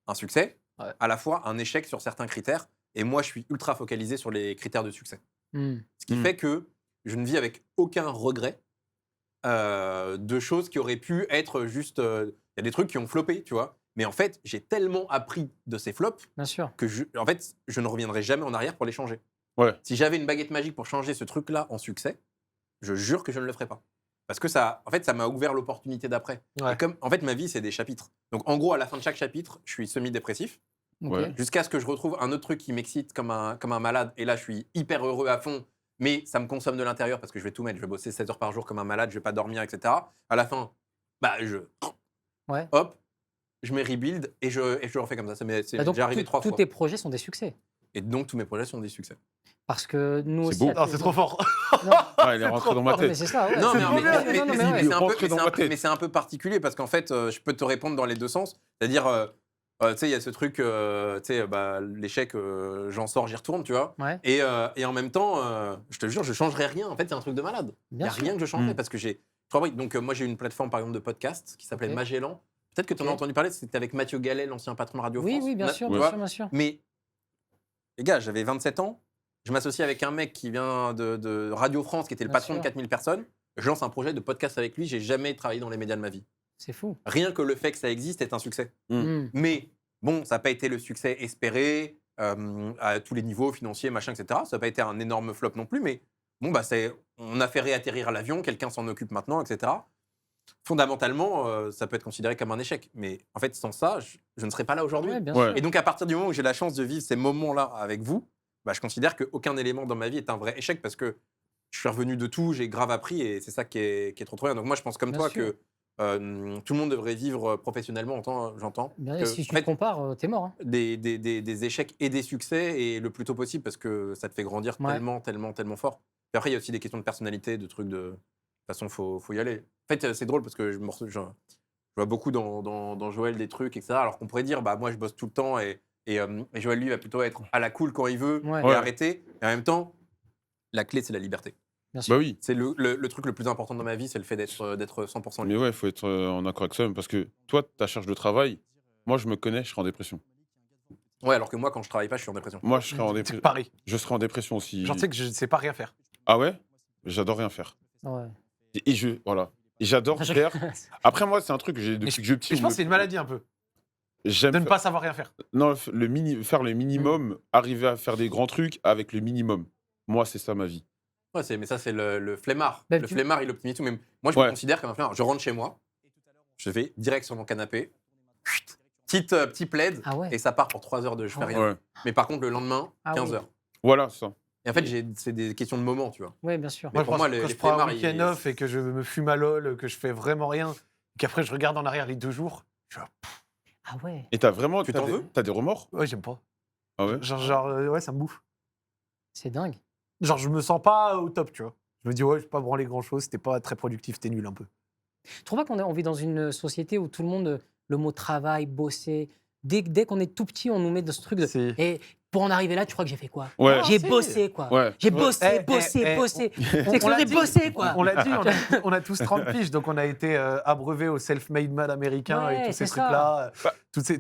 un succès, Ouais. à la fois un échec sur certains critères. Et moi, je suis ultra focalisé sur les critères de succès. Mm. Ce qui Mm. fait que je ne vis avec aucun regret de choses qui auraient pu être juste. Il y a des trucs qui ont floppé, tu vois. Mais en fait, j'ai tellement appris de ces flops Bien sûr. que en fait, je ne reviendrai jamais en arrière pour les changer. Ouais. Si j'avais une baguette magique pour changer ce truc-là en succès, je jure que je ne le ferais pas. Parce que ça, en fait, ça m'a ouvert l'opportunité d'après. Ouais. Et comme, en fait, ma vie, c'est des chapitres. Donc, en gros, à la fin de chaque chapitre, je suis semi-dépressif. Ok. Ouais. Jusqu'à ce que je retrouve un autre truc qui m'excite comme un malade. Et là, je suis hyper heureux à fond. Mais ça me consomme de l'intérieur parce que je vais tout mettre. Je vais bosser 7 heures par jour comme un malade. Je vais pas dormir, etc. À la fin, bah, Ouais. hop, je me rebuild et je le refais comme ça. C'est Bah, donc, déjà arrivé 3 tous fois. tes projets sont des succès. Et donc, tous mes projets sont des succès. Parce que nous C'est aussi. beau. à Non, tous- c'est trop fort. Non, Ah, il est rentré dans ma non, mais tête. c'est ça, ouais. Non, c'est mais, trop mais- bien. mais- Non, non, mais- mais mais ouais. c'est un peu- Rentré dans mais ma c'est un peu- tête. mais c'est un peu particulier parce qu'en fait, je peux te répondre dans les deux sens. C'est-à-dire, tu sais, il y a ce truc, tu sais, bah, l'échec, j'en sors, j'y retourne, tu vois. Ouais, Et en même temps, je te jure, je changerais rien. En fait, c'est un truc de malade. Il n'y bien a sûr. rien que je changerais Mm. parce que j'ai trois briques. Donc, moi, j'ai une plateforme, par exemple, de podcast qui s'appelait Ok. Magellan. Peut-être que tu en as Ok. entendu parler, c'était avec Mathieu Gallet, l'ancien patron de Radio Oui, France. oui, bien On a- sûr, tu bien vois. sûr, bien sûr. Mais, les gars, j'avais 27 ans. Je m'associe avec un mec qui vient de Radio France, qui était le Bien patron de sûr. 4000 personnes. Je lance un projet de podcast avec lui. J'ai jamais travaillé dans les médias de ma vie. C'est fou. Rien que le fait que ça existe est un succès. Mm. Mais bon, ça n'a pas été le succès espéré à tous les niveaux, financiers, machin, etc. Ça n'a pas été un énorme flop non plus. Mais bon, bah, on a fait réatterrir l'avion, quelqu'un s'en occupe maintenant, etc. Fondamentalement, ça peut être considéré comme un échec. Mais en fait, sans ça, je ne serais pas là aujourd'hui. Ouais, bien Ouais. sûr. Et donc, à partir du moment où j'ai la chance de vivre ces moments-là avec vous, bah, je considère qu'aucun élément dans ma vie est un vrai échec parce que je suis revenu de tout, j'ai grave appris et c'est ça qui est trop bien. Donc, moi, je pense comme Bien toi sûr. que tout le monde devrait vivre professionnellement, j'entends. Mais Que, si tu en fait, te compares, t'es mort. Hein. des échecs et des succès et le plus tôt possible parce que ça te fait grandir Ouais. tellement fort. Et après, il y a aussi des questions de personnalité, de trucs de. De toute façon, faut y aller. En fait, c'est drôle parce que je vois beaucoup dans Joël des trucs, etc. Alors qu'on pourrait dire, bah, moi, je bosse tout le temps et Joël, lui, va plutôt être à la cool quand il veut Ouais. et Ouais. arrêter. Et en même temps, la clé, c'est la liberté. Bien sûr. Bah oui. C'est le truc le plus important dans ma vie, c'est le fait d'être 100% Mais libre. ouais, il faut être en accord avec soi-même parce que toi, ta charge de travail, moi, je me connais, je serai en dépression. Ouais, alors que moi, quand je travaille pas, je suis en dépression. Moi, je serai en C'est dépression. pareil. Je serai en dépression aussi. Genre, tu sais que je ne sais pas rien faire. Ah ouais? J'adore rien faire. Ouais. Voilà. Et j'adore faire. Après, moi, c'est un truc que j'ai Mais depuis que je suis petit. Et je pense que c'est une maladie un peu. J'aime De ne faire- pas savoir rien faire. Non, faire le minimum, arriver à faire des grands trucs avec le minimum. Moi, c'est ça ma vie. Ouais, mais ça, c'est le flemmard. Bah, le tu- flemmard, il optimise tout. Mais moi, je Ouais. me considère comme un flemmard. Je rentre chez moi, je vais direct sur mon canapé, petit plaid, Ah ouais. et ça part pour 3 heures de je fais Ah rien. Ouais. Mais par contre, le lendemain, Ah 15 oui. heures. Voilà, ça. Et en fait, c'est des questions de moment, tu vois. Ouais, bien sûr. Mais Moi, pour je moi, pense que les quand je prends un flemmards, week-end ils- off et que je me fume à LOL, que je fais vraiment rien, qu'après je regarde en arrière les 2 jours, je suis là, Ah ouais. Et t'as vraiment. Tu t'en veux? T'as des remords? ouais, j'aime pas. Ah ouais? Ouais, ça me bouffe. C'est dingue. Genre, je me sens pas au top, tu vois. Je me dis, ouais, je vais pas branler grand-chose, c'était pas très productif, t'es nul un peu. Tu trouves pas on vit dans une société où tout le monde, le mot travail, bosser, dès qu'on est tout petit, on nous met dans ce truc de. C'est- Et pour en arriver là, tu crois que j'ai fait quoi? Ouais. J'ai si. bossé, quoi. Ouais. J'ai Ouais. bossé, Eh, bossé, eh, bossé. on C'est que l'a j'ai dit. bossé, quoi. On l'a dit, on a tous 30 piges, donc on a été abreuvés au self-made man américain Ouais, et tous ces c'est ça. trucs-là, Bah.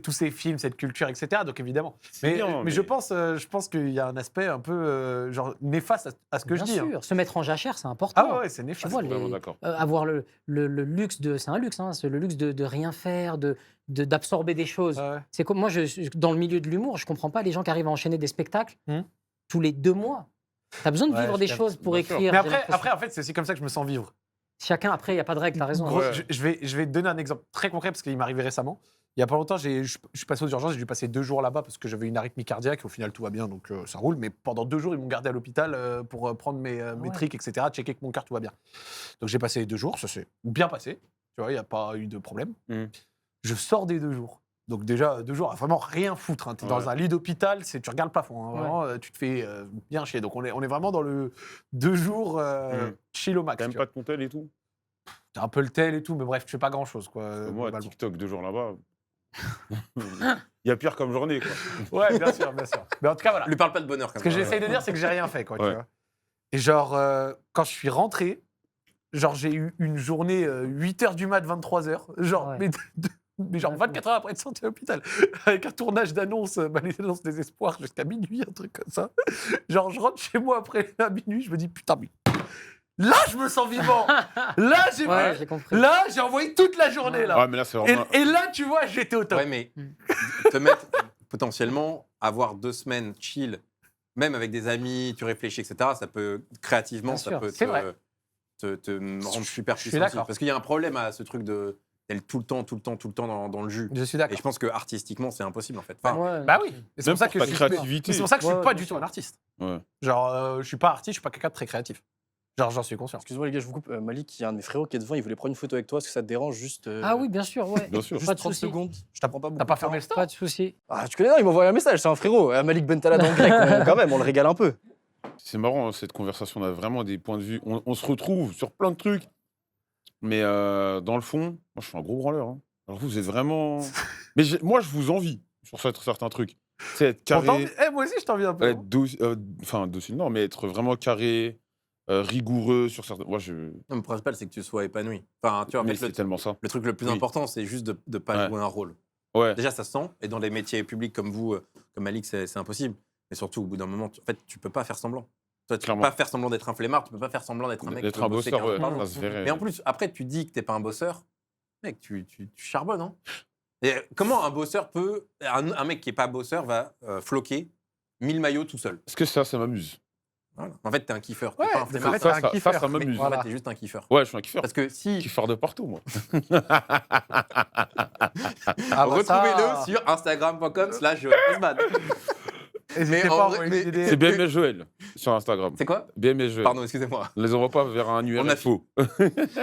tous ces films, cette culture, etc. Donc évidemment. C'est Mais, bien, mais je pense qu'il y a un aspect un peu genre néfaste à ce que Bien je dis. hein. sûr. Se mettre en jachère, c'est important. Ah ouais, c'est Tu néfaste. vois, Vraiment d'accord. avoir le luxe de. C'est un luxe, hein, c'est le luxe de rien faire, d'absorber des choses. Ouais. C'est comme moi, dans le milieu de l'humour, je comprends pas les gens qui arrivent à enchaîner des spectacles tous les 2 mois. Tu as besoin de Ouais, vivre je des capte. choses pour Bien sûr. écrire. Mais j'ai l'impression. après, en fait, c'est aussi comme ça que je me sens vivre. Chacun, après, il n'y a pas de règle, tu as raison. Gros, Ouais. je vais te donner un exemple très concret parce qu'il m'est arrivé récemment. Il y a pas longtemps, je suis passé aux urgences, j'ai dû passer 2 jours là-bas parce que j'avais une arythmie cardiaque. Au final, tout va bien, donc ça roule. Mais pendant 2 jours, ils m'ont gardé à l'hôpital pour prendre mes ouais. trics, etc., checker que mon cœur, tout va bien. Donc j'ai passé 2 jours, ça s'est bien passé. Tu vois, il n'y a pas eu de problème. Je sors des 2 jours. Donc déjà, 2 jours à vraiment rien foutre. Hein. Tu es dans Ouais. un lit d'hôpital, tu regardes le plafond. Hein, vraiment, tu te fais bien chier. Donc on est vraiment dans le 2 jours chill au max. T'as même tu pas de ton tel et tout? T'as un peu le tel et tout, mais bref, tu fais pas grand-chose. Quoi, Parce que moi, globalement. TikTok 2 jours là-bas. Il y a pire comme journée, quoi. Ouais, bien sûr, bien sûr. Mais en tout cas, voilà. Lui parle pas de bonheur, comme Ce que ça. j'essaye de dire, c'est que j'ai rien fait, quoi, tu Ouais. vois. Et genre, quand je suis rentré, genre, j'ai eu une journée 8h du mat, 23h. Genre, Ouais. mais genre 24 heures après de sortir de l'hôpital. Avec un tournage d'annonces, les annonces des espoirs jusqu'à minuit, un truc comme ça. Genre, je rentre chez moi après à minuit, je me dis, putain, mais là, je me sens vivant. Là, Ouais, j'ai compris. là, j'ai envoyé toute la journée, là. Ah, mais là, c'est vraiment. Et là, tu vois, j'étais au top. Ouais, mais te mettre potentiellement, avoir 2 semaines chill, même avec des amis, tu réfléchis, etc., ça peut, créativement, Bien ça sûr, peut c'est vrai. te rendre super Je suis puissant. d'accord. Parce qu'il y a un problème à ce truc d'être tout le temps dans le jus. Je suis Et d'accord. je pense que artistiquement, c'est impossible, en fait. Enfin, Ouais. Bah oui. Et c'est Même pour ça pour que ta je suis créativité. Mais c'est pour ça que je suis Ouais, pas bien du tout sûr. un artiste. Ouais. Genre, je suis pas artiste, je suis pas quelqu'un de très créatif. Genre, j'en suis conscient. Excuse-moi les gars, je vous coupe. Malik, il y a un de mes frérots qui est devant, il voulait prendre une photo avec toi. Est-ce que ça te dérange juste Ah oui, bien sûr, ouais. Bien sûr. Juste Pas de 30 souci. secondes. Je t'apprends pas beaucoup. T'as pas de fermé temps. le store? Pas de souci. Ah, tu connais, non, il m'a envoyé un message, c'est un frérot. Malik Bentala dans le grec, quand même, on le régale un peu. C'est marrant, hein, cette conversation. On a vraiment des points de vue. On se retrouve sur plein de trucs. Mais dans le fond, moi, je suis un gros branleur. Hein. Alors, vous êtes vraiment. Mais moi, je vous envie sur certains trucs. C'est être carré. Moi aussi, je t'envie un peu. Être enfin, docile, non, mais être vraiment carré, rigoureux sur certains. Moi, je. non, le principal, c'est que tu sois épanoui. Enfin, tu vois, en Mais fait, c'est tellement ça. le truc le plus Oui. important, c'est juste de ne pas Ouais. jouer un rôle. Ouais. Déjà, ça se sent. Et dans des métiers publics comme vous, comme Malik, c'est impossible. Mais surtout, au bout d'un moment, en fait, tu peux pas faire semblant. Toi, tu Clairement. peux pas faire semblant d'être un flemmard, tu peux pas faire semblant d'être un mec D'être qui veut un bosser bosseur, 40 ouais, par jour. ça se verrait. Mais en plus, après, tu dis que t'es pas un bosseur. Mec, tu charbonnes, hein. Et comment un bosseur peut... Un mec qui est pas bosseur va floquer 1000 maillots tout seul. Parce que ça m'amuse. Voilà. En fait, t'es un kiffeur. T'es Ouais, pas un mais flemmard. en fait, t'es un Ça kiffeur. Mais m'amuse. en fait, Voilà. t'es juste un kiffeur. Ouais, je suis un kiffeur. Parce que si... Kiffeur de partout, moi. Ah bah ça- Retrouvez-le sur instagram.com/joelosman. N'hésitez en pas à vrai, envoyer des C'est DM. BMS Joël sur Instagram. C'est quoi BMS Joël. Pardon, excusez-moi. Ne les envoie pas vers un On URL a- faux.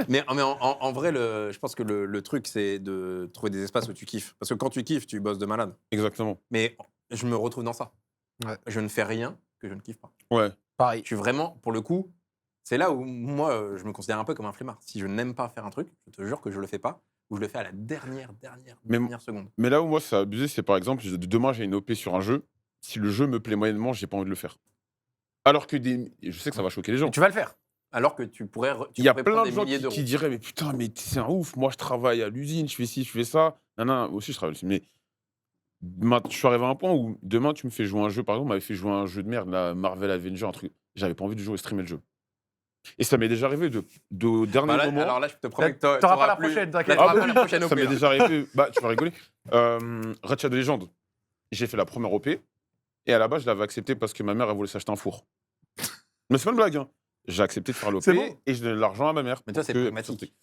Mais en vrai, je pense que le truc, c'est de trouver des espaces où tu kiffes. Parce que quand tu kiffes, tu bosses de malade. Exactement. Mais je me retrouve dans ça. Ouais. Je ne fais rien que je ne kiffe pas. Ouais. Pareil. Je suis vraiment, pour le coup, c'est là où moi, je me considère un peu comme un flemmard. Si je n'aime pas faire un truc, je te jure que je le fais pas, ou je le fais à la dernière seconde. Mais là où moi, c'est abusé, c'est par exemple, demain, j'ai une OP sur un jeu. Si le jeu me plaît moyennement, j'ai pas envie de le faire. Alors que je sais que ça va choquer les gens. Tu vas le faire. Alors que tu pourrais, Il y a pourrais plein prendre de des gens milliers qui d'euros. diraient mais putain mais c'est un ouf, moi je travaille à l'usine, je fais ci, je fais ça. Non, aussi je travaille à l'usine. Mais je suis arrivé à un point où demain tu me fais jouer un jeu, par exemple, on m'avait fait jouer un jeu de merde, la Marvel Avenger, un truc. J'avais pas envie de jouer et streamer le jeu. Et ça m'est déjà arrivé au dernier Bah là, moment. alors là, je te promets que T'auras pas la prochaine, t'inquiète. T'auras Ah pas oui, la prochaine OP. ça m'est là. déjà arrivé. Bah, tu vas rigoler. Red Shadow Legends, j'ai fait la première OP. Et à la base, je l'avais accepté parce que ma mère, elle voulait s'acheter un four. Mais c'est pas une blague, hein. J'ai accepté de faire l'OP C'est bon. et je donnais de l'argent à ma mère. Mais toi, c'est Que- pragmatique.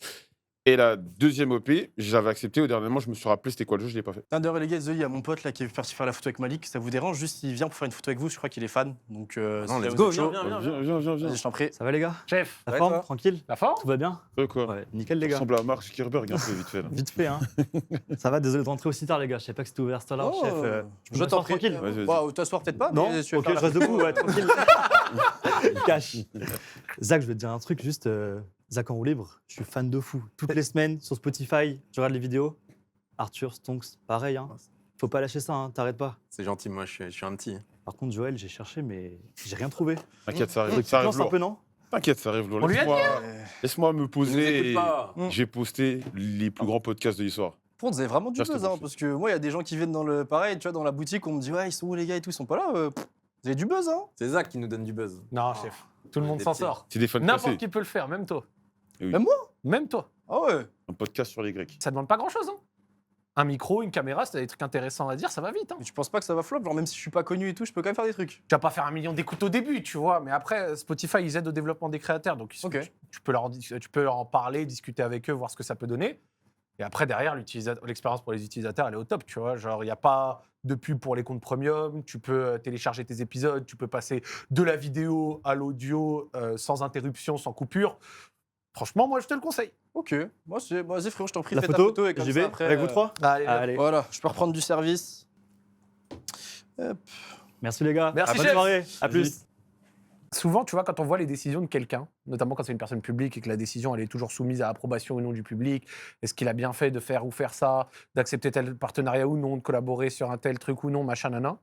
Et la deuxième OP, j'avais accepté. Au dernier moment, je me suis rappelé c'était quoi le jeu, je l'ai pas fait. Thunder Relegate, The, il y a mon pote là qui est parti faire la photo avec Malik. Ça vous dérange? Juste, il vient pour faire une photo avec vous. Je crois qu'il est fan. Donc, Non, si let's vous go, êtes chaud, Viens. vas-y, je t'en prie. Ça va les gars? Chef, La Ouais, forme? toi Tranquille? la forme? Tout va bien? Quoi Ouais, nickel les Ça gars. ressemble à Mark Zuckerberg un peu vite fait. Là. Vite fait hein. Ça va, désolé de rentrer aussi tard les gars, je sais pas que c'était ouvert ce temps-là, Oh, chef. je me t'en sens prie. tranquille. Vas-y. Bah, t'asseoir peut-être pas, Non, mais tu vas ok, faire je la reste debout, ouais, tranquille. Cache. Zach, je vais te dire un truc, juste, Zach en roue libre, je suis fan de fou. Toutes les semaines, sur Spotify, je regarde les vidéos. Arthur, Stonks, pareil, hein. Faut pas lâcher ça, hein, t'arrêtes pas. C'est gentil, moi, je suis un petit. Par contre, Joël, j'ai cherché, mais j'ai rien trouvé. T'inquiète, ça Faudrait arrive. que tu Ça te arrive lances un lourd. peu, non? T'inquiète, ça arrive lourd. On lui a dit, Laisse-moi me Il nous poser. écoute Et pas. j'ai posté les plus grands podcasts de l'histoire. Par contre, vous avez vraiment du Reste buzz, hein, bouché. parce que moi, il y a des gens qui viennent dans le. Pareil, tu vois, dans la boutique, on me dit, ouais, ils sont où les gars et tout, ils sont pas là. Vous avez du buzz, hein? C'est Zach qui nous donne du buzz. Non, chef. Tout le monde s'en sort. C'est des fans N'importe classés. qui peut le faire, même toi. Et oui. Même moi? Même toi. Ah ouais. Un podcast sur les Grecs. Ça demande pas grand-chose. Hein. Un micro, une caméra, si t'as des trucs intéressants à dire, ça va vite. Hein. Mais tu penses pas que ça va flop? Genre, même si je suis pas connu et tout, je peux quand même faire des trucs. Tu vas pas faire 1 million d'écoutes au début, tu vois, mais après, Spotify, ils aident au développement des créateurs. Donc, Ok. tu peux leur en parler, discuter avec eux, voir ce que ça peut donner. Et après, derrière, l'expérience pour les utilisateurs, elle est au top, tu vois. Genre, il n'y a pas de pub pour les comptes premium. Tu peux télécharger tes épisodes, tu peux passer de la vidéo à l'audio sans interruption, sans coupure. Franchement, moi, je te le conseille. Ok. Moi, vas-y, frérot, je t'en prie, La fais photo, ta photo et comme j'y ça, vais, après, avec vous trois? Allez, Allez. Voilà, je peux reprendre du service. Merci les gars. Merci, Bonne chef. soirée. À Vas-y. plus. Souvent, tu vois, quand on voit les décisions de quelqu'un, notamment quand c'est une personne publique et que la décision, elle est toujours soumise à approbation ou non du public, est-ce qu'il a bien fait de faire ou faire ça, d'accepter tel partenariat ou non, de collaborer sur un tel truc ou non, machin, nana.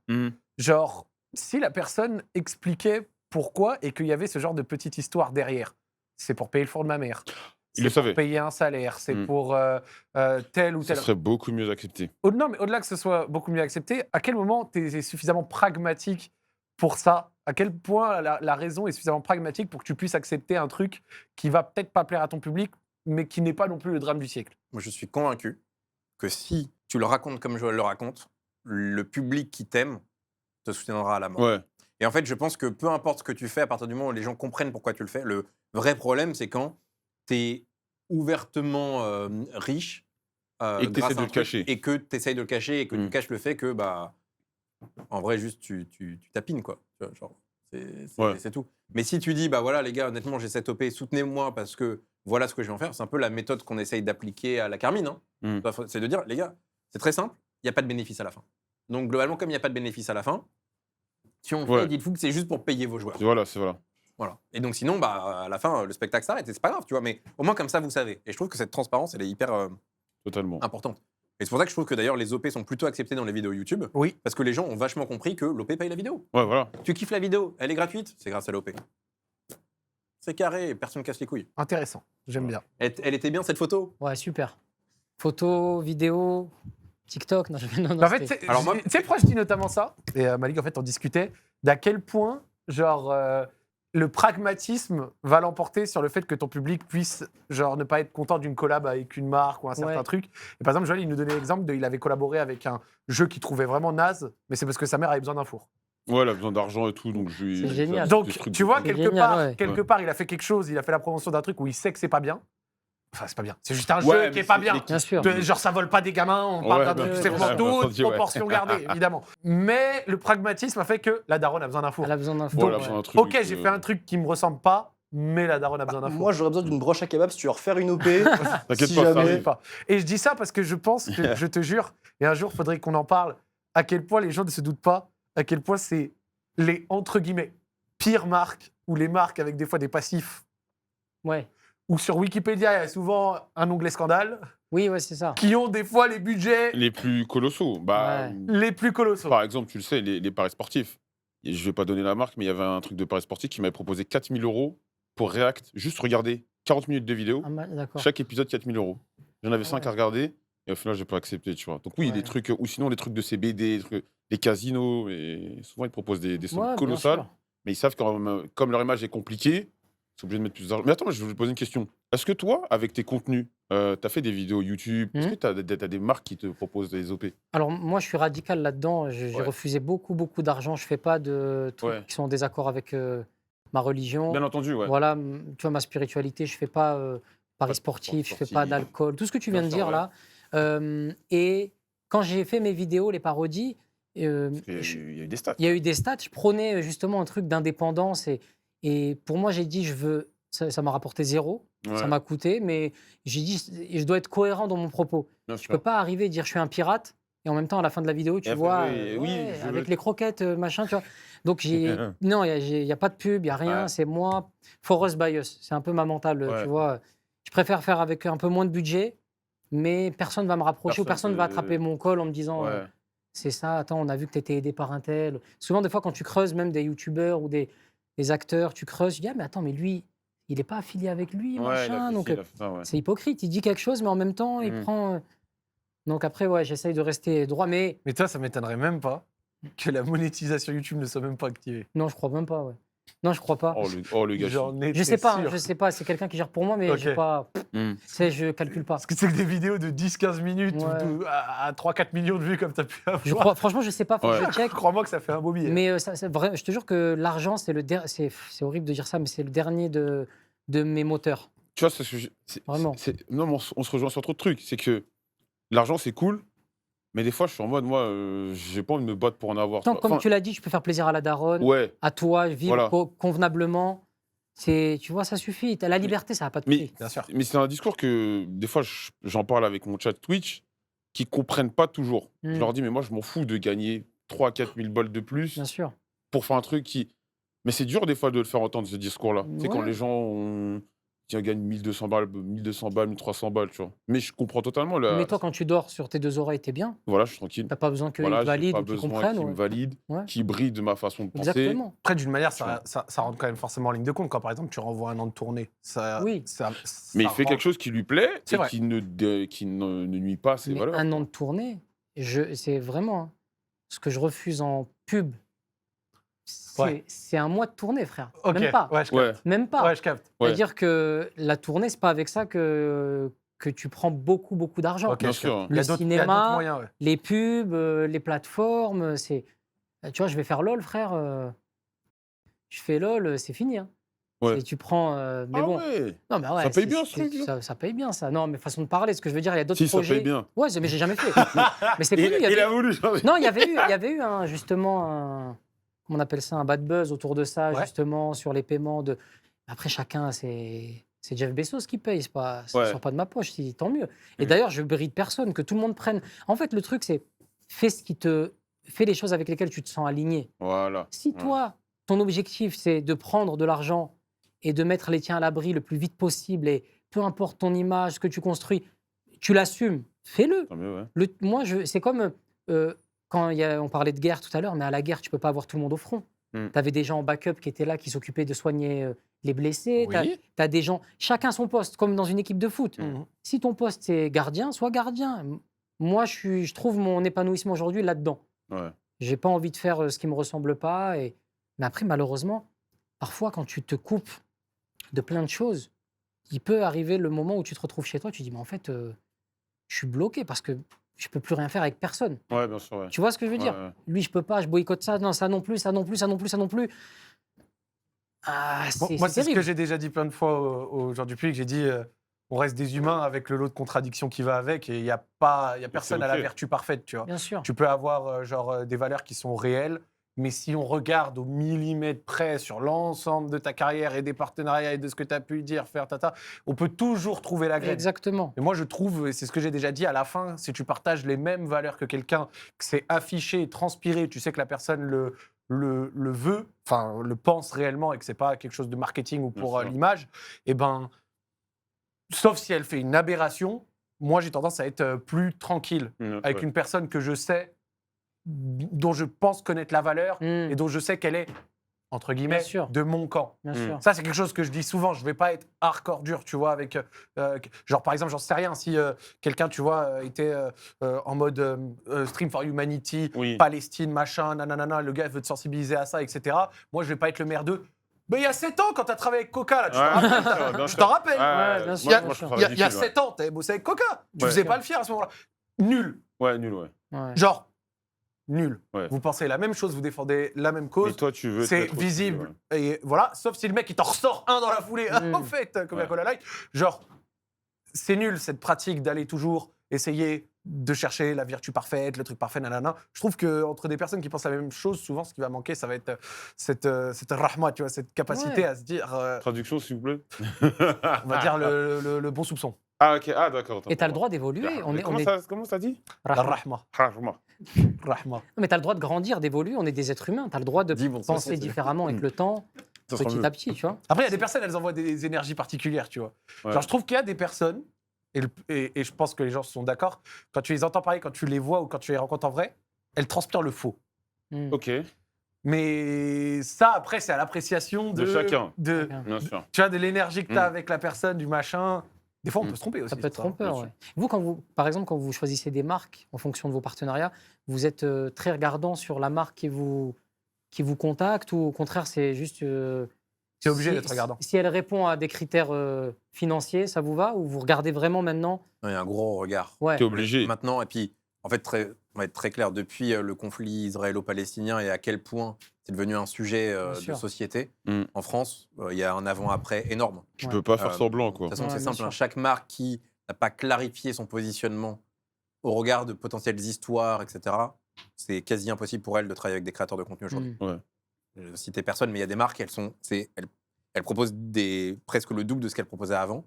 Genre, si la personne expliquait pourquoi et qu'il y avait ce genre de petite histoire derrière, c'est pour payer le four de ma mère. Il le C'est pour savait. payer un salaire, c'est Mm. pour tel ou Ça tel. serait beaucoup mieux accepté. Non, mais au-delà que ce soit beaucoup mieux accepté, à quel moment tu es suffisamment pragmatique pour ça? À quel point la raison est suffisamment pragmatique pour que tu puisses accepter un truc qui va peut-être pas plaire à ton public, mais qui n'est pas non plus le drame du siècle? Moi, je suis convaincu que si tu le racontes comme Joël le raconte, le public qui t'aime te soutiendra à la mort. Ouais. Et en fait, je pense que peu importe ce que tu fais, à partir du moment où les gens comprennent pourquoi tu le fais, le vrai problème, c'est quand tu es ouvertement riche Et que grâce t'essaies à de un le truc, cacher. et que tu essayes de le cacher et que tu Mm. caches le fait que, bah, en vrai, juste tu tapines, quoi. Tu vois, genre, Ouais. c'est tout. Mais si tu dis, bah voilà, les gars, honnêtement, j'ai cette OP, soutenez-moi parce que voilà ce que je vais en faire, c'est un peu la méthode qu'on essaye d'appliquer à la Carmine. Hein. Mm. C'est de dire, les gars, c'est très simple, il n'y a pas de bénéfice à la fin. Donc, globalement, comme il n'y a pas de bénéfice à la fin, si on Ouais. fait, dites-vous que c'est juste pour payer vos joueurs. Voilà. Voilà. Et donc, sinon, bah, à la fin, le spectacle s'arrête et c'est pas grave, tu vois. Mais au moins, comme ça, vous savez. Et je trouve que cette transparence, elle est hyper Totalement. importante. Et c'est pour ça que je trouve que d'ailleurs, les OP sont plutôt acceptés dans les vidéos YouTube. Oui. Parce que les gens ont vachement compris que l'OP paye la vidéo. Ouais, voilà. Tu kiffes la vidéo, elle est gratuite, c'est grâce à l'OP. C'est carré, personne ne casse les couilles. Intéressant, j'aime bien. Elle était bien cette photo. Ouais, super. Photos, vidéos, TikTok. Non, non, En fait, c'était- Alors moi- tu sais pourquoi je dis notamment ça? Et Malik, en fait, on discutait d'à quel point, genre, le pragmatisme va l'emporter sur le fait que ton public puisse, genre, ne pas être content d'une collab avec une marque ou un certain Ouais. truc. Et par exemple, Joël, il nous donnait l'exemple il avait collaboré avec un jeu qu'il trouvait vraiment naze, mais c'est parce que sa mère avait besoin d'un four. Ouais, elle a besoin d'argent et tout, donc je lui. C'est génial. Donc, des trucs tu de vois, fou. C'est quelque génial, part, ouais. quelque Ouais. part, il a fait quelque chose, il a fait la promotion d'un truc où il sait que c'est pas bien, Enfin, c'est pas bien. C'est juste un Ouais, jeu qui mais est pas c'est- bien. mais Bien sûr. Genre, ça vole pas des gamins, on parle d'un bah, truc, ouais, c'est ouais, vraiment ouais, toute ouais. proportion gardée, évidemment. Mais le pragmatisme a fait que la daronne a besoin d'un four. Elle a besoin d'un four. Voilà, ouais. besoin d'un truc. Ok, j'ai fait un truc qui me ressemble pas, mais la daronne a besoin d'un four. Moi, j'aurais besoin d'une broche à kebab si tu veux refaire une OP. T'inquiète si pas, ça jamais- arrive. Pas. Et je dis ça parce que je pense que, je te jure, et un jour, il faudrait qu'on en parle, à quel point les gens ne se doutent pas, à quel point c'est les, entre guillemets, pires marques, ou les marques avec des fois des passifs, Ouais. ou sur Wikipédia, il y a souvent un onglet scandale, Oui, ouais, c'est ça. qui ont des fois les budgets Les plus colossaux. Bah, Ouais. les plus colossaux. par exemple, tu le sais, les paris sportifs. Et je vais pas donner la marque, mais il y avait un truc de paris sportif qui m'avait proposé 4 000 € pour React. Juste regarder 40 minutes de vidéo. D'accord. Chaque épisode, 4 000 €. J'en avais 5 ouais. à regarder. Et au final, j'ai pas accepté, tu vois. Donc oui, Ouais. des trucs, ou sinon les trucs de CBD, les casinos, et souvent ils te proposent des sommes Ouais, bien colossales, sûr. mais ils savent que comme leur image est compliquée, ils sont obligés de mettre plus d'argent. Mais attends, je vais vous poser une question. Est-ce que toi, avec tes contenus, tu as fait des vidéos YouTube, est-ce Mhm. que tu as, des marques qui te proposent des OP? Alors moi, je suis radical là-dedans. J'ai Ouais. refusé beaucoup d'argent. Je fais pas de trucs Ouais. qui sont en désaccord avec ma religion. Bien entendu, ouais. Voilà, tu vois, ma spiritualité, je fais pas paris Pas de sportif, je sport fais pas sportif. d'alcool, tout ce que tu viens Bien de sûr, dire ouais. là. Et quand j'ai fait mes vidéos, les parodies, Parce qu'il je- y a eu des stats. il y a eu des stats. Je prônais justement un truc d'indépendance et pour moi, j'ai dit, ça m'a rapporté zéro, ça Ouais, m'a coûté, mais j'ai dit, je dois être cohérent dans mon propos. bien Je sûr. peux pas arriver et dire je suis un pirate et en même temps à la fin de la vidéo tu Et vois après, oui, ouais, je avec veux- les croquettes machin tu vois. Donc non, il y a pas de pub, il y a rien, Ouais. c'est moi for us by us. C'est un peu ma mentale, Ouais. tu vois. Je préfère faire avec un peu moins de budget, mais personne va me rapprocher ou Personne personne va te- attraper mon col en me disant Ouais. c'est ça, attends, on a vu que tu étais aidé par un tel. Souvent des fois quand tu creuses même des youtubeurs ou des acteurs, tu creuses, tu dis ah mais attends mais lui, il est pas affilié avec lui Ouais, il a machin. fait Donc ci, il a fait ça, ouais. c'est hypocrite, il dit quelque chose mais en même temps il Mm. prend donc après, ouais, j'essaye de rester droit, mais Mais toi, ça m'étonnerait même pas que la monétisation YouTube ne soit même pas activée. non, je crois même pas, ouais. Non, je crois pas. Le gars. J'en étais Je sais pas, sûr. je sais pas, c'est quelqu'un qui gère pour moi, mais Ok. j'ai pas. Hmm. Je calcule pas. Parce que c'est que des vidéos de 10-15 minutes Ouais. à 3-4 millions de vues comme tu as pu avoir. Je crois, franchement, je sais pas, faut que Ouais. je check. Crois-moi que ça fait un beau billet. Mais je te jure que l'argent, c'est horrible de dire ça, mais c'est le dernier de mes moteurs. Tu vois, Vraiment. Non, mais on se rejoint sur trop de trucs. C'est que l'argent, c'est cool, mais des fois, je suis en mode, moi, j'ai pas envie de me battre pour en avoir. Tant, tu vois. comme Enfin, tu l'as dit, je peux faire plaisir à la daronne, ouais, à toi, vivre Voilà. convenablement. Tu vois, ça suffit. La liberté, ça n'a pas de mais, prix. Bien sûr. mais c'est un discours que, des fois, j'en parle avec mon chat Twitch, qui comprennent pas toujours. Je Mm. leur dis, mais moi, je m'en fous de gagner 3-4 000 balles de plus Bien sûr. pour faire un truc qui. Mais c'est dur, des fois, de le faire entendre, ce discours-là. C'est quand Ouais. les gens gagnent 1200 balles, 1300 balles, tu vois. Mais je comprends totalement. Mais toi, quand tu dors sur tes deux oreilles, t'es bien. Voilà, je suis tranquille. T'as pas besoin qu'ils Voilà, te j'ai valident pas ou qu'ils besoin comprennent. qu'ils Ouais. me valident, Ouais. qu'ils brident ma façon de penser. Exactement. Après, d'une manière, Tu vois. ça rentre quand même forcément en ligne de compte. Quand par exemple, tu renvoies un an de tournée. Ça, Oui. Mais il fait quelque chose qui lui plaît C'est et vrai. qui ne nuit pas à ses Mais valeurs. un an de tournée, c'est vraiment ce que je refuse en pub. Ouais. C'est un mois de tournée, frère. Ok. Même pas. Ouais, je Ouais, capte. Même pas. Ouais, je capte. ouais. C'est-à-dire que la tournée, c'est pas avec ça que tu prends beaucoup d'argent. Ok, Bien je sûr. capte. Le Il y a d'autres cinéma, moyens, ouais. Les pubs, les plateformes, tu vois, je vais faire LOL, frère. Je fais LOL, c'est fini. Hein. Ouais. Tu prends. Mais Ah bon. ouais. Non, mais ouais, Ça paye bien, ce truc-là. ça paye bien, ça. Non, mais façon de parler, ce que je veux dire, il y a d'autres Si, ça projets. paye bien. Ouais, mais j'ai jamais fait. Mais c'est connu. il y avait- Il a voulu changer. Non, il y avait eu justement comment on appelle ça, un bad buzz autour de ça, Ouais. justement, sur les paiements de. Après, chacun, c'est Jeff Bezos qui paye, ça Ouais. sort pas de ma poche, tant mieux. Et Mhm. d'ailleurs, je bride personne, que tout le monde prenne. En fait, le truc, c'est fais les choses avec lesquelles tu te sens aligné. Voilà. Si Ouais. toi, ton objectif, c'est de prendre de l'argent et de mettre les tiens à l'abri le plus vite possible, et peu importe ton image, ce que tu construis, tu l'assumes, fais-le. Tant mieux, ouais. Moi, c'est comme quand on parlait de guerre tout à l'heure, mais à la guerre, tu peux pas avoir tout le monde au front. Mm. Tu avais des gens en backup qui étaient là, qui s'occupaient de soigner les blessés. Oui. Tu as des gens, chacun son poste, comme dans une équipe de foot. Mhm. Si ton poste, c'est gardien, sois gardien. Moi, je trouve mon épanouissement aujourd'hui là-dedans. Ouais. J'ai pas envie de faire ce qui me ressemble pas. Mais après, malheureusement, parfois, quand tu te coupes de plein de choses, il peut arriver le moment où tu te retrouves chez toi, tu dis, mais en fait, je suis bloqué parce que je peux plus rien faire avec personne. Ouais, bien sûr. Ouais. Tu vois ce que je veux dire? Ouais. Lui, je peux pas, je boycotte ça, non, ça non plus, ça non plus, ça non plus, ça non plus. Ah, Bon, c'est moi, c'est ce terrible. que j'ai déjà dit plein de fois aux gens du public. J'ai dit, on reste des humains avec le lot de contradictions qui va avec, et il y a personne à la ok. vertu parfaite, tu vois. Bien sûr. Tu peux avoir des valeurs qui sont réelles, mais si on regarde au millimètre près sur l'ensemble de ta carrière et des partenariats et de ce que tu as pu dire, faire, on peut toujours trouver la graine. Exactement. Et moi, je trouve, et c'est ce que j'ai déjà dit, à la fin, si tu partages les mêmes valeurs que quelqu'un, que c'est affiché, transpiré, tu sais que la personne le veut, enfin, le pense réellement et que c'est pas quelque chose de marketing ou pour Bien sûr. l'image, et ben, sauf si elle fait une aberration, moi, j'ai tendance à être plus tranquille avec Ouais. une personne que je sais, dont je pense connaître la valeur Mm. et dont je sais qu'elle est, entre guillemets, Bien sûr. de mon camp. Bien Mm. sûr. Ça, c'est quelque chose que je dis souvent. Je vais pas être hardcore dur, tu vois, avec. Genre, par exemple, j'en sais rien. Si quelqu'un, tu vois, était en mode Stream for Humanity, Oui. Palestine, machin, nanana, le gars veut te sensibiliser à ça, etc. Moi, je vais pas être le merdeux. Mais il y a 7 ans, quand tu as travaillé avec Coca, là, tu t'en Ouais, rappelles, bien sûr, bien tu sûr. t'en rappelles. Ouais, bien sûr, Moi, bien je sûr. trouve Il ça y a ridicule, 7 ans, tu avais bossé avec Coca. Tu Ouais. faisais pas le fier à ce moment-là. Nul. Ouais, nul, ouais. Ouais. Genre, nul. Ouais. Vous pensez la même chose, vous défendez la même Mais cause. toi, tu veux. te C'est mettre au-dessus, visible. ouais. Et voilà, sauf si le mec il t'en ressort un dans la foulée. Mm. En fait, Coca-Cola Light. Genre, c'est nul cette pratique d'aller toujours essayer de chercher la vertu parfaite, le truc parfait, nanana. Je trouve qu'entre des personnes qui pensent la même chose, souvent ce qui va manquer, ça va être cette rahma, tu vois, cette capacité Ouais. à se dire, Traduction, s'il vous plaît. on va dire le bon soupçon. Ah, ok. Ah, d'accord. Et tu as le droit d'évoluer. Comment ça dit La Rahma. rahma. Rahma. Rahma. Non, mais tu as le droit de grandir, d'évoluer. On est des êtres humains. Tu as le droit de Dis bon, penser c'est- différemment avec le temps, Ça sera petit mieux. à petit, tu vois. Après, il y a des personnes, elles envoient des énergies particulières, tu vois. Ouais. Genre, je trouve qu'il y a des personnes, et je pense que les gens sont d'accord, quand tu les entends parler, quand tu les vois ou quand tu les rencontres en vrai, elles transpirent le faux. Mm. Ok, Mais ça, après, c'est à l'appréciation De chacun. Chacun. bien sûr. Tu vois, de l'énergie que tu as Mm. avec la personne, du machin. Des fois, on peut se tromper aussi. Ça peut être c'est pour trompeur, bien ouais. Vous, par exemple, quand vous choisissez des marques en fonction de vos partenariats, vous êtes très regardant sur la marque qui vous contacte ou au contraire, c'est juste. T'es obligé si- d'être regardant. Si elle répond à des critères financiers, ça vous va ou vous regardez vraiment maintenant? Il y a un gros regard. Ouais. T'es obligé. Maintenant, et puis, en fait, on va être très clair, depuis le conflit israélo-palestinien et à quel point c'est devenu un sujet Bien de sûr. société, Mm. en France, il y a un avant-après énorme. Tu Ouais. peux pas faire Euh, semblant, De quoi. toute façon, Ouais, c'est bien simple. hein. sûr. Chaque marque qui n'a pas clarifié son positionnement au regard de potentielles histoires, etc., c'est quasi impossible pour elle de travailler avec des créateurs de contenu aujourd'hui. Mm. Je ne citais personne, mais il y a des marques, elles proposent presque le double de ce qu'elles proposaient avant,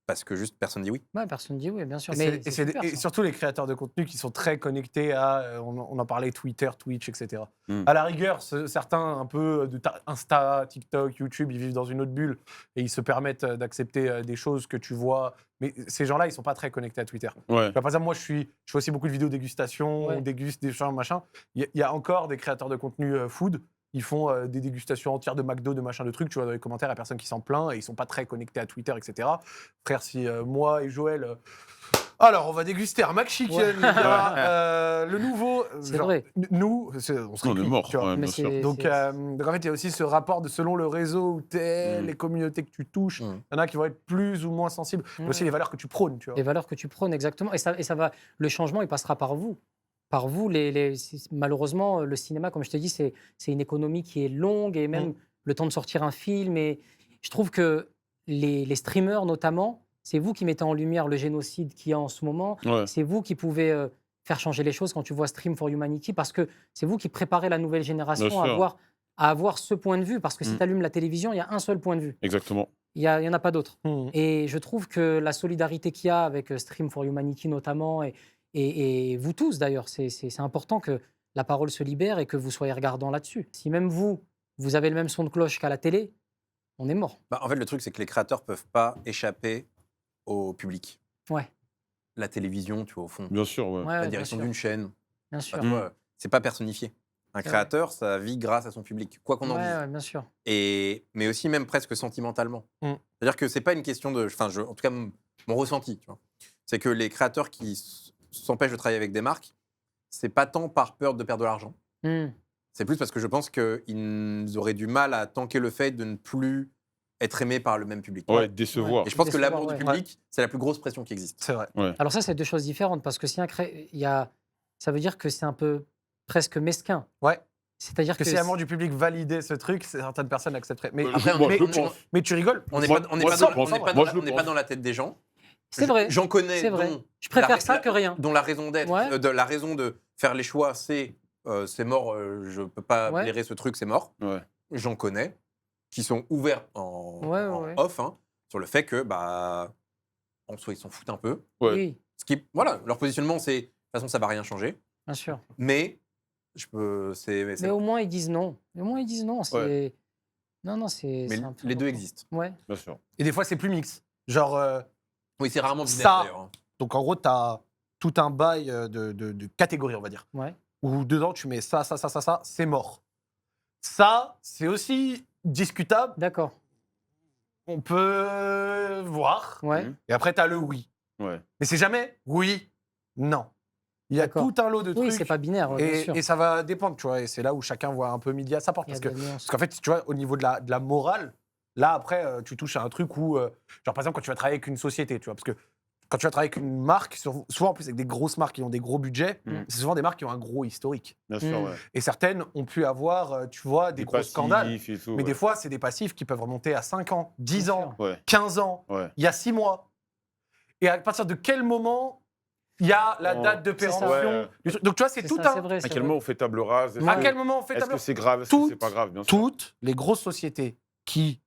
parce que juste personne dit oui. Ouais, personne dit oui, bien sûr. Et, Mais c'est- c'est super, et ça. surtout les créateurs de contenu qui sont très connectés à, on en parlait, Twitter, Twitch, etc. Mm. À la rigueur, certains un peu de Insta, TikTok, YouTube, ils vivent dans une autre bulle et ils se permettent d'accepter des choses que tu vois. Mais ces gens-là, ils sont pas très connectés à Twitter. Ouais. Par exemple, moi, je fais aussi beaucoup de vidéos dégustation, Ouais. on déguste des choses, machin. Il y a encore des créateurs de contenu food. Ils font des dégustations entières de McDo, de machin, de trucs. Tu vois dans les commentaires, il n'y a personne qui s'en plaint et ils sont pas très connectés à Twitter, etc. Frère, si moi et Joël. Alors, on va déguster un McChicken, Ouais. les gars. Le nouveau. C'est vrai. Nous, on serait On est cuits, mort. tu vois. Ouais, Mais bien sûr. c'est- Donc, en fait, il y a aussi ce rapport de selon le réseau où tu es, Mm. les communautés que tu touches. Mm. Il y en a qui vont être plus ou moins sensibles. Mais aussi Ouais. les valeurs que tu prônes, tu vois. Les valeurs que tu prônes, exactement. Et ça va. Le changement, il passera par vous. Par vous, malheureusement, le cinéma, comme je te dis, c'est une économie qui est longue et même le temps de sortir un film. Et je trouve que les streamers, notamment, c'est vous qui mettez en lumière le génocide qu'il y a en ce moment. Ouais. C'est vous qui pouvez faire changer les choses quand tu vois Stream for Humanity, parce que c'est vous qui préparez la nouvelle génération Bien à sûr. avoir ce point de vue. Parce que si Mm. tu allumes la télévision, il y a un seul point de vue. Exactement. Il y en a pas d'autre. Mm. Et je trouve que la solidarité qu'il y a avec Stream for Humanity notamment, et vous tous d'ailleurs, c'est important que la parole se libère et que vous soyez regardants là-dessus. Si même vous avez le même son de cloche qu'à la télé, on est mort. Bah, en fait, le truc, c'est que les créateurs peuvent pas échapper au public. Ouais. La télévision, tu vois, au fond, Bien sûr, ouais. Ouais, la ouais, direction bien d'une sûr. chaîne, Bien bah, sûr. tu vois, c'est pas personnifié. Un C'est créateur, ça vit grâce à son public, quoi qu'on en Ouais, dise. ouais, bien sûr. Mais aussi même presque sentimentalement. Mm. C'est-à-dire que c'est pas une question de... en tout cas, mon ressenti, tu vois, c'est que les créateurs qui s'empêchent de travailler avec des marques, c'est pas tant par peur de perdre de l'argent, Hmm. c'est plus parce que je pense qu'ils auraient du mal à tanker le fait de ne plus être aimés par le même public. Ouais, décevoir. Et je pense que Décevoir, l'amour ouais. du public, c'est la plus grosse pression qui existe. C'est vrai. Alors ça, c'est deux choses différentes parce que si ça veut dire que c'est un peu presque mesquin. Ouais. C'est-à-dire Que si un membre du public validait ce truc, certaines personnes accepteraient. Mais, Après, moi, on est- je on- pense. mais tu rigoles. On n'est Moi- pas, on n'est moi, pas je dans- pense. on n'est pas Moi, dans- je on n'est pense. pas dans la tête des gens. C'est vrai. J'en connais C'est vrai. dont Je préfère la- ça la- que rien. dont la raison d'être, Ouais. la raison de faire les choix, c'est mort, je peux pas Ouais. blairer ce truc, c'est mort. Ouais. J'en connais qui sont ouverts en, Ouais, en ouais. off hein, sur le fait que, en soi, ils s'en foutent un peu. Ouais. Oui, Ce qui, voilà, leur positionnement, c'est de toute façon, ça va rien changer. bien sûr. Mais c'est Mais au moins, ils disent non. Au moins, ils disent non. C'est... Non, c'est... mais c'est un peu les deux important. existent. Ouais. Bien sûr. Et des fois, c'est plus mix. Genre, Oui, c'est rarement binaire Ça- d'ailleurs. Hein. donc en gros, tu as tout un bail de catégories, on va dire. Ouais. Où dedans, tu mets ça, c'est mort. Ça, c'est aussi discutable. D'accord. On peut voir. Ouais. Mhm. Et après, tu as le oui. Ouais. Mais c'est jamais oui, non. Il y a D'accord. tout un lot de Oui, trucs. c'est pas binaire, ouais, bien sûr. Et ça va dépendre, tu vois. Et c'est là où chacun voit un peu midi à sa porte. Il y a Parce des que nuances. Parce qu'en fait, tu vois, au niveau de la morale, là, après, tu touches à un truc où, genre, par exemple, quand tu vas travailler avec une société, tu vois, parce que quand tu vas travailler avec une marque, souvent en plus avec des grosses marques qui ont des gros budgets, Mm. c'est souvent des marques qui ont un gros historique. Bien sûr, Mm. ouais. Et certaines ont pu avoir, tu vois, des gros passifs scandales. et tout, Mais ouais. des fois, c'est des passifs qui peuvent remonter à 5 ans, 10 Bien ans, sûr. Ouais. 15 ans, Ouais. il y a 6 mois. Et à partir de quel moment il y a la Oh, date de c'est ça. péremption Ouais. du truc. Donc, tu vois, c'est C'est tout ça, un. c'est vrai, À c'est quel vrai. moment on fait table rase À quel moment on fait Est-ce table que c'est grave Est-ce que Toutes- c'est pas grave Bien sûr. Toutes les grosses sociétés qui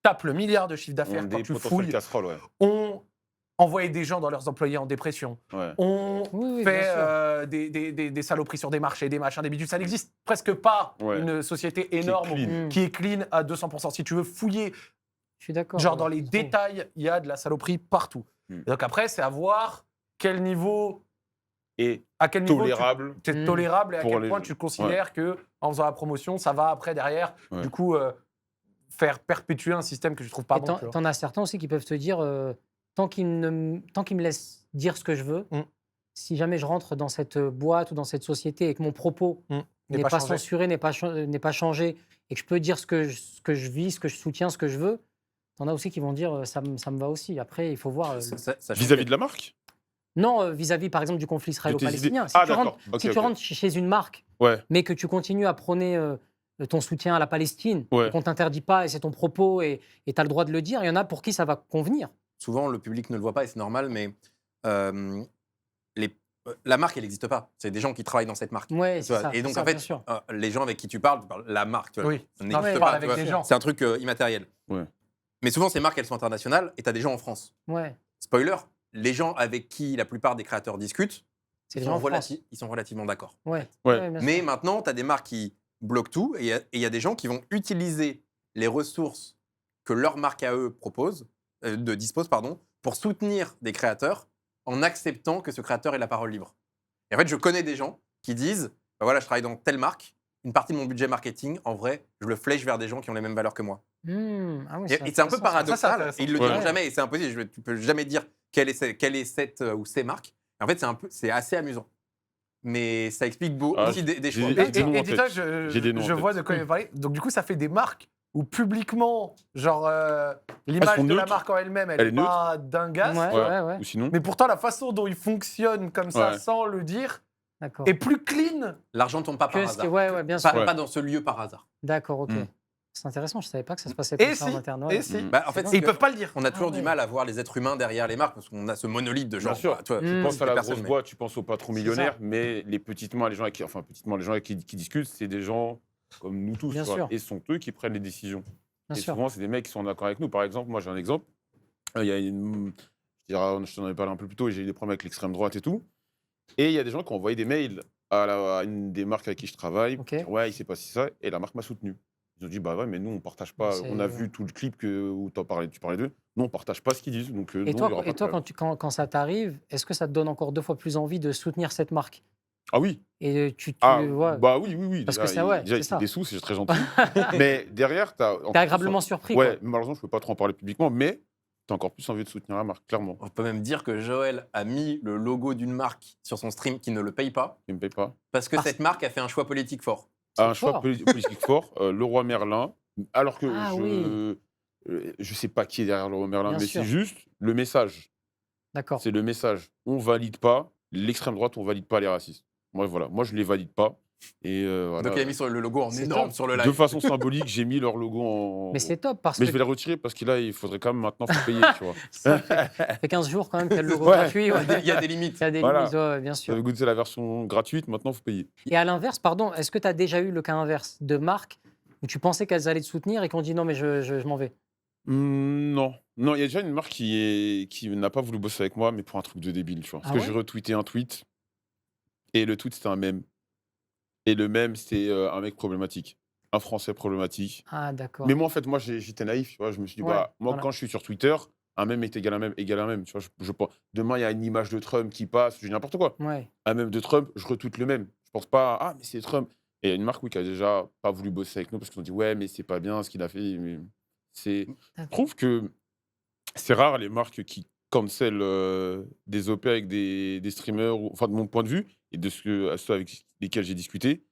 tapent le milliard de chiffre On d'affaires a quand des tu potentielles fouilles casseroles, ouais. ont envoyé des gens dans leurs employés en dépression, Ouais. ont Oui, oui, fait bien sûr. des saloperies sur des marchés, des machins, des bidules. Ça n'existe presque pas Ouais. une société énorme clean. Mm. qui est clean à 200%. Si tu veux fouiller, Je suis d'accord. genre ouais, dans les c'est trop. détails, il y a de la saloperie partout. Mm. Et donc après, c'est à voir quel niveau, Et à quel niveau tolérable. tu es Mm. tolérable et à Pour quel les point gens. tu considères que en faisant la promotion, ça va après derrière, Ouais. du coup, faire perpétuer un système que je trouve pas Et bon. t'en tu vois. t'en as certains aussi qui peuvent te dire, tant qu'ils me laissent dire ce que je veux, Mm. si jamais je rentre dans cette boîte ou dans cette société et que mon propos n'est pas changé. censuré, n'est pas changé, et que je peux dire ce que je vis, ce que je soutiens, ce que je veux, t'en as aussi qui vont dire, ça me va aussi. Après, il faut voir. Ça change Vis-à-vis de la marque Non, vis-à-vis, par exemple, du conflit israélo-palestinien. idées. Ah, d'accord. Ok, Si tu ok. rentres chez une marque, Ouais. mais que tu continues à prôner ton soutien à la Palestine, Ouais. et qu'on ne t'interdit pas, et c'est ton propos, et tu as le droit de le dire, il y en a pour qui ça va convenir. Souvent, le public ne le voit pas et c'est normal, mais la marque, elle n'existe pas. C'est des gens qui travaillent dans cette marque. Ouais, Tu c'est vois. ça. Et donc, c'est en ça, fait, bien sûr. les gens avec qui tu parles, la marque, tu vois, Oui. n'existe Ouais, Tu pas. parles tu avec vois. des gens. C'est un truc immatériel. Ouais. Mais souvent, ces marques, elles sont internationales et tu as des gens en France. Ouais, Spoiler, les gens avec qui la plupart des créateurs discutent, c'est ils les gens sont, en France. ils sont relativement d'accord. Ouais. Ouais. bien Mais sûr. maintenant, tu as des marques qui bloquent tout et il y a des gens qui vont utiliser les ressources que leur marque à eux dispose pour soutenir des créateurs en acceptant que ce créateur ait la parole libre. Et en fait, je connais des gens qui disent bah voilà, je travaille dans telle marque, une partie de mon budget marketing, en vrai, je le flèche vers des gens qui ont les mêmes valeurs que moi. Ah oui, Et c'est un peu intéressant, ça. paradoxal, intéressant. et ils le Ouais. diront jamais, et c'est impossible, tu peux jamais dire quelle est cette ou ces marques. Et en fait, c'est assez amusant. Mais ça explique Ah, aussi des choix. j'ai- Et, des noms en dis-toi, tête. J'ai des noms en je vois tête. de quoi il va parler. Donc, du coup, ça fait des marques où publiquement, genre, l'image sont de la neutres. marque en elle-même, elle Elle est est pas dingasse. Ouais, Ouais. ouais, ouais. Ou sinon Mais pourtant, la façon dont ils fonctionnent comme ça, Ouais. sans le dire, D'accord. est plus clean. L'argent tombe pas par Que ce hasard. que- ouais, bien sûr. Pas dans ce lieu par hasard. D'accord, ok. Mm. C'est intéressant, je savais pas que ça se passait Et comme ça si, en interne. et ouais. si. Mm. En fait, C'est Et c'est ils que peuvent pas le dire. on a toujours Ah du ouais. mal à voir les êtres humains derrière les marques parce qu'on a ce monolithe de gens. Bien sûr. Bah, toi, Mm. Tu penses à la personne, grosse mais- boîte, tu penses aux patrons C'est millionnaires, ça. mais les petitement, les gens avec qui discutent, c'est des gens comme nous tous. Bien tu vois. sûr. Et ce sont eux qui prennent les décisions. Bien Et sûr. souvent, c'est des mecs qui sont d'accord avec nous. Par exemple, moi, j'ai un exemple. Il y a je t'en avais parlé un peu plus tôt, et j'ai eu des problèmes avec l'extrême droite et tout. Et il y a des gens qui ont envoyé des mails à une des marques avec qui je travaille. Ok. Dire, ouais, il s'est passé ça. Et la marque m'a soutenu. Ils ont dit, bah ouais, mais nous, on partage pas. C'est- On a vu tout le clip où tu parlais d'eux. Nous, on partage pas ce qu'ils disent. Donc, Et non, il y toi, aura pas de problème. quand ça t'arrive, est-ce que ça te donne encore 2 fois plus envie de soutenir cette marque? Ah oui. Et ouais, Bah oui. Parce que Déjà, ça, ouais, déjà, c'est il ça. des sous, c'est très gentil. Mais derrière, t'as. t'es agréablement surpris. Ouais, malheureusement, je peux pas trop en parler publiquement, mais t'as encore plus envie de soutenir la marque, clairement. On peut même dire que Joël a mis le logo d'une marque sur son stream qui ne le paye pas Ils me payent pas. parce que Parce- cette marque a fait un choix politique fort. Un choix fort. politique fort, le roi Merlin. Alors que Ah je sais pas qui est derrière le roi Merlin, Bien mais sûr. c'est juste le message. D'accord. C'est le message. On valide pas l'extrême droite, on valide pas les racistes. Moi, voilà. Moi, je les valide pas. Et voilà. Donc il a mis sur le logo en C'est énorme top. sur le De live. façon symbolique, j'ai mis leur logo en. Mais c'est top parce Mais que je vais les retirer parce que là, il faudrait quand même maintenant faut payer, tu vois. ça fait 15 jours quand même qu'il y a le logo Ouais. gratuit. ouais. Il y a des limites. Il y a des Voilà. limites, ouais, bien Vous sûr. avez goûté la version gratuite, maintenant faut payer. Et à l'inverse, pardon, est-ce que tu as déjà eu le cas inverse de marques où tu pensais qu'elles allaient te soutenir et qu'on dit non, mais je m'en vais? Non. Non, il y a déjà une marque qui n'a pas voulu bosser avec moi, mais pour un truc de débile, tu vois. Parce Ah que ouais? j'ai retweeté un tweet et le tweet, c'était un mème. Et le mème, c'était un mec problématique. Un Français problématique. Ah, d'accord. Mais moi, en fait, j'étais naïf, tu vois. Je me suis dit, Ouais, bah, moi, voilà. quand je suis sur Twitter, un mème est égal à un mème, égal à un mème. Tu vois, demain, il y a une image de Trump qui passe, je dis n'importe quoi. Ouais. Un mème de Trump, je retweet le même. Je pense pas, ah, mais c'est Trump. Et il y a une marque, oui, qui a déjà pas voulu bosser avec nous parce qu'ils ont dit, ouais, mais c'est pas bien ce qu'il a fait. Mais je D'accord. trouve que c'est rare les marques qui cancel des OP avec des streamers, enfin, de mon point de vue, et de ceux avec lesquels j'ai discuté,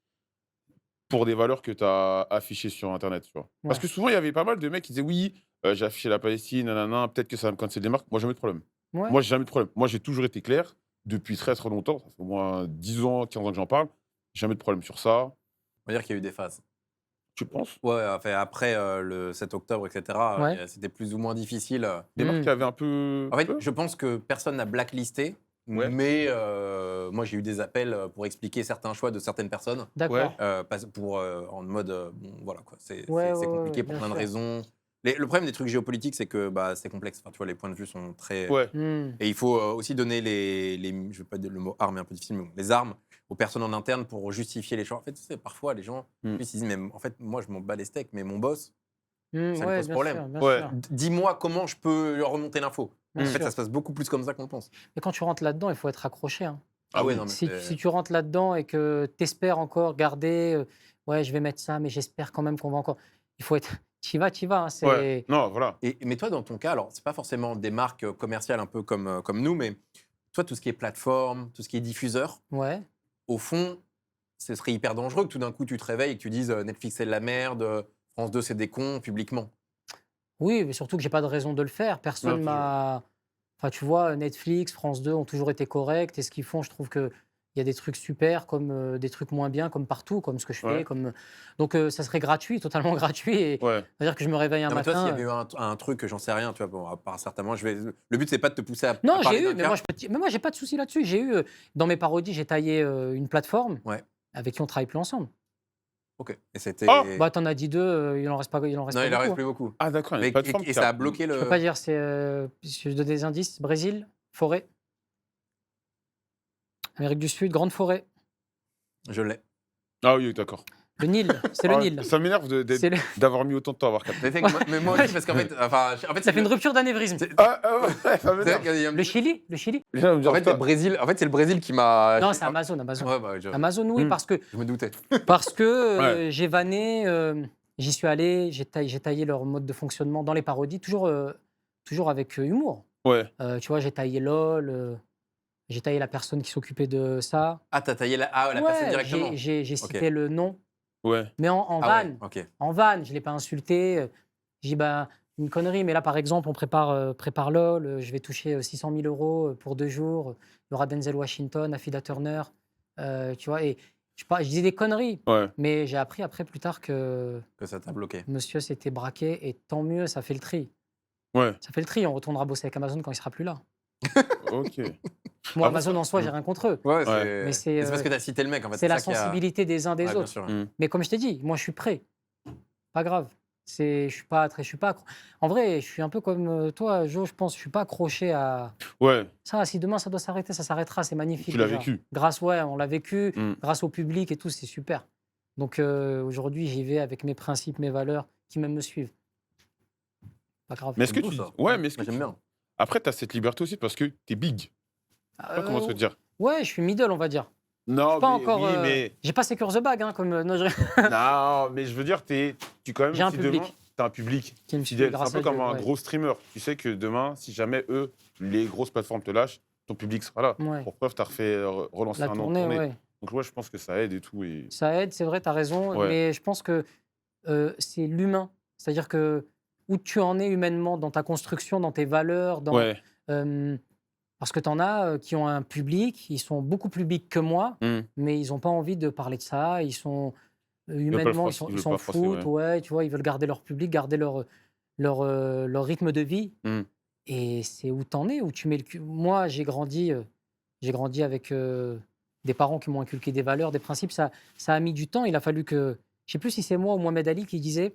pour des valeurs que tu as affichées sur Internet, tu vois. Parce Ouais. que souvent, il y avait pas mal de mecs qui disaient oui, j'ai affiché la Palestine, nanana, peut-être que ça va me cancel des marques. Moi, jamais de problème. Ouais. Moi, j'ai jamais de problème. Moi, j'ai toujours été clair depuis très très longtemps. Ça fait au moins 10 ans, 15 ans que j'en parle. Jamais de problème sur ça. On va dire qu'il y a eu des phases. Tu penses? Ouais, enfin, après le 7 octobre, etc., Ouais. c'était plus ou moins difficile. Des marques Mm. qui avaient un peu. En fait, peur. je pense que personne n'a blacklisté, Ouais. mais moi j'ai eu des appels pour expliquer certains choix de certaines personnes, D'accord. en mode, bon, voilà quoi, c'est Ouais, c'est ouais, compliqué ouais, pour bien plein de sûr. raisons. Le problème des trucs géopolitiques, c'est que bah, c'est complexe. Enfin, tu vois, les points de vue sont très. Ouais. Mm. Et il faut aussi donner je vais pas dire le mot arme est un peu difficile, mais bon, les armes aux personnes en interne pour justifier les choix. En fait, tu sais, parfois les gens Mm. ils se disent, mais en fait, moi je m'en bats les steaks, mais mon boss, Mm, ça me ouais, pose bien problème. sûr, bien Ouais. sûr. Dis-moi comment je peux leur remonter l'info. Bien En fait, sûr. ça se passe beaucoup plus comme ça qu'on le pense. Et quand tu rentres là-dedans, il faut être accroché, hein. Ah ouais, oui. non, mais Si tu rentres là-dedans et que tu espères encore garder, ouais, je vais mettre ça, mais j'espère quand même qu'on va encore. Il faut être. Tu y vas. Hein, Ouais. Non, voilà. Mais toi, dans ton cas, alors, c'est pas forcément des marques commerciales un peu comme nous, mais toi, tout ce qui est plateforme, tout ce qui est diffuseur, Ouais. au fond, ce serait hyper dangereux que tout d'un coup, tu te réveilles et que tu dises Netflix, c'est de la merde, France 2, c'est des cons, publiquement. Oui, mais surtout que j'ai pas de raison de le faire. Personne Non, m'a. Enfin, tu vois, Netflix, France 2 ont toujours été corrects. Et ce qu'ils font, je trouve qu'il y a des trucs super, comme des trucs moins bien, comme partout, comme ce que je fais. Ouais. Donc, ça serait gratuit, totalement gratuit. Et Ouais. c'est-à-dire que je me réveille un Non, mais toi, s'il y matin. avait eu un truc que j'en sais rien, tu vois, bon, à part certainement, le but, c'est pas de te pousser à Non, parler j'ai eu, d'un mais cas. moi, mais moi, j'ai pas de souci là-dessus. J'ai eu, dans mes parodies, j'ai taillé une plateforme Ouais. avec qui on travaille plus ensemble. Ok. Et c'était. Ah Bah, t'en as dit deux, il en reste pas, il en reste non, pas il en reste beaucoup. plus beaucoup. Ah, d'accord. il y a Mais- une plateforme et qui ça a bloqué Je le. peux pas dire, je donne des indices. Brésil, forêt. Amérique du Sud, grande forêt. Je l'ai. Ah oui, d'accord. Le Nil, c'est le Ah, Nil. ça m'énerve C'est le- d'avoir mis autant de temps à avoir capté. Mais moi aussi, parce qu'en fait, Ça fait une rupture d'anévrisme. Ah, ouais, ça c'est- m'énerve. il y a un Le petit- Chili, le Chili. Les gens vont me dire, En fait, putain, c'est le Brésil qui m'a. Non, c'est Amazon, Amazon. Ouais, bah, Amazon, oui, Hmm. je me doutais. parce que Ouais. j'ai vanné, j'y suis allé, j'ai taillé leur mode de fonctionnement dans les parodies, toujours avec humour. ouais. Tu vois, j'ai taillé LOL, j'ai taillé la personne qui s'occupait de ça. Ah, t'as taillé la personne directement. J'ai cité le nom, Ouais. mais en Ah vanne. ouais, ok. En vanne, je ne l'ai pas insulté. J'ai dit, bah, une connerie, mais là, par exemple, on prépare LOL, je vais toucher 600 000 € pour 2 jours. Il y aura Denzel Washington, Affida Turner, tu vois, et je disais des conneries. Ouais. Mais j'ai appris après, plus tard, que Que ça t'a bloqué. monsieur s'était braqué, et tant mieux, ça fait le tri. Ouais. Ça fait le tri, on retournera bosser avec Amazon quand il sera plus là. Ok. Moi, Ah, Amazon, en soi, j'ai rien contre eux. Ouais, Ouais. Mais c'est parce que t'as cité le mec, en fait. c'est la ça qui a- sensibilité des uns des Ouais, bien autres. sûr. Mm. Mais comme je t'ai dit, moi, je suis prêt. Pas grave. Je suis pas En vrai, je suis un peu comme toi, Jo, je pense. Je suis pas accroché à Ouais, ça. Si demain ça doit s'arrêter, ça s'arrêtera. C'est magnifique. tu l'as déjà. vécu. On l'a vécu. Mm. Grâce au public et tout, c'est super. Donc aujourd'hui, j'y vais avec mes principes, mes valeurs, qui même me suivent. Pas grave. Mais est-ce que beau, tu. ça. Ouais, mais est-ce que Moi, j'aime bien. Après, tu as cette liberté aussi parce que t'es big. Je sais pas comment te dire. Ouais, je suis middle, on va dire. Non, Pas mais, encore. oui, mais. J'ai pas Secure the Bag, hein, comme non, Non, mais je veux dire, tu quand même. J'ai un si public. demain, t'as un public qui me suit fidèle. C'est un grâce peu à comme Dieu, un ouais. gros streamer. Tu sais que demain, si jamais eux, les grosses plateformes te lâchent, ton public sera là. Ouais. Pour preuve, t'as refait relancer La un an de tournée, tournée. ouais. Donc, ouais, je pense que ça aide et tout. Et... Ça aide, c'est vrai, tu as raison, Ouais. mais je pense que c'est l'humain. C'est-à-dire que où tu en es humainement dans ta construction, dans tes valeurs, dans, Ouais, euh, Parce que tu en as qui ont un public, ils sont beaucoup plus big que moi, mais ils n'ont pas envie de parler de ça. Ils sont humainement, ils s'en foutent. Ouais, tu vois, ils veulent garder leur public, garder leur rythme de vie. Et c'est où t'en es, où tu mets le cul. Moi, j'ai grandi avec des parents qui m'ont inculqué des valeurs, des principes. Ça a mis du temps. Il a fallu que. Je sais plus si c'est moi ou Mohamed Ali qui disait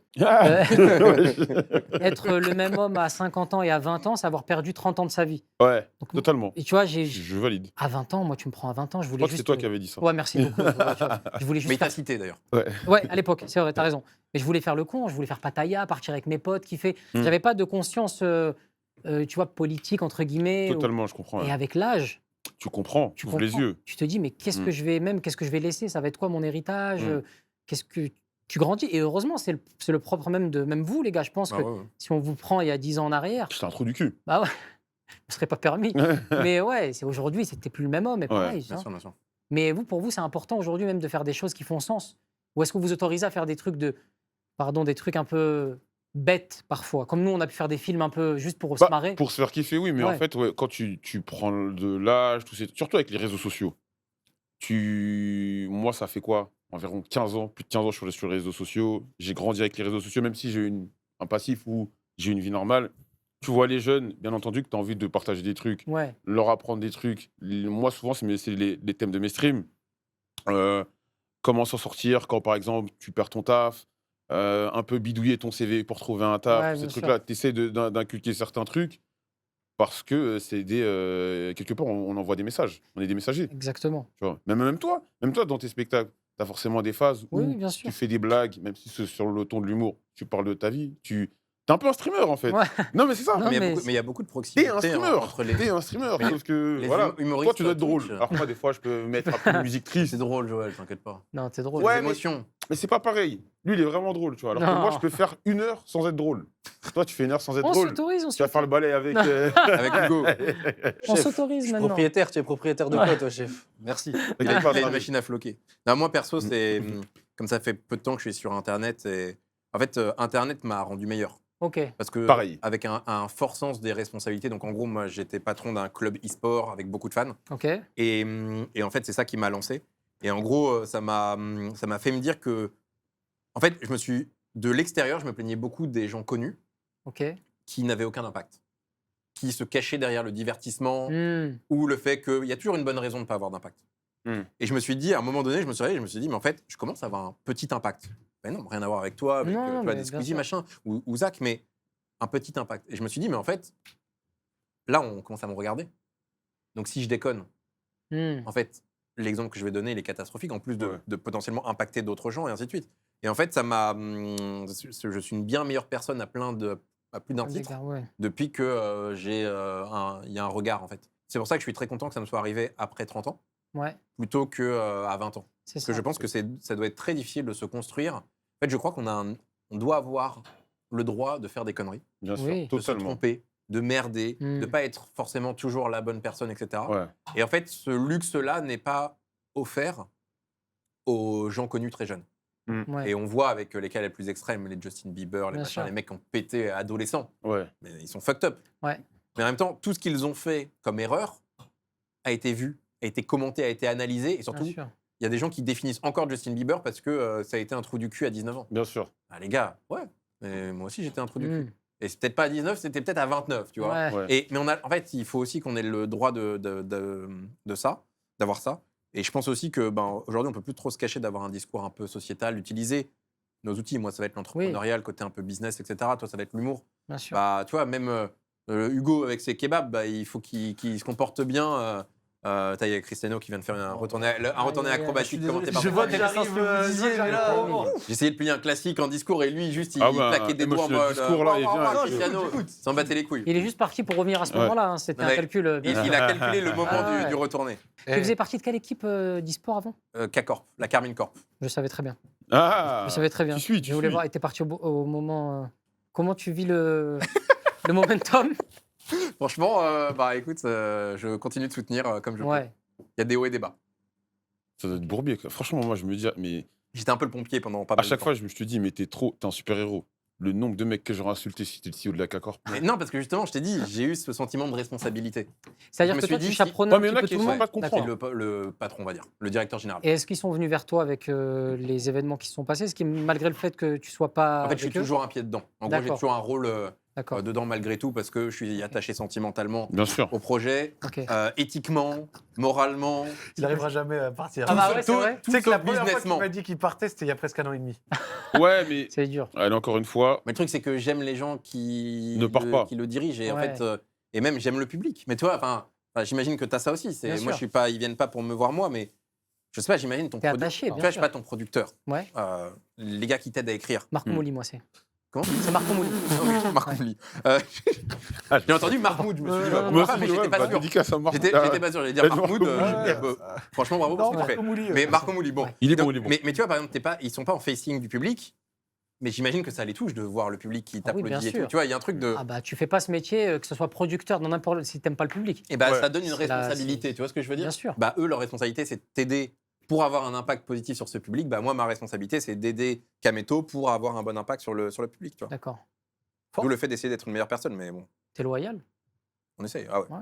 être le même homme à 50 ans et à 20 ans, c'est avoir perdu 30 ans de sa vie. Ouais, Donc, totalement. et tu vois, Je valide. à 20 ans, moi, tu me prends à 20 ans, je Je voulais crois que juste. c'est toi qui avais dit ça. Ouais, merci beaucoup. Je voulais juste Mais il t'a faire- cité d'ailleurs. Ouais, à l'époque, c'est vrai, t'as raison. Mais je voulais faire le con, je voulais faire pataya, partir avec mes potes, kiffer. J'avais pas de conscience, tu vois, politique, entre guillemets. Totalement, je comprends. Et ouais. avec l'âge, Tu comprends, tu ouvres les comprends. yeux. Tu te dis, mais qu'est-ce que je vais laisser? Ça va être quoi mon héritage? Qu'est-ce que tu grandis? Et heureusement, c'est le propre même de même vous, les gars. Je pense que si on vous prend il y a 10 ans en arrière, J'étais un trou du cul. bah ouais, ne serait pas permis. Mais ouais, c'est aujourd'hui, c'était plus le même homme. Et pareil, Bien sûr, bien sûr. mais vous, pour vous, c'est important aujourd'hui même de faire des choses qui font sens. Ou est-ce que vous autorisez à faire des trucs des trucs un peu bêtes parfois, comme nous, on a pu faire des films un peu juste pour se marrer. Pour se faire kiffer, oui, mais en Ouais. fait, ouais, quand tu prends de l'âge, surtout avec les réseaux sociaux, moi, ça fait quoi? Environ 15 ans, plus de 15 ans, je suis sur les réseaux sociaux. J'ai grandi avec les réseaux sociaux, même si j'ai un passif où j'ai une vie normale. Tu vois les jeunes, bien entendu, que tu as envie de partager des trucs, Ouais, leur apprendre des trucs. Moi, souvent, c'est les thèmes de mes streams. Euh, comment s'en sortir quand, par exemple, tu perds ton taf, un peu bidouiller ton CV pour trouver un taf, Ouais, ces bien trucs-là. Tu essaies d'inculquer certains trucs parce que quelque part, on envoie des messages. On est des messagers. exactement. Tu vois. Même toi, dans tes spectacles, tu as forcément des phases Oui, où oui, bien sûr. tu fais des blagues, même si c'est sur le ton de l'humour, tu parles de ta vie. T'es un peu un streamer, en fait. Ouais. Non, mais c'est ça. Non, Mais mais il y a beaucoup de T'es proximité un streamer. entre les. T'es un streamer. Mais Sauf que, les voilà, humoristes toi, tu dois être sur drôle. Twitch. Alors que moi, des fois, je peux mettre un peu de musique triste. C'est drôle, Joël, t'inquiète pas. Non, c'est drôle. Ouais, Les mais- émotions. Mais c'est pas pareil. Lui, il est vraiment drôle, tu vois. Alors que Non. moi, je peux faire 1 heure sans être drôle. Toi, tu fais 1 heure sans être On drôle. s'autorise, Tu vas faire le balai avec. Avec Hugo. on Chef, s'autorise Je suis maintenant. propriétaire, tu es propriétaire de quoi, toi, chef? Merci. Il a T'inquiète pas, une machine à floquer. Non, moi, perso, c'est. Comme ça fait peu de temps que je suis sur Internet. En fait, Internet m'a rendu meilleur. Ok, Parce que, Pareil. avec un fort sens des responsabilités. Donc, en gros, moi, j'étais patron d'un club e-sport avec beaucoup de fans. ok. Et en fait, c'est ça qui m'a lancé. Et en gros, ça m'a fait me dire que. En fait, de l'extérieur, je me plaignais beaucoup des gens connus Ok. qui n'avaient aucun impact. Qui se cachaient derrière le divertissement Hmm. ou le fait qu'il y a toujours une bonne raison de ne pas avoir d'impact. Et je me suis dit, à un moment donné, je me suis réveillé, je me suis dit, mais en fait, je commence à avoir un petit impact. Ben non, rien à voir avec toi, avec Non, tu vois, mais des bien Squeezie, sûr. machin, ou Zach, mais un petit impact. Et je me suis dit, mais en fait, là, on commence à me regarder. Donc si je déconne, Hmm. en fait, l'exemple que je vais donner, il est catastrophique, en plus Ouais. de potentiellement impacter d'autres gens, et ainsi de suite. Et en fait, ça m'a. Je suis une bien meilleure personne à plus d'un titre Ouais. depuis que il y a un regard, en fait. C'est pour ça que je suis très content que ça me soit arrivé après 30 ans, Ouais, plutôt qu'à 20 ans. c'est Parce que ça. je pense que ça doit être très difficile de se construire. En fait, je crois on doit avoir le droit de faire des conneries, Bien sûr, Oui. de se totalement. tromper, de merder, de Mm. ne pas être forcément toujours la bonne personne, etc. Ouais. Et en fait, ce luxe-là n'est pas offert aux gens connus très jeunes. Ouais. Et on voit avec lesquels les plus extrêmes, les Justin Bieber, les Bien machins, sûr. les mecs qui ont pété adolescents. Ouais. Mais ils sont fucked up. Ouais. Mais en même temps, tout ce qu'ils ont fait comme erreur a été vu, a été commenté, a été analysé. Et surtout, Bien il sûr. y a des gens qui définissent encore Justin Bieber parce que ça a été un trou du cul à 19 ans. Bien sûr. Ah, les gars, ouais. Mais moi aussi, j'étais un trou du cul. Hmm. Et c'est peut-être pas à 19, c'était peut-être à 29, tu vois. Ouais. Ouais. Mais en fait, il faut aussi qu'on ait le droit de ça, d'avoir ça. Et je pense aussi que aujourd'hui, on peut plus trop se cacher d'avoir un discours un peu sociétal, d'utiliser nos outils. Moi, ça va être l'entrepreneuriat, le côté un peu business, etc. Toi, ça va être l'humour. Bien sûr. Bah, tu vois, même Hugo avec ses kebabs, il faut qu'il se comporte bien. Il y a Cristiano qui vient de faire un retourné acrobatique commenté par Je vois Fabien. déjà ce que vous disiez, mais là. J'ai essayé de plier un classique en discours et lui, juste, il Ah bah, claquait des moi, doigts en je suis le mode. discours, là, il vient avec- Cristiano, s'en battait les couilles. Il est juste parti pour revenir à ce Ouais. moment-là. Hein. C'était Non, un mais calcul. Il a calculé le moment Ah ouais. du retourné. Tu faisais partie de quelle équipe d'e-sport avant? K-Corp, la Carmine Corp. Je savais très bien. Ah Je savais très bien. Tu suis, Je voulais voir. Et t'es parti au moment. Comment tu vis le momentum? Franchement, écoute, je continue de soutenir comme je peux. Ouais. Il y a des hauts et des bas. Ça doit être bourbier. Quoi. Franchement, moi, je me dis, mais J'étais un peu le pompier pendant pas à mal de chaque temps. fois, je te dis, mais t'es un super-héros. le nombre de mecs que j'aurais insulté si c'était le CEO de la CACORP. Mais non, parce que justement, je t'ai dit, j'ai eu ce sentiment de responsabilité. C'est-à-dire Je me que suis toi, tu dit, chaperonnes Ouais, un mais il y petit en a peu qui tout le sont monde. pas de comprendre. D'accord. Le patron, on va dire, le directeur général. Et est-ce qu'ils sont venus vers toi avec les événements qui se sont passés? Est-ce que malgré le fait que tu sois pas En fait, je suis avec eux? toujours un pied dedans. En gros, j'ai D'accord. toujours un rôle D'accord. dedans malgré tout parce que je suis attaché sentimentalement Bien sûr. au projet, Ok. éthiquement, moralement. Il n'arrivera jamais à partir. Ah bah ouais, c'est vrai. Tu sais que la sauf première fois qu'il businessment. m'a dit qu'il partait, c'était il y a presque 1 an et demi. Ouais, mais C'est dur. allez, encore une fois, Mais le truc, c'est que j'aime les gens qui, Ne part pas. qui le dirigent. Et en Ouais. fait, et même, j'aime le public. Mais toi, j'imagine que tu as ça aussi. Bien Moi, sûr. je suis pas, ils viennent pas pour me voir moi, mais je sais pas, j'imagine ton T'es producteur. attaché, Tu bien vois, je sûr. sais pas, ton producteur. Ouais. Les gars qui t'aident à écrire. Marc Hmm. Mouli, moi, c'est. Comment C'est Marc Mouli. Marc Ouais. Mouli. Ah, J'ai entendu Mahmoud, je me suis dit, bah, Ouais, moi pourquoi, aussi, mais j'étais ouais, pas bah, sûr. dédicace à Marc. J'étais Ah, pas sûr, j'allais dire Ouais, Mahmoud. Marco Franchement, bravo pour Non, ce que tu fais. Marco Mouli. Mais Marco Mouli, bon. Ouais. Il est bon, Donc, il est bon. mais tu vois, par exemple, ils sont pas en facing du public, mais j'imagine que ça les touche de voir le public qui Ah oui, t'applaudit bien et tout. sûr. Tu vois, il y a un truc de. Ah bah, tu fais pas ce métier, que ce soit producteur, dans n'importe si t'aimes pas le public. Et bah, Ouais. ça donne une C'est la- responsabilité. Tu vois ce que je veux dire Bien sûr. Bah, eux, leur responsabilité, c'est de t'aider pour avoir un impact positif sur ce public. Bah, moi, ma responsabilité, c'est d'aider Kameto pour avoir un bon impact sur le public. Tu vois. D'accord. D'où le fait d'essayer d'être une meilleure personne, mais bon, T'es loyal. on essaye. Ah ouais. Ouais.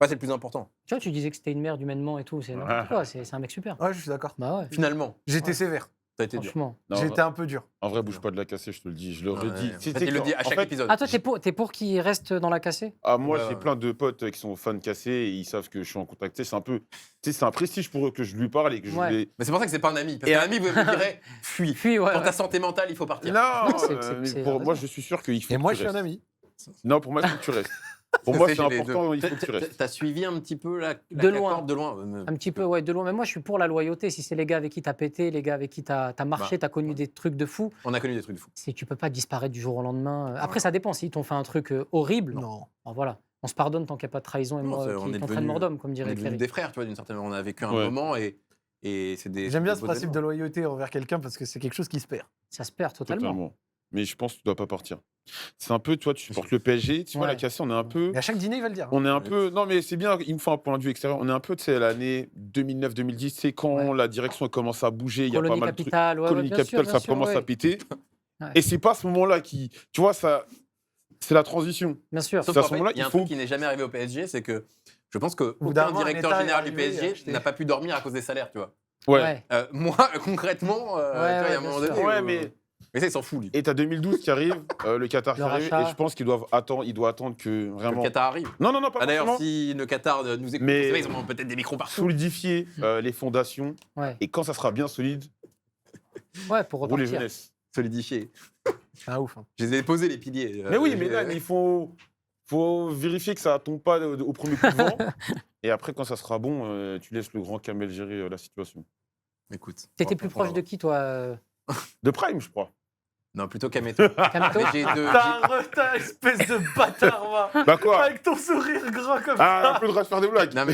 Ouais, c'est le plus important. Tu vois, tu disais que c'était une merde humainement et tout. C'est n'importe Ouais. quoi. C'est un mec super. Ouais, je suis d'accord. Bah ouais. Finalement, J'étais Ouais. sévère. ça a été dur. Franchement. Non, J'étais un peu dur. en vrai, bouge pas de la casser, je te le dis. Je le Ouais. redis. En fait, il le dit à chaque épisode. Ah, toi, t'es pour qu'il reste dans la cassée? Ah, moi, Ouais, j'ai ouais. plein de potes qui sont fans cassés et ils savent que je suis en contact. Tu sais, c'est un peu, tu sais, c'est un prestige pour eux que je lui parle et que je Ouais. les. Mais c'est pour ça que c'est pas un ami. Parce Et qu'un un- ami, vous me direz, fuis. Puis, ouais. Pour ouais. ta santé mentale, il faut partir. Non, Non, c'est- mais c'est pour raison. moi, je suis sûr qu'il faut. Et moi, que je tu suis un restes. ami. Non, pour moi, il faut que tu restes. Pour moi, c'est J'ai les important, deux. il faut que tu restes. T'as suivi un petit peu la De loin. Concorde de loin Un petit peu, ouais, de loin. Mais moi, je suis pour la loyauté. Si c'est les gars avec qui t'as pété, les gars avec qui t'as marché, t'as connu des trucs de fou, On a connu des trucs de fou. tu peux pas disparaître du jour au lendemain. Après, ça dépend. S'ils t'ont fait un truc horrible, Non. bon, voilà. On se pardonne tant qu'il n'y a pas de trahison et Non, moi c'est- on qui est t'entraîne devenus- mort d'homme, comme On est dirait devenus Thierry. des frères, tu vois, d'une certaine manière. On a vécu un Ouais. moment et c'est des. J'aime bien des ce beaux principe de éléments. loyauté envers quelqu'un parce que c'est quelque chose qui se perd. Ça se perd totalement. Totalement. Mais je pense que tu dois pas partir. C'est un peu, toi, tu supportes le PSG, tu vois, Ouais. la cassée, on est un peu. Et à chaque dîner, il va le dire. On est un peu. Non, mais c'est bien, il me faut un point de vue extérieur. On est un peu, tu sais, l'année 2009-2010, c'est quand Ouais. la direction commence à bouger, il y a pas Colonie mal de trucs. Capitale, ouais, Colonie bien sûr, Capitale, bien ça sûr, commence ouais. à péter. Ouais. Et c'est pas à ce moment-là qui. Tu vois, ça. C'est la transition. Bien sûr. Sauf C'est à qu'en ce fait, moment-là il y a un qu'il faut- truc qui n'est jamais arrivé au PSG, c'est que je pense bout qu'aucun d'un moment, un directeur État est général du arrivé et PSG acheté. n'a pas pu dormir à cause des salaires, tu vois. Ouais. Moi, concrètement, tu vois, il y a ouais, un moment bien donné. sûr. Ouais, mais. Mais ça, il s'en fout, lui. Et t'as 2012 qui arrive, le Qatar qui Le arrive, rachat. et je pense qu'il doit attendre que Que vraiment. le Qatar arrive. Non, non, non, pas Ah, d'ailleurs, forcément. si le Qatar nous écoute, Mais- c'est vrai, ils ont peut-être des micros partout. Solidifier les fondations, Ouais. et quand ça sera bien solide, Ouais, pour rouler repartir. jeunesse. Solidifier. Ah ouf. hein. Je les ai posés, les piliers. Mais oui, mais là, il faut vérifier que ça tombe pas au premier coup de vent. Et après, quand ça sera bon, tu laisses le grand Kamel gérer la situation. Écoute. T'étais plus proche de qui, toi De Prime, je crois. Non, plutôt Kameto. Kameto Mais j'ai deux. T'as un retard, espèce de bâtard, va. Bah quoi Avec ton sourire gras comme Ah, ça. un peu de faire des blagues. Non, mais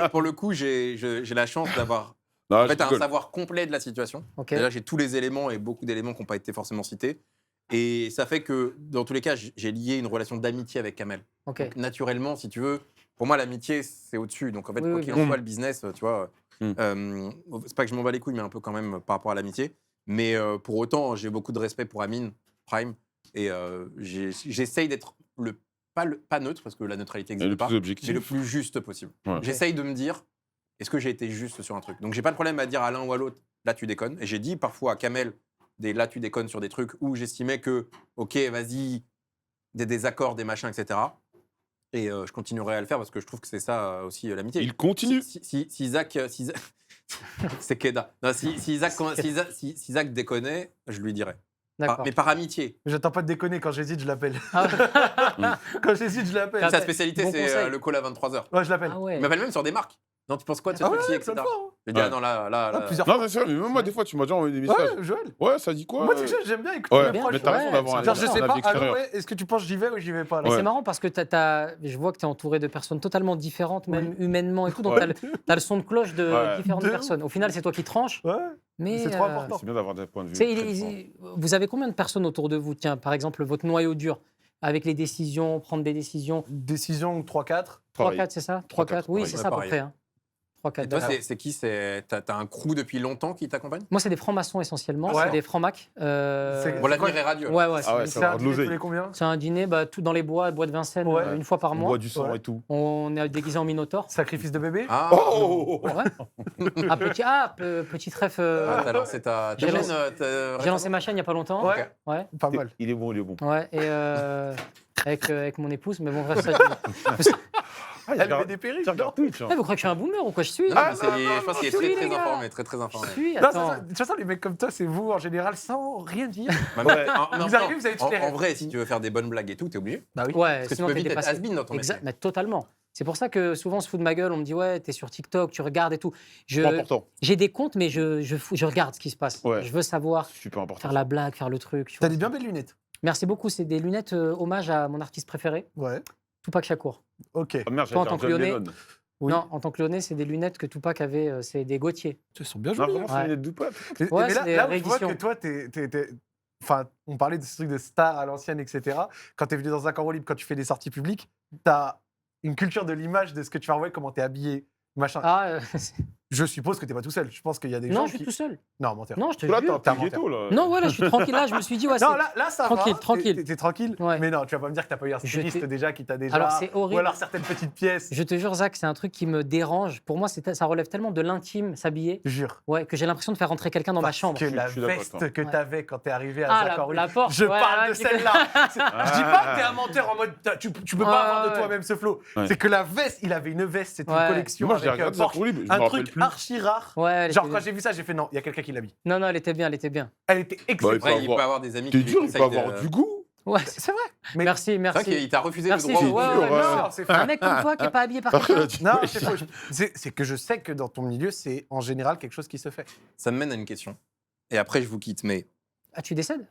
pour le coup, j'ai la chance d'avoir Non, en je fait un rigole. savoir complet de la situation. Ok. Déjà, j'ai tous les éléments et beaucoup d'éléments qui n'ont pas été forcément cités. Et ça fait que, dans tous les cas, j'ai lié une relation d'amitié avec Kamel. Ok. Donc, naturellement, si tu veux, pour moi, l'amitié, c'est au-dessus. Donc, en fait, Oui, quoi oui, qu'il bien en sûr. soit, le business, tu vois, c'est pas que je m'en bats les couilles, mais un peu quand même par rapport à l'amitié. Mais pour autant, j'ai beaucoup de respect pour Amine Prime. Et j'essaye d'être pas neutre, parce que la neutralité Et n'existe le pas, plus mais objectif. le plus juste possible. Ouais. J'essaye de me dire, est-ce que j'ai été juste sur un truc? Donc, j'ai pas de problème à dire à l'un ou à l'autre, là, tu déconnes. Et j'ai dit parfois à Kamel, là, tu déconnes sur des trucs où j'estimais que, ok, vas-y, des désaccords, des machins, etc. Et je continuerai à le faire parce que je trouve que c'est ça aussi l'amitié. Il continue. Si Isaac. C'est Keda. Non, si Isaac déconnait, je lui dirais. D'accord. Mais par amitié. J'attends pas de déconner, quand j'hésite, je l'appelle. Ah, Quand j'hésite, je l'appelle. Ah, Sa spécialité, bon c'est conseil. le call à 23h. Ouais, je l'appelle. ah ouais. Il m'appelle même sur des marques. Non, tu penses quoi de ce Ah truc-ci, ouais, etc. plein de fois. hein. Je dis, Ouais. ah non, là. Ah, plusieurs Non, c'est sûr, mais même moi, des fois, tu m'as déjà envoyé des messages. Ouais, Joël. Ouais, ça dit quoi Moi, tu sais, j'aime bien écouter. Ouais, la bien, proche. mais t'as raison ouais, d'avoir un Genre, je sais avis pas, extérieur. allô, ouais, est-ce que tu penses que j'y vais ou j'y vais pas là Mais Ouais. c'est marrant parce que je vois que tu es entouré de personnes totalement différentes, même humainement et tout. Donc, Ouais. tu as le son de cloche de Ouais. différentes De ouf. personnes. Au final, c'est toi qui tranches. Ouais, Mais c'est trop important. C'est bien d'avoir des points de vue. Tu sais, très forts. vous avez combien de personnes autour de vous? Tiens, par exemple, votre noyau dur, avec les décisions, prendre des décisions. Décision 3-4. 3, Pareil. 4, c'est ça 3, 4, oui, pareil. c'est Ouais, ça à peu pareil. près. Hein. 3-4 Et toi, dates. c'est qui T'as un crew depuis longtemps qui t'accompagne? Moi, c'est des francs-maçons essentiellement, Ouais. c'est des francs-macs. C'est- Bon, l'avenir quoi est radieux. Ouais, Ah ouais, ouais, c'est- ça C'est va un avoir de dîner tous l'oseille. les combien? c'est un dîner tout dans les bois de Vincennes, Ouais. une fois par On mois. boit du sang Ouais. et tout. On est déguisé en Minotaure. Sacrifice de bébé? Ah, Oh Ouais. Petit ref. t'as lancé ta j'ai chaîne, lancé- J'ai lancé ma chaîne il n'y a pas longtemps. Ouais. Ouais. Pas mal. Il est bon, il est bon. Ouais. Et avec mon épouse, mais bon, bref, ça. Ah, Elle met des perruques. tu regardes Twitch. hein. Eh, vous croyez que je suis un boomer ou quoi je suis Non, mais je pense qu'il est oui, très les très gars. informé, très informé. Je suis. Non, Attends. de toute façon, les mecs comme toi, c'est vous en général sans rien dire. Mais Ouais. Vous arrivez, vous avez toutes les en règles. vrai, si tu veux faire des bonnes blagues et tout, t'es obligé. Bah oui. Ouais, Parce que tu sinon peux t'es vite être dépassé. has-been dans ton Exact, métier. mais totalement. C'est pour ça que souvent on se fout de ma gueule, on me dit ouais, t'es sur TikTok, tu regardes et tout. C'est important. J'ai des comptes, mais je regarde ce qui se passe. Ouais. Je veux savoir C'est super important. faire la blague, faire le truc. tu T'as vois. des bien belles lunettes. Merci beaucoup, c'est des lunettes hommage à mon artiste préféré, Ouais. Tupac Shakur. Ok. Ah, merde, Toi, en j'allais tant dire que John lyonnais, Lennon. Oui. Non, en tant que lyonnais, c'est des lunettes que Tupac avait, c'est des Gautier. Ils sont bien Non, jolis. vraiment, hein. c'est une lunette de pote. Ouais, Mais c'est des là où je vois rééditions. que toi, Enfin, on parlait de ce truc de star à l'ancienne, etc. Quand t'es venu dans un camp libre, quand tu fais des sorties publiques, t'as une culture de l'image de ce que tu vas envoyer, comment t'es habillé, machin. Ah, Je suppose que t'es pas tout seul. Je pense qu'il y a des gens non, je suis qui... tout seul. Non, menteur. Non, je te Là, t'es un jure. peu T'as ghetto, là. Non, voilà, je suis tranquille là. Je me suis dit, ouais, c'est. Non, là, ça Tranquille, va. tranquille. T'es tranquille. Ouais. Mais non, tu vas pas me dire que t'as pas eu un Je styliste t'ai- déjà qui t'a déjà... Alors, c'est Ou horrible. alors certaines petites pièces. Je te jure, Zach, c'est un truc qui me dérange. Pour moi, ça relève tellement de l'intime, s'habiller, Je jure. ouais, que j'ai l'impression de faire rentrer quelqu'un dans ma Parce chambre. que la Je suis d'accord avec veste toi. que t'avais quand t'es arrivé à Ah, Zach Henry, la porte. je ouais, parle de ouais, celle-là. Je dis pas que t'es un menteur en mode tu peux pas Ouais, avoir de ouais. toi-même ce flow. Ouais. C'est que la veste, il avait une veste, c'était Ouais. une collection Moi, je l'ai avec regardé Porsche. sur libre, je me Un rappelle truc plus. archi rare. Ouais, elle Genre était- quand j'ai vu ça, j'ai fait non, il y a quelqu'un qui l'habille. Non, non, elle était bien, elle était bien. Elle était Bah, excellente. Ouais, il avoir- peut avoir des amis T'es qui lui dur, il peut conseillent avoir de- du goût. Ouais, C'est vrai. Mais merci, C'est vrai merci. qu'il t'a refusé Merci. le droit. Ouais, dur, ouais, ouais. non. non, c'est faux. Un mec comme toi qui n'est pas habillé par Après, quelqu'un. là, tu- Non, c'est faux. C'est que je sais que dans ton milieu, c'est en général quelque chose qui se fait. Ça me mène à une question. Et après, je vous quitte, mais Ah, tu décèdes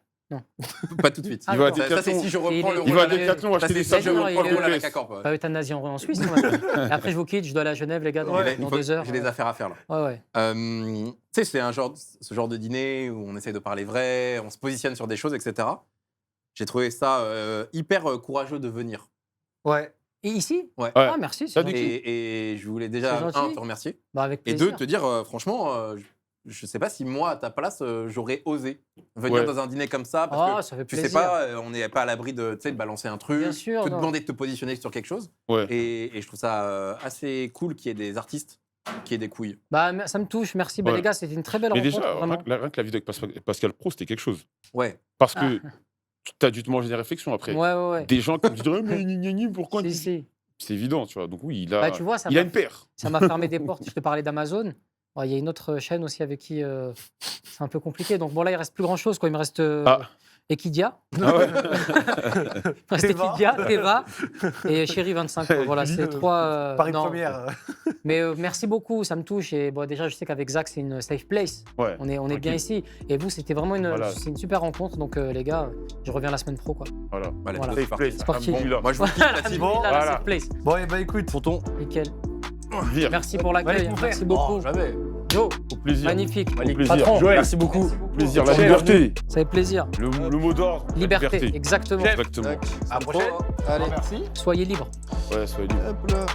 pas tout de suite. Ah, Il va à d'accord. Ça, c'est si je reprends Il est- le Il va à rôle à la- Decathlon Ça, acheter c'est des si sables je de non, reprends le il est- rôle à la Rolex. K-Corp. Pas euthanasie en Suisse. Et après, je vous quitte, je dois aller à Genève, les gars, dans, Mais là, il dans faut- 2 heures. J'ai des affaires à faire là. Ouais, ouais. Tu sais, c'est ce genre de dîner où on essaie de parler vrai, on se positionne sur des choses, etc. J'ai trouvé ça hyper courageux de venir. Ouais. Et ici Ouais. Ah, merci. c'est T'as dit gentil. Et je voulais déjà, C'est gentil. te remercier. Bah, avec Et plaisir. deux, te dire, franchement, je sais pas si moi, à ta place, j'aurais osé venir Ouais. dans un dîner comme ça. Parce Ah, que ça fait tu plaisir. sais pas, on n'est pas à l'abri de, tu sais, de balancer un truc, Bien sûr, te non. demander de te positionner sur quelque chose. Ouais. Et je trouve ça assez cool qu'il y ait des artistes qui aient des couilles. Bah, ça me touche, merci. Bah, Ouais. les gars, c'était une très belle Mais rencontre. déjà, vraiment. rien que la vidéo avec Pascal Pro, c'était quelque chose. Ouais. Parce que t'as dû te manger des réflexions après. Ouais, ouais, ouais. Des gens qui me disent mais gna, gna, gna, pourquoi Si, si. C'est évident, tu vois. Donc oui, il a, Bah, tu vois, ça il a m'a une paire. ça m'a fermé des portes. Je te parlais d'Amazon. Ouais, il y a une autre chaîne aussi avec qui c'est un peu compliqué. Donc bon, là, il reste plus grand-chose. Il me reste Ah. Equidia. Ah ouais. Il me reste Teva. Equidia, Teva et Chéri 25. quoi. Voilà, c'est trois. Paris non. Première. Mais merci beaucoup, ça me touche. Et bon, déjà, je sais qu'avec Zach, c'est une safe place. Ouais. On est bien ici. Et vous, c'était vraiment Voilà. c'est une super rencontre. Donc les gars, je reviens la semaine pro. Quoi. Voilà. Voilà, Voilà. c'est Safe parti. place. C'est parti. Alhamdoulilah. Moi, je vous quitte là-dessus. Bon, Alhamdoulilah, la voilà. safe place. Bon, et bah écoute. Tonton. Nickel. Vire. Merci pour l'accueil. Allez, mon Merci frère. beaucoup. Oh, jamais. Joe, Au plaisir. magnifique. Au plaisir. Patron, Joël, merci beaucoup. au plaisir. La Cher. liberté. Ça fait plaisir. Le mot d'ordre. la Liberté, exactement. Chef. Exactement. À la prochaine. Allez. Merci. Soyez libres. Ouais, soyez libre. Hop là.